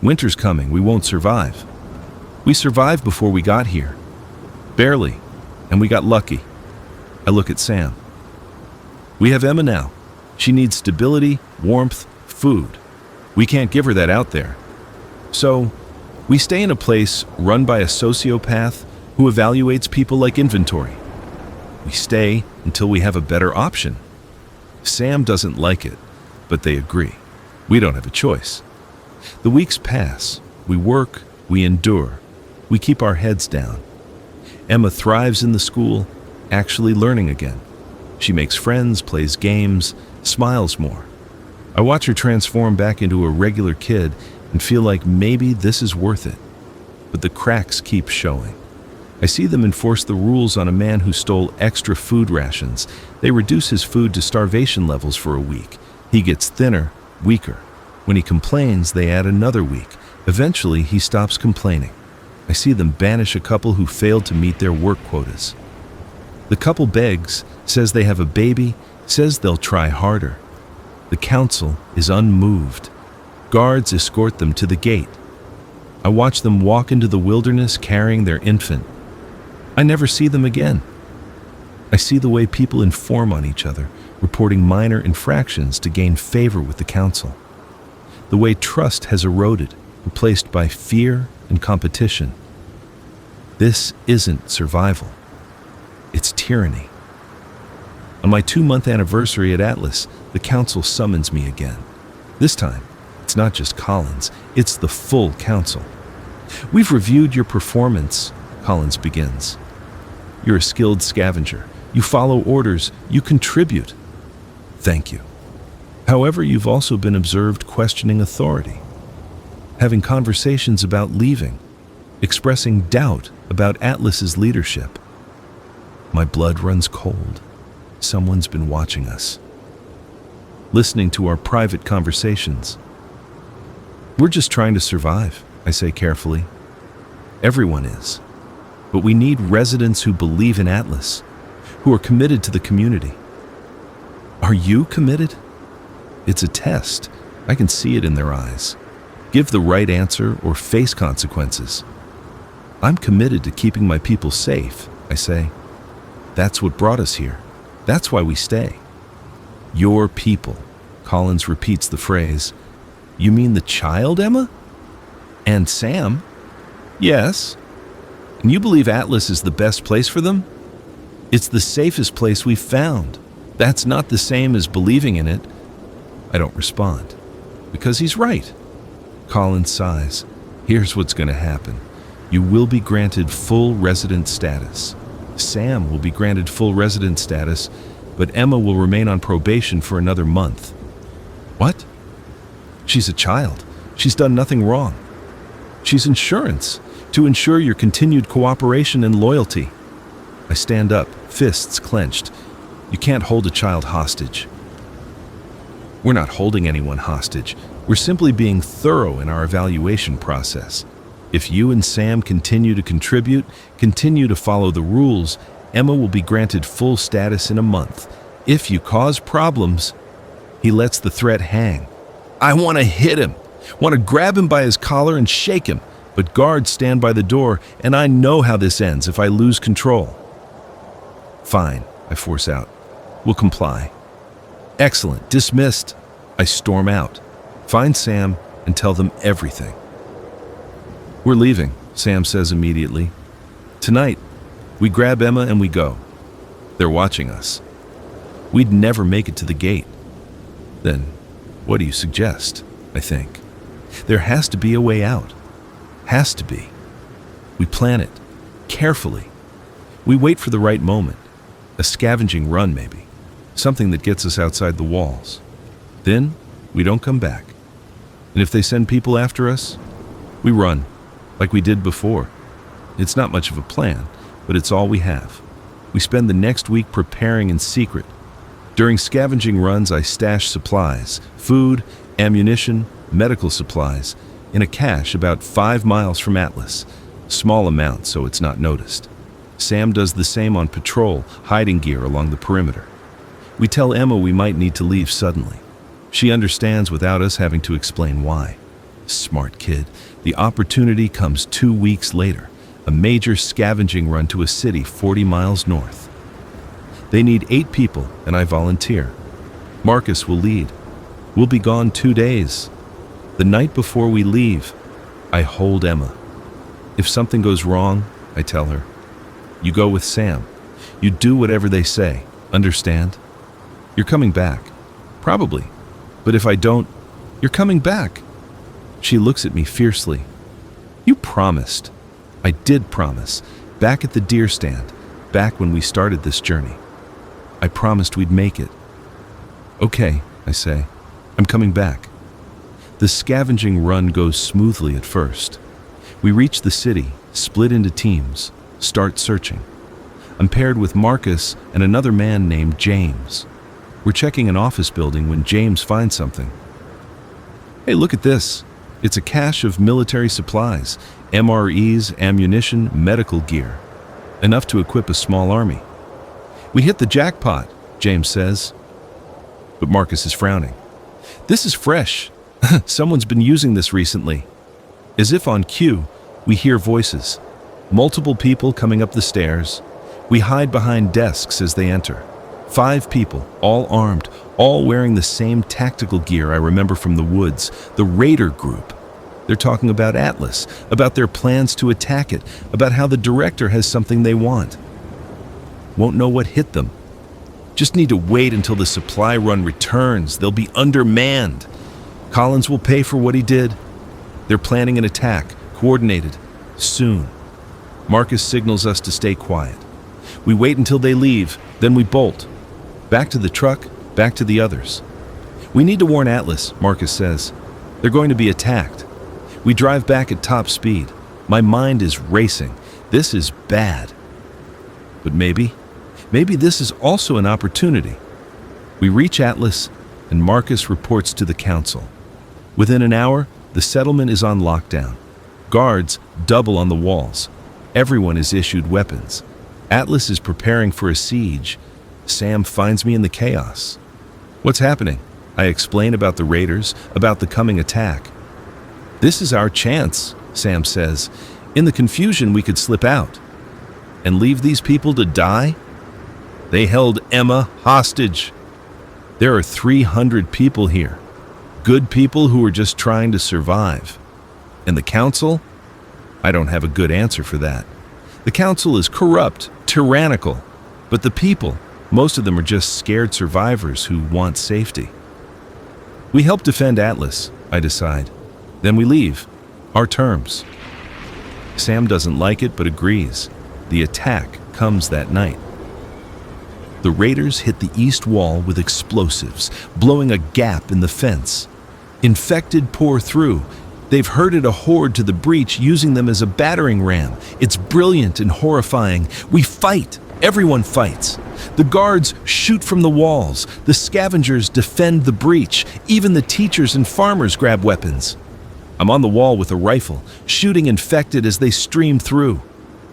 Winter's coming, we won't survive. We survived before we got here. Barely, and we got lucky. I look at Sam. We have Emma now. She needs stability, warmth, food. We can't give her that out there. So, we stay in a place run by a sociopath who evaluates people like inventory. We stay until we have a better option. Sam doesn't like it, but they agree. We don't have a choice. The weeks pass. We work, we endure. We keep our heads down. Emma thrives in the school, actually learning again. She makes friends, plays games, smiles more. I watch her transform back into a regular kid and feel like maybe this is worth it. But the cracks keep showing. I see them enforce the rules on a man who stole extra food rations. They reduce his food to starvation levels for a week. He gets thinner, weaker. When he complains, they add another week. Eventually, he stops complaining. I see them banish a couple who failed to meet their work quotas. The couple begs, says they have a baby, says they'll try harder. The council is unmoved. Guards escort them to the gate. I watch them walk into the wilderness carrying their infant. I never see them again. I see the way people inform on each other, reporting minor infractions to gain favor with the council. The way trust has eroded, replaced by fear and competition. This isn't survival. It's tyranny. On my 2-month anniversary at Atlas, the council summons me again. This time, it's not just Collins, it's the full council. We've reviewed your performance, Collins begins. You're a skilled scavenger. You follow orders. You contribute. Thank you. However, you've also been observed questioning authority, having conversations about leaving, expressing doubt about Atlas's leadership. My blood runs cold. Someone's been watching us, listening to our private conversations. We're just trying to survive, I say carefully. Everyone is. But we need residents who believe in Atlas, who are committed to the community. Are you committed? It's a test. I can see it in their eyes. Give the right answer or face consequences. I'm committed to keeping my people safe, I say. That's what brought us here. That's why we stay. Your people. Collins repeats the phrase. You mean the child, Emma? And Sam? Yes. And you believe Atlas is the best place for them? It's the safest place we've found. That's not the same as believing in it. I don't respond. Because he's right. Collins sighs. Here's what's going to happen. You will be granted full resident status. Sam will be granted full resident status, but Emma will remain on probation for another month. What? She's a child. She's done nothing wrong. She's insurance, to ensure your continued cooperation and loyalty. I stand up, fists clenched. You can't hold a child hostage. We're not holding anyone hostage. We're simply being thorough in our evaluation process. If you and Sam continue to contribute, continue to follow the rules, Emma will be granted full status in a month. If you cause problems, he lets the threat hang. I want to hit him, want to grab him by his collar and shake him, but guards stand by the door, and I know how this ends if I lose control. Fine, I force out. We'll comply. Excellent, dismissed. I storm out, find Sam, and tell them everything. We're leaving, Sam says immediately. Tonight, we grab Emma and we go. They're watching us. We'd never make it to the gate. Then, what do you suggest? I think. There has to be a way out. Has to be. We plan it, carefully. We wait for the right moment. A scavenging run, maybe. Something that gets us outside the walls. Then, we don't come back. And if they send people after us, we run, like we did before. It's not much of a plan, but it's all we have. We spend the next week preparing in secret. During scavenging runs, I stash supplies, food, ammunition, medical supplies, in a cache about 5 miles from Atlas. Small amounts, so it's not noticed. Sam does the same on patrol, hiding gear along the perimeter. We tell Emma we might need to leave suddenly. She understands without us having to explain why. Smart kid. The opportunity comes 2 weeks later, a major scavenging run to a city 40 miles north. They need 8 people, and I volunteer. Marcus will lead. We'll be gone 2 days. The night before we leave, I hold Emma. If something goes wrong, I tell her, you go with Sam. You do whatever they say. Understand? You're coming back. Probably. But if I don't, you're coming back. She looks at me fiercely. You promised. I did promise. Back at the deer stand. Back when we started this journey. I promised we'd make it. Okay, I say. I'm coming back. The scavenging run goes smoothly at first. We reach the city, split into teams, start searching. I'm paired with Marcus and another man named James. We're checking an office building when James finds something. Hey, look at this. It's a cache of military supplies, MREs, ammunition, medical gear. Enough to equip a small army. We hit the jackpot, James says. But Marcus is frowning. This is fresh. Someone's been using this recently. As if on cue, we hear voices. Multiple people coming up the stairs. We hide behind desks as they enter. 5 people, all armed, all wearing the same tactical gear I remember from the woods, the Raider group. They're talking about Atlas, about their plans to attack it, about how the director has something they want. Won't know what hit them. Just need to wait until the supply run returns. They'll be undermanned. Collins will pay for what he did. They're planning an attack, coordinated, soon. Marcus signals us to stay quiet. We wait until they leave, then we bolt. Back to the truck, back to the others. We need to warn Atlas, Marcus says. They're going to be attacked. We drive back at top speed. My mind is racing. This is bad. But maybe this is also an opportunity. We reach Atlas, and Marcus reports to the council. Within an hour, the settlement is on lockdown. Guards double on the walls. Everyone is issued weapons. Atlas is preparing for a siege. Sam finds me in the chaos. What's happening? I explain about the raiders, about the coming attack. This is our chance, Sam says. In the confusion, we could slip out. And leave these people to die? They held Emma hostage. There are 300 people here. Good people who are just trying to survive. And the council? I don't have a good answer for that. The council is corrupt, tyrannical. But the people, most of them are just scared survivors who want safety. We help defend Atlas, I decide. Then we leave. Our terms. Sam doesn't like it but agrees. The attack comes that night. The raiders hit the east wall with explosives, blowing a gap in the fence. Infected pour through. They've herded a horde to the breach, using them as a battering ram. It's brilliant and horrifying. We fight. Everyone fights. The guards shoot from the walls. The scavengers defend the breach. Even the teachers and farmers grab weapons. I'm on the wall with a rifle, shooting infected as they stream through.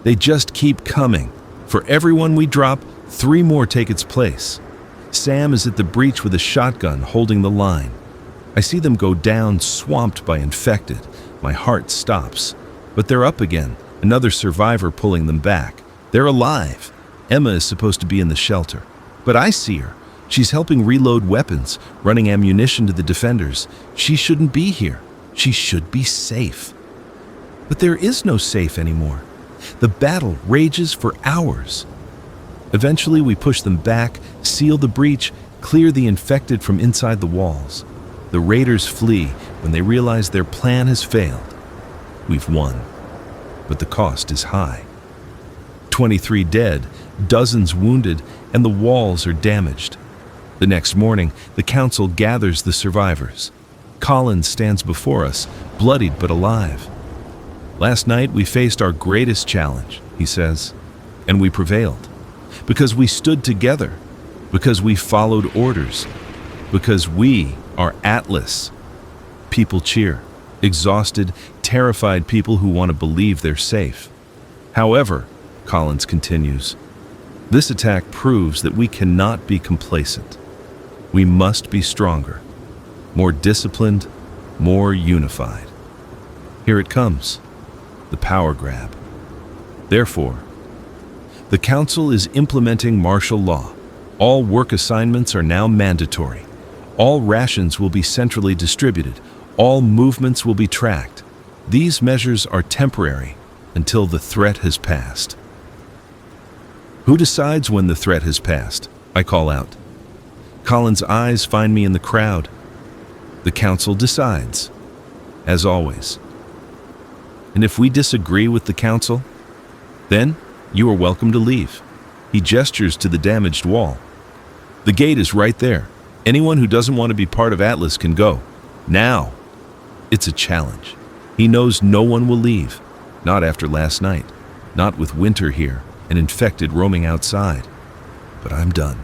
They just keep coming. For every one we drop, 3 more take its place. Sam is at the breach with a shotgun, holding the line. I see them go down, swamped by infected. My heart stops. But they're up again, another survivor pulling them back. They're alive. Emma is supposed to be in the shelter. But I see her. She's helping reload weapons, running ammunition to the defenders. She shouldn't be here. She should be safe. But there is no safe anymore. The battle rages for hours. Eventually, we push them back, seal the breach, clear the infected from inside the walls. The raiders flee when they realize their plan has failed. We've won, but the cost is high. 23 dead, dozens wounded, and the walls are damaged. The next morning, the council gathers the survivors. Collins stands before us, bloodied but alive. Last night we faced our greatest challenge, he says, and we prevailed. Because we stood together, because we followed orders, because we are Atlas. People cheer, exhausted, terrified people who want to believe they're safe. However, Collins continues, this attack proves that we cannot be complacent. We must be stronger, more disciplined, more unified. Here it comes, the power grab. Therefore, the council is implementing martial law. All work assignments are now mandatory. All rations will be centrally distributed. All movements will be tracked. These measures are temporary until the threat has passed. Who decides when the threat has passed? I call out. Collins' eyes find me in the crowd. The council decides, as always. And if we disagree with the council, then you are welcome to leave. He gestures to the damaged wall. The gate is right there. Anyone who doesn't want to be part of Atlas can go. Now. It's a challenge. He knows no one will leave. Not after last night. Not with winter here and infected roaming outside. But I'm done.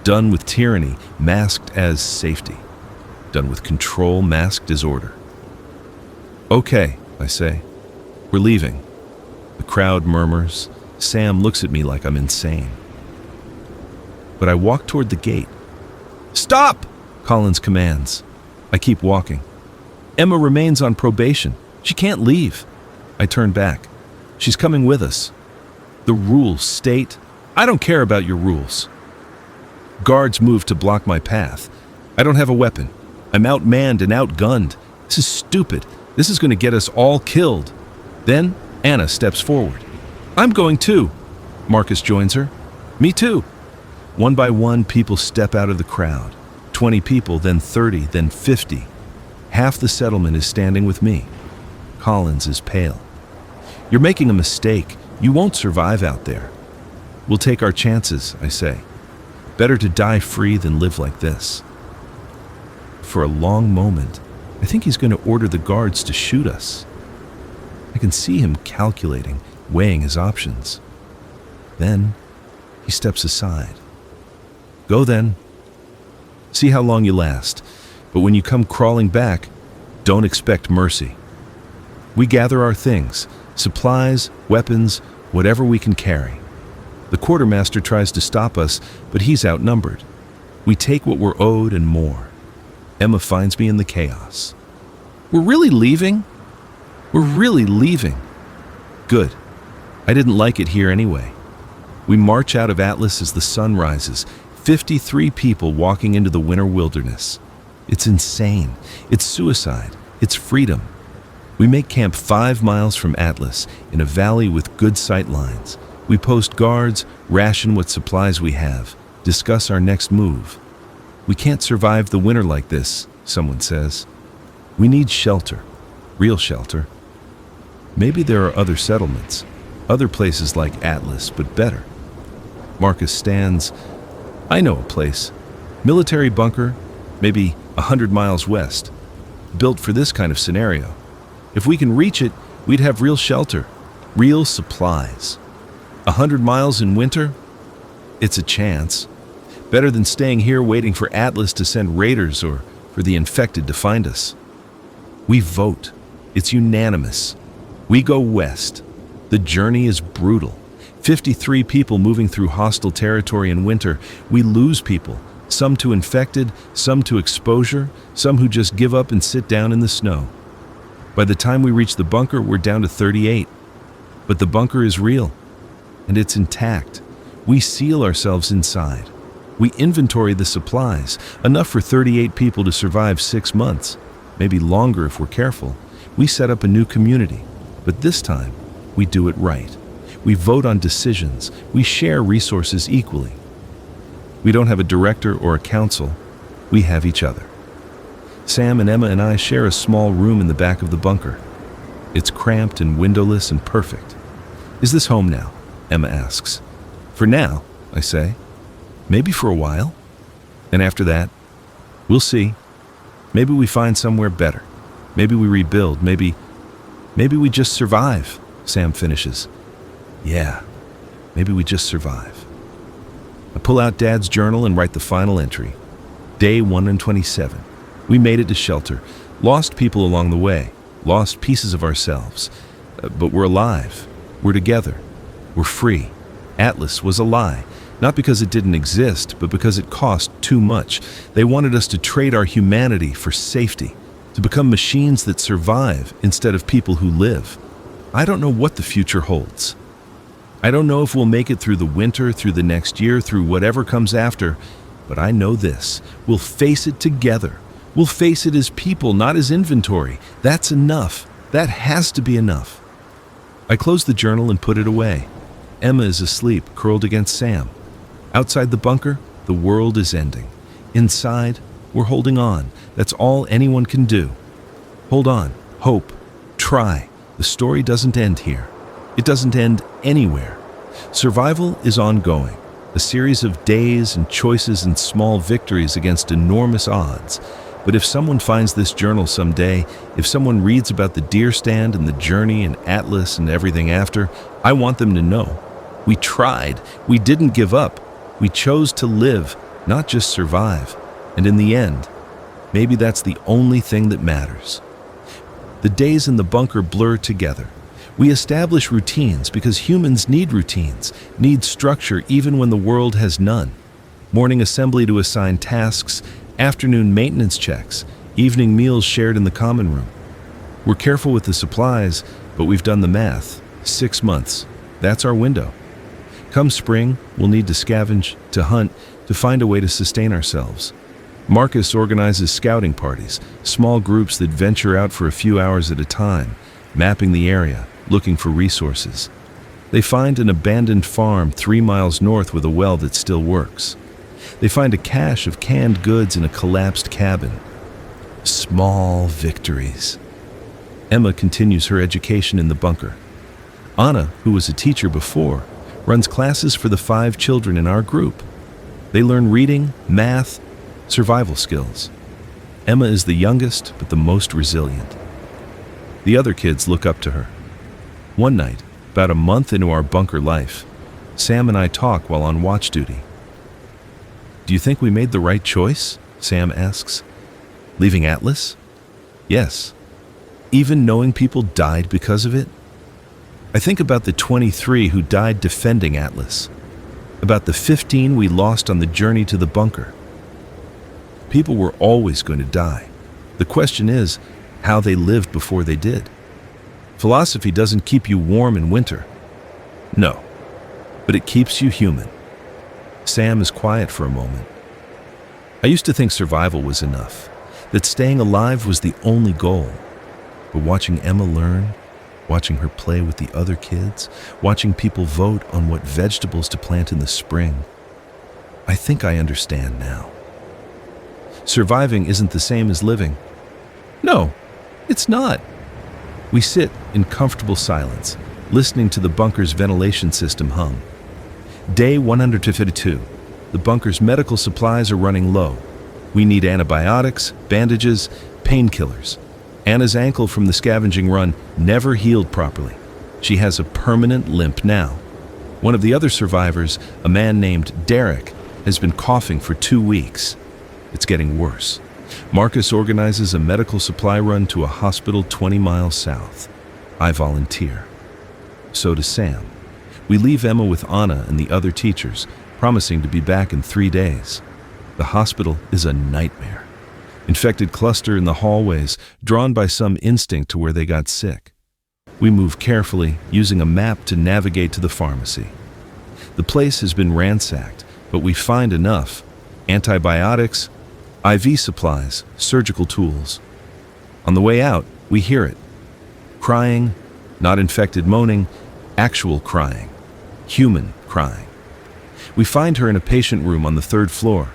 Done with tyranny masked as safety. Done with control masked as order. Okay, I say. We're leaving. The crowd murmurs. Sam looks at me like I'm insane. But I walk toward the gate. Stop! Collins commands. I keep walking. Emma remains on probation. She can't leave. I turn back. She's coming with us. The rules state, I don't care about your rules. Guards move to block my path. I don't have a weapon. I'm outmanned and outgunned. This is stupid. This is going to get us all killed. Then Anna steps forward. I'm going too. Marcus joins her. Me too. One by one, people step out of the crowd. 20 people, then 30, then 50. Half the settlement is standing with me. Collins is pale. You're making a mistake. You won't survive out there. We'll take our chances, I say. Better to die free than live like this. For a long moment, I think he's going to order the guards to shoot us. I can see him calculating, weighing his options. Then he steps aside. Go then. See how long you last. But when you come crawling back, don't expect mercy. We gather our things, supplies, weapons, whatever we can carry. The quartermaster tries to stop us, but he's outnumbered. We take what we're owed and more. Emma finds me in the chaos. We're really leaving? We're really leaving. Good. I didn't like it here anyway. We march out of Atlas as the sun rises, 53 people walking into the winter wilderness. It's insane. It's suicide. It's freedom. We make camp 5 miles from Atlas, in a valley with good sight lines. We post guards, ration what supplies we have, discuss our next move. We can't survive the winter like this, someone says. We need shelter, real shelter. Maybe there are other settlements, other places like Atlas, but better. Marcus stands. I know a place. Military bunker, maybe 100 miles west. built for this kind of scenario. If we can reach it, we'd have real shelter, real supplies. 100 miles in winter? It's a chance. Better than staying here waiting for Atlas to send raiders or for the infected to find us. We vote. It's unanimous. We go west. The journey is brutal. 53 people moving through hostile territory in winter. We lose people, some to infected, some to exposure, some who just give up and sit down in the snow. By the time we reach the bunker, we're down to 38. But the bunker is real, and it's intact. We seal ourselves inside. We inventory the supplies, enough for 38 people to survive 6 months, maybe longer if we're careful. We set up a new community, but this time, we do it right. We vote on decisions. We share resources equally. We don't have a director or a council. We have each other. Sam and Emma and I share a small room in the back of the bunker. It's cramped and windowless and perfect. "Is this home now?" Emma asks. "For now," I say. "Maybe for a while. And after that, we'll see. Maybe we find somewhere better. Maybe we rebuild. Maybe we just survive," Sam finishes. "Yeah, maybe we just survive." I pull out Dad's journal and write the final entry. Day 127. We made it to shelter. Lost people along the way. Lost pieces of ourselves. But we're alive. We're together. We're free. Atlas was a lie. Not because it didn't exist, but because it cost too much. They wanted us to trade our humanity for safety, to become machines that survive instead of people who live. I don't know what the future holds. I don't know if we'll make it through the winter, through the next year, through whatever comes after, but I know this. We'll face it together. We'll face it as people, not as inventory. That's enough. That has to be enough. I close the journal and put it away. Emma is asleep, curled against Sam. Outside the bunker, the world is ending. Inside, we're holding on. That's all anyone can do. Hold on, hope, try. The story doesn't end here. It doesn't end anywhere. Survival is ongoing, a series of days and choices and small victories against enormous odds. But if someone finds this journal someday, if someone reads about the deer stand and the journey and Atlas and everything after, I want them to know. We tried. We didn't give up. We chose to live, not just survive. And in the end, maybe that's the only thing that matters. The days in the bunker blur together. We establish routines because humans need routines, need structure even when the world has none. Morning assembly to assign tasks, afternoon maintenance checks, evening meals shared in the common room. We're careful with the supplies, but we've done the math. 6 months. That's our window. Come spring, we'll need to scavenge, to hunt, to find a way to sustain ourselves. Marcus organizes scouting parties, small groups that venture out for a few hours at a time, mapping the area, looking for resources. They find an abandoned farm 3 miles north with a well that still works. They find a cache of canned goods in a collapsed cabin. Small victories. Emma continues her education in the bunker. Anna, who was a teacher before, runs classes for the 5 children in our group. They learn reading, math, survival skills. Emma is the youngest, but the most resilient. The other kids look up to her. One night, about a month into our bunker life, Sam and I talk while on watch duty. "Do you think we made the right choice?" Sam asks. "Leaving Atlas?" "Yes. Even knowing people died because of it?" I think about the 23 who died defending Atlas, about the 15 we lost on the journey to the bunker. People were always going to die. The question is how they lived before they did. Philosophy doesn't keep you warm in winter. No, but it keeps you human. Sam is quiet for a moment. I used to think survival was enough, that staying alive was the only goal. But watching Emma learn, watching her play with the other kids, watching people vote on what vegetables to plant in the spring, I think I understand now. Surviving isn't the same as living. No, it's not. We sit in comfortable silence, listening to the bunker's ventilation system hum. Day 152. The bunker's medical supplies are running low. We need antibiotics, bandages, Painkillers. Anna's ankle from the scavenging run never healed properly. She has a permanent limp now. One of the other survivors, a man named Derek, has been coughing for 2 weeks. It's getting worse. Marcus organizes a medical supply run to a hospital 20 miles south. I volunteer. So does Sam. We leave Emma with Anna and the other teachers, promising to be back in 3 days. The hospital is a nightmare. Infected cluster in the hallways, drawn by some instinct to where they got sick. We move carefully, using a map to navigate to the pharmacy. The place has been ransacked, but we find enough: antibiotics, IV supplies, surgical tools. On the way out, we hear it. Crying, not infected moaning, actual crying. Human crying. We find her in a patient room on the 3rd floor.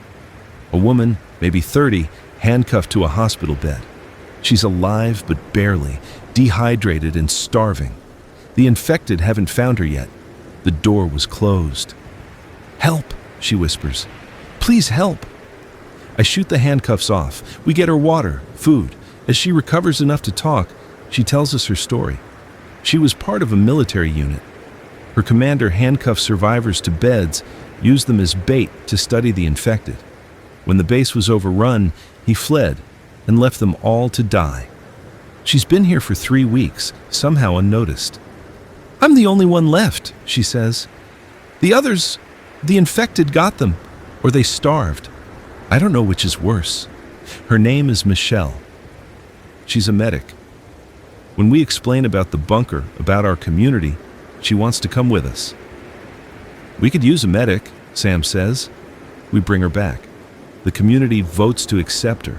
A woman, maybe 30, handcuffed to a hospital bed. She's alive but barely, dehydrated and starving. The infected haven't found her yet. The door was closed. "Help," she whispers. "Please help." I shoot the handcuffs off. We get her water, food. As she recovers enough to talk, she tells us her story. She was part of a military unit. Her commander handcuffed survivors to beds, used them as bait to study the infected. When the base was overrun, he fled and left them all to die. She's been here for 3 weeks, somehow unnoticed. "I'm the only one left," she says. "The others, the infected got them, or they starved. I don't know which is worse." Her name is Michelle. She's a medic. When we explain about the bunker, about our community, she wants to come with us. "We could use a medic," Sam says. We bring her back. The community votes to accept her.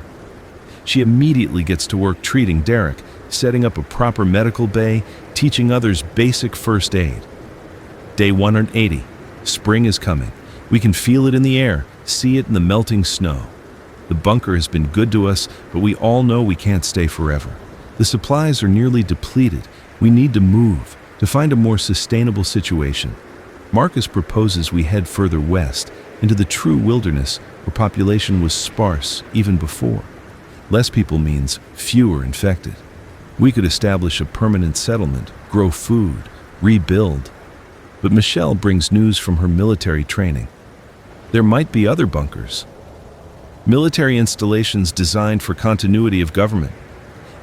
She immediately gets to work treating Derek, setting up a proper medical bay, teaching others basic first aid. Day 180. Spring is coming. We can feel it in the air, see it in the melting snow. The bunker has been good to us, but we all know we can't stay forever. The supplies are nearly depleted. We need to move, to find a more sustainable situation. Marcus proposes we head further west, into the true wilderness where population was sparse even before. Less people means fewer infected. We could establish a permanent settlement, grow food, rebuild. But Michelle brings news from her military training. There might be other bunkers. Military installations designed for continuity of government.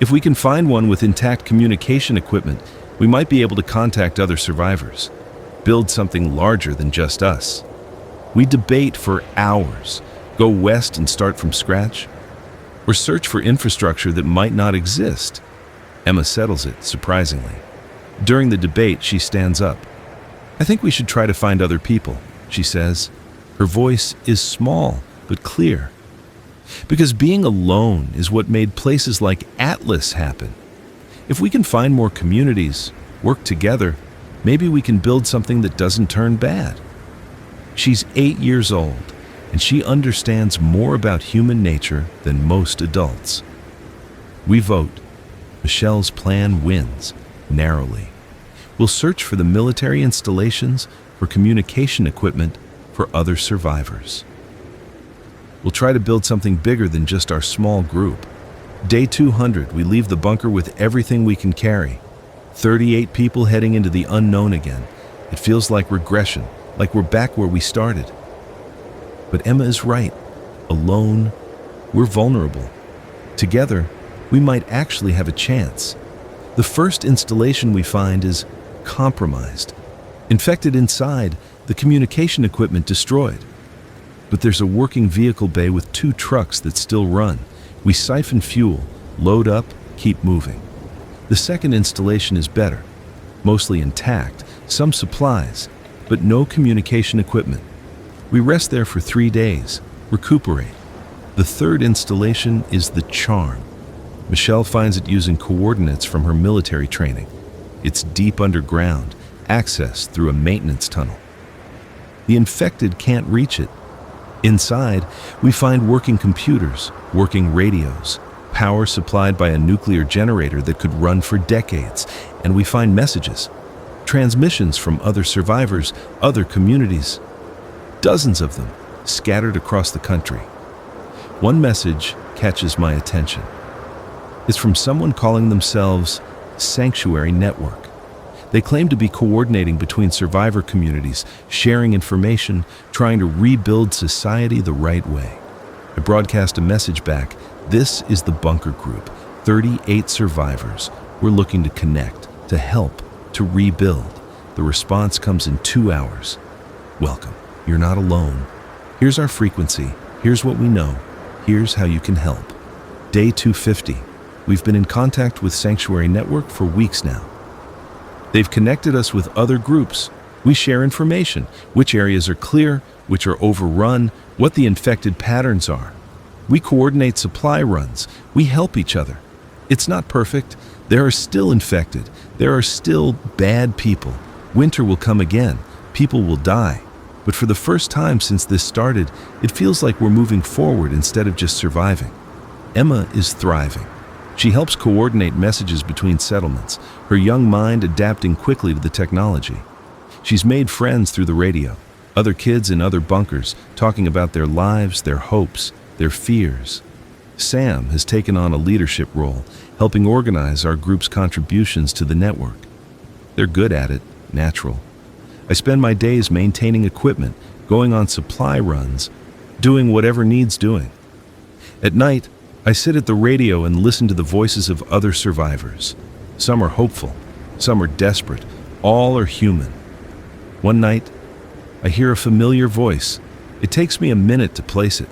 If we can find one with intact communication equipment, we might be able to contact other survivors. Build something larger than just us. We debate for hours. Go west and start from scratch? Or search for infrastructure that might not exist? Emma settles it, surprisingly. During the debate, she stands up. "I think we should try to find other people," she says. Her voice is small, but clear. Because being alone is what made places like Atlas happen. If we can find more communities, work together, maybe we can build something that doesn't turn bad. She's 8 years old, and she understands more about human nature than most adults. We vote. Michelle's plan wins, narrowly. We'll search for the military installations, for communication equipment, for other survivors. We'll try to build something bigger than just our small group. Day 200, we leave the bunker with everything we can carry. 38 people heading into the unknown again. It feels like regression, like we're back where we started. But Emma is right. Alone, we're vulnerable. Together, we might actually have a chance. The first installation we find is compromised. Infected inside, the communication equipment destroyed. But there's a working vehicle bay with 2 trucks that still run. We siphon fuel, load up, keep moving. The second installation is better. Mostly intact, some supplies, but no communication equipment. We rest there for 3 days, recuperate. The third installation is the charm. Michelle finds it using coordinates from her military training. It's deep underground, access through a maintenance tunnel. The infected can't reach it. Inside, we find working computers, working radios, power supplied by a nuclear generator that could run for decades, and we find messages, transmissions from other survivors, other communities, dozens of them scattered across the country. One message catches my attention. is from someone calling themselves Sanctuary Network. They claim to be coordinating between survivor communities, sharing information, trying to rebuild society the right way. I broadcast a message back. This is the Bunker Group, 38 survivors. We're looking to connect, to help, to rebuild. The response comes in 2 hours. Welcome. You're not alone. Here's our frequency. Here's what we know. Here's how you can help. Day 250. We've been in contact with Sanctuary Network for weeks now. They've connected us with other groups. We share information, which areas are clear, which are overrun, what the infected patterns are. We coordinate supply runs. We help each other. It's not perfect. There are still infected. There are still bad people. Winter will come again. People will die. But for the first time since this started, it feels like we're moving forward instead of just surviving. Emma is thriving. She helps coordinate messages between settlements, her young mind adapting quickly to the technology. She's made friends through the radio, other kids in other bunkers talking about their lives, their hopes, their fears. Sam has taken on a leadership role, helping organize our group's contributions to the network. They're good at it, natural. I spend my days maintaining equipment, going on supply runs, doing whatever needs doing. At night, I sit at the radio and listen to the voices of other survivors. Some are hopeful, some are desperate, all are human. One night, I hear a familiar voice. It takes me a minute to place it.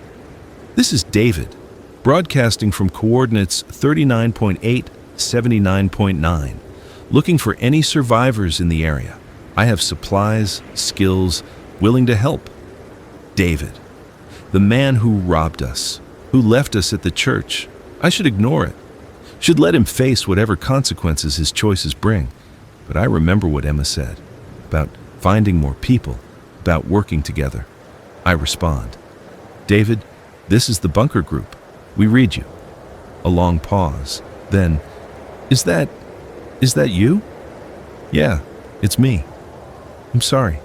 This is David, broadcasting from coordinates 39.8, 79.9, looking for any survivors in the area. I have supplies, skills, willing to help. David, the man who robbed us, who left us at the church. I should ignore it. Should let him face whatever consequences his choices bring. But I remember what Emma said about finding more people, about working together. I respond, David, this is the Bunker Group. We read you. A long pause. Then, is that you? Yeah, it's me. I'm sorry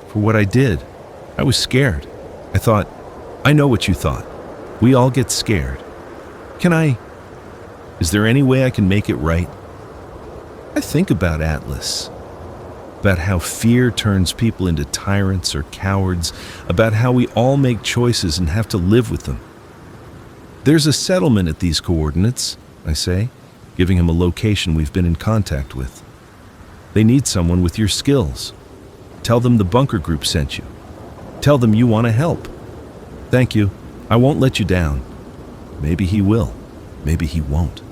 for what I did. I was scared. I thought, I know what you thought. We all get scared. Is there any way I can make it right? I think about Atlas, about how fear turns people into tyrants or cowards, about how we all make choices and have to live with them. There's a settlement at these coordinates, I say, giving him a location we've been in contact with. They need someone with your skills. Tell them the Bunker Group sent you. Tell them you want to help. Thank you. I won't let you down. Maybe he will. Maybe he won't.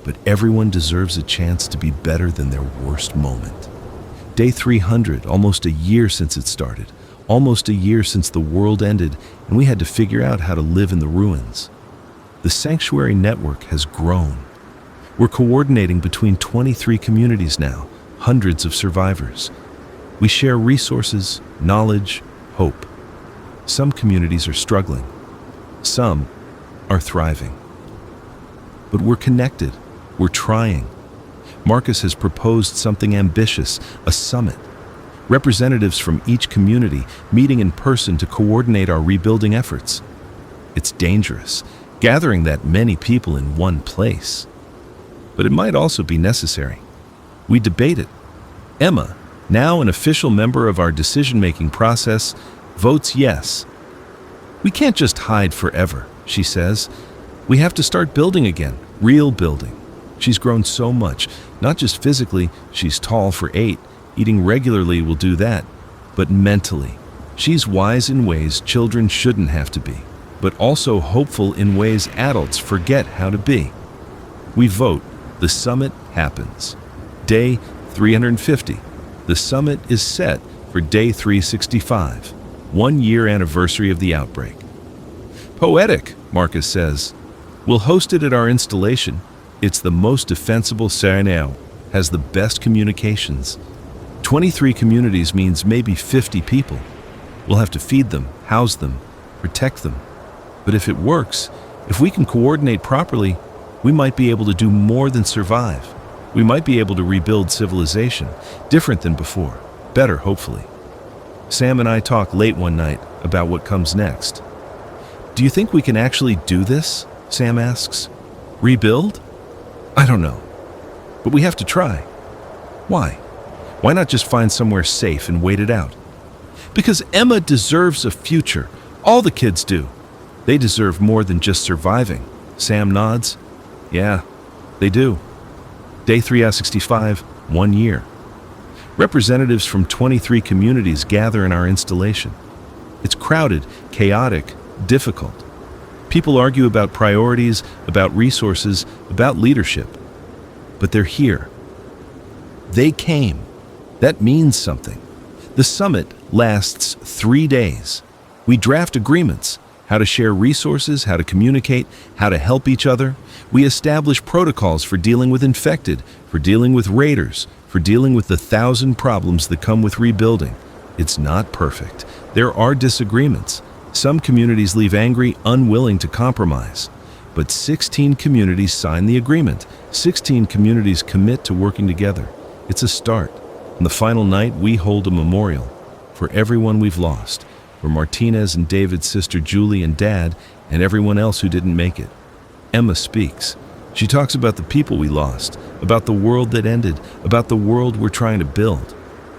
But everyone deserves a chance to be better than their worst moment. Day 300, almost a year since it started. Almost a year since the world ended and we had to figure out how to live in the ruins. The Sanctuary Network has grown. We're coordinating between 23 communities now, hundreds of survivors. We share resources, knowledge, hope. Some communities are struggling. Some are thriving. But we're connected. We're trying. Marcus has proposed something ambitious, a summit. Representatives from each community meeting in person to coordinate our rebuilding efforts. It's dangerous, gathering that many people in one place. But it might also be necessary. We debate it. Emma, now an official member of our decision-making process, votes yes. We can't just hide forever, she says. We have to start building again, real building. She's grown so much, not just physically, she's tall for 8, eating regularly will do that, but mentally. She's wise in ways children shouldn't have to be, but also hopeful in ways adults forget how to be. We vote. The summit happens. Day 350. The summit is set for day 365, 1 year anniversary of the outbreak. Poetic, Marcus says. We'll host it at our installation. It's the most defensible Sereneo, has the best communications. 23 communities means maybe 50 people. We'll have to feed them, house them, protect them. But if it works, if we can coordinate properly, we might be able to do more than survive. We might be able to rebuild civilization, different than before, better hopefully. Sam and I talk late one night about what comes next. Do you think we can actually do this? Sam asks. Rebuild? I don't know. But we have to try. Why? Why not just find somewhere safe and wait it out? Because Emma deserves a future. All the kids do. They deserve more than just surviving. Sam nods. Yeah, they do. Day 3 out of 65, 1 year. Representatives from 23 communities gather in our installation. It's crowded, chaotic, difficult. People argue about priorities, about resources, about leadership. But they're here. They came. That means something. The summit lasts 3 days. We draft agreements, how to share resources, how to communicate, how to help each other. We establish protocols for dealing with infected, for dealing with raiders, for dealing with the 1,000 problems that come with rebuilding. It's not perfect. There are disagreements. Some communities leave angry, unwilling to compromise. But 16 communities sign the agreement. 16 communities commit to working together. It's a start. On the final night, we hold a memorial for everyone we've lost, for Martinez and David's sister Julie and Dad, and everyone else who didn't make it. Emma speaks. She talks about the people we lost, about the world that ended, about the world we're trying to build.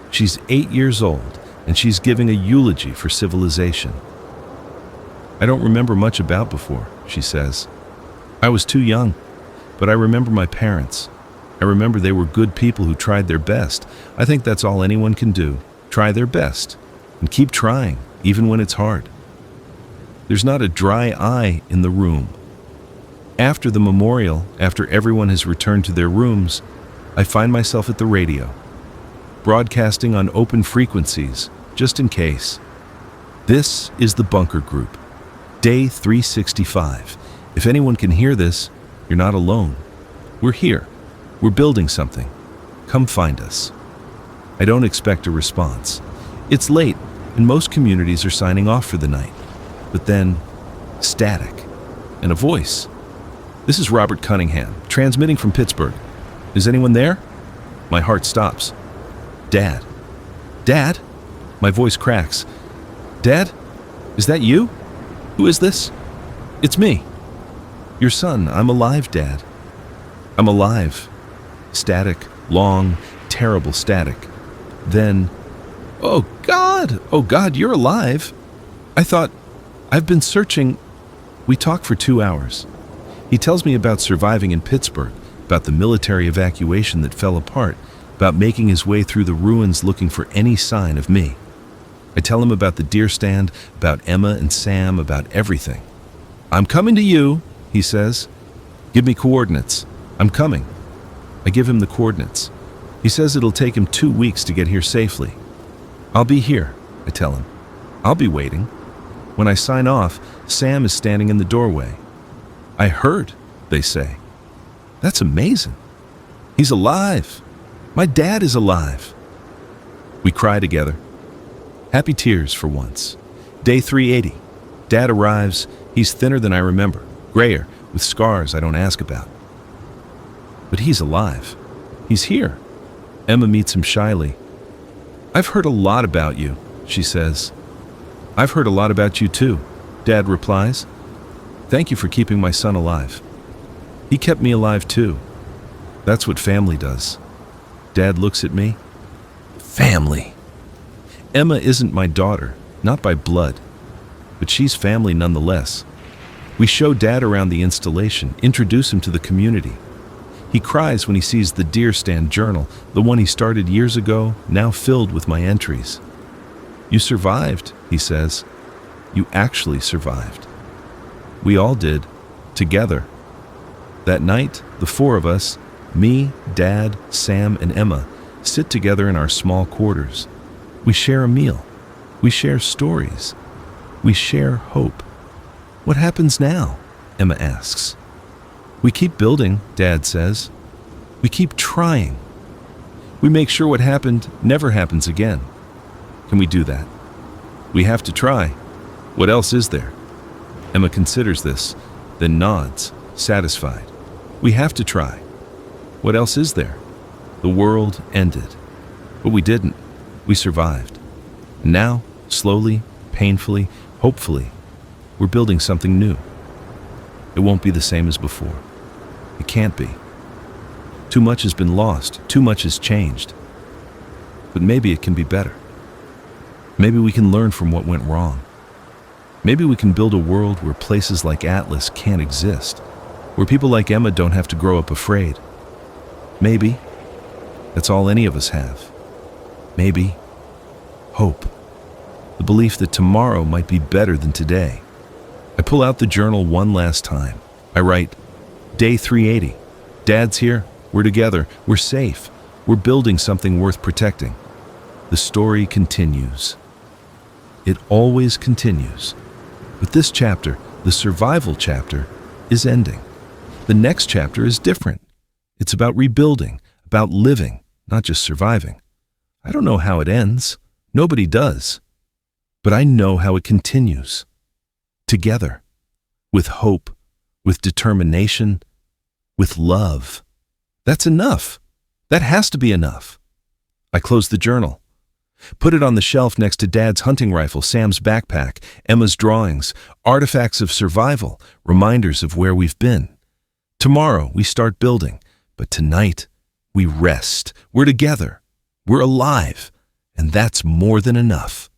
She's 8 years old, and she's giving a eulogy for civilization. I don't remember much about before, she says. I was too young, but I remember my parents. I remember they were good people who tried their best. I think that's all anyone can do. Try their best, and keep trying, even when it's hard. There's not a dry eye in the room. After the memorial, after everyone has returned to their rooms, I find myself at the radio, broadcasting on open frequencies, just in case. This is the Bunker Group, day 365. If anyone can hear this, you're not alone. We're here. We're building something. Come find us. I don't expect a response. It's late, and most communities are signing off for the night. But then, static, and a voice. This is Robert Cunningham, transmitting from Pittsburgh. Is anyone there? My heart stops. Dad. Dad? My voice cracks. Dad? Is that you? Who is this? It's me. Your son. I'm alive, Dad. I'm alive. Static, long, terrible static. Then, oh God, you're alive. I thought, I've been searching. We talk for 2 hours. He tells me about surviving in Pittsburgh, about the military evacuation that fell apart, about making his way through the ruins looking for any sign of me. I tell him about the deer stand, about Emma and Sam, about everything. I'm coming to you, he says. Give me coordinates. I'm coming. I give him the coordinates. He says it'll take him 2 weeks to get here safely. I'll be here, I tell him. I'll be waiting. When I sign off, Sam is standing in the doorway. I heard, they say. That's amazing. He's alive. My dad is alive. We cry together. Happy tears for once. Day 380. Dad arrives. He's thinner than I remember, grayer, with scars I don't ask about. But he's alive. He's here. Emma meets him shyly. I've heard a lot about you, she says. I've heard a lot about you too, Dad replies. Thank you for keeping my son alive. He kept me alive too. That's what family does. Dad looks at me. Family. Emma isn't my daughter, not by blood, but she's family nonetheless. We show Dad around the installation, introduce him to the community. He cries when he sees the deer stand journal, the one he started years ago, now filled with my entries. You survived, he says. You actually survived. We all did, together. That night, the 4 of us, me, Dad, Sam, and Emma, sit together in our small quarters. We share a meal. We share stories. We share hope. What happens now? Emma asks. We keep building, Dad says. We keep trying. We make sure what happened never happens again. Can we do that? We have to try. What else is there? Emma considers this, then nods, satisfied. We have to try. What else is there? The world ended. But we didn't. We survived. And now, slowly, painfully, hopefully, we're building something new. It won't be the same as before. It can't be. Too much has been lost, too much has changed. But maybe it can be better. Maybe we can learn from what went wrong. Maybe we can build a world where places like Atlas can't exist, where people like Emma don't have to grow up afraid. Maybe that's all any of us have. Maybe hope. The belief that tomorrow might be better than today. I pull out the journal one last time. I write, Day 380. Dad's here. We're together. We're safe. We're building something worth protecting. The story continues. It always continues. But this chapter, the survival chapter, is ending. The next chapter is different. It's about rebuilding, about living, not just surviving. I don't know how it ends. Nobody does. But I know how it continues. Together. With hope, with determination, with love. That's enough. That has to be enough. I close the journal. Put it on the shelf next to Dad's hunting rifle, Sam's backpack, Emma's drawings, artifacts of survival, reminders of where we've been. Tomorrow we start building, but tonight we rest. We're together. We're alive. And that's more than enough.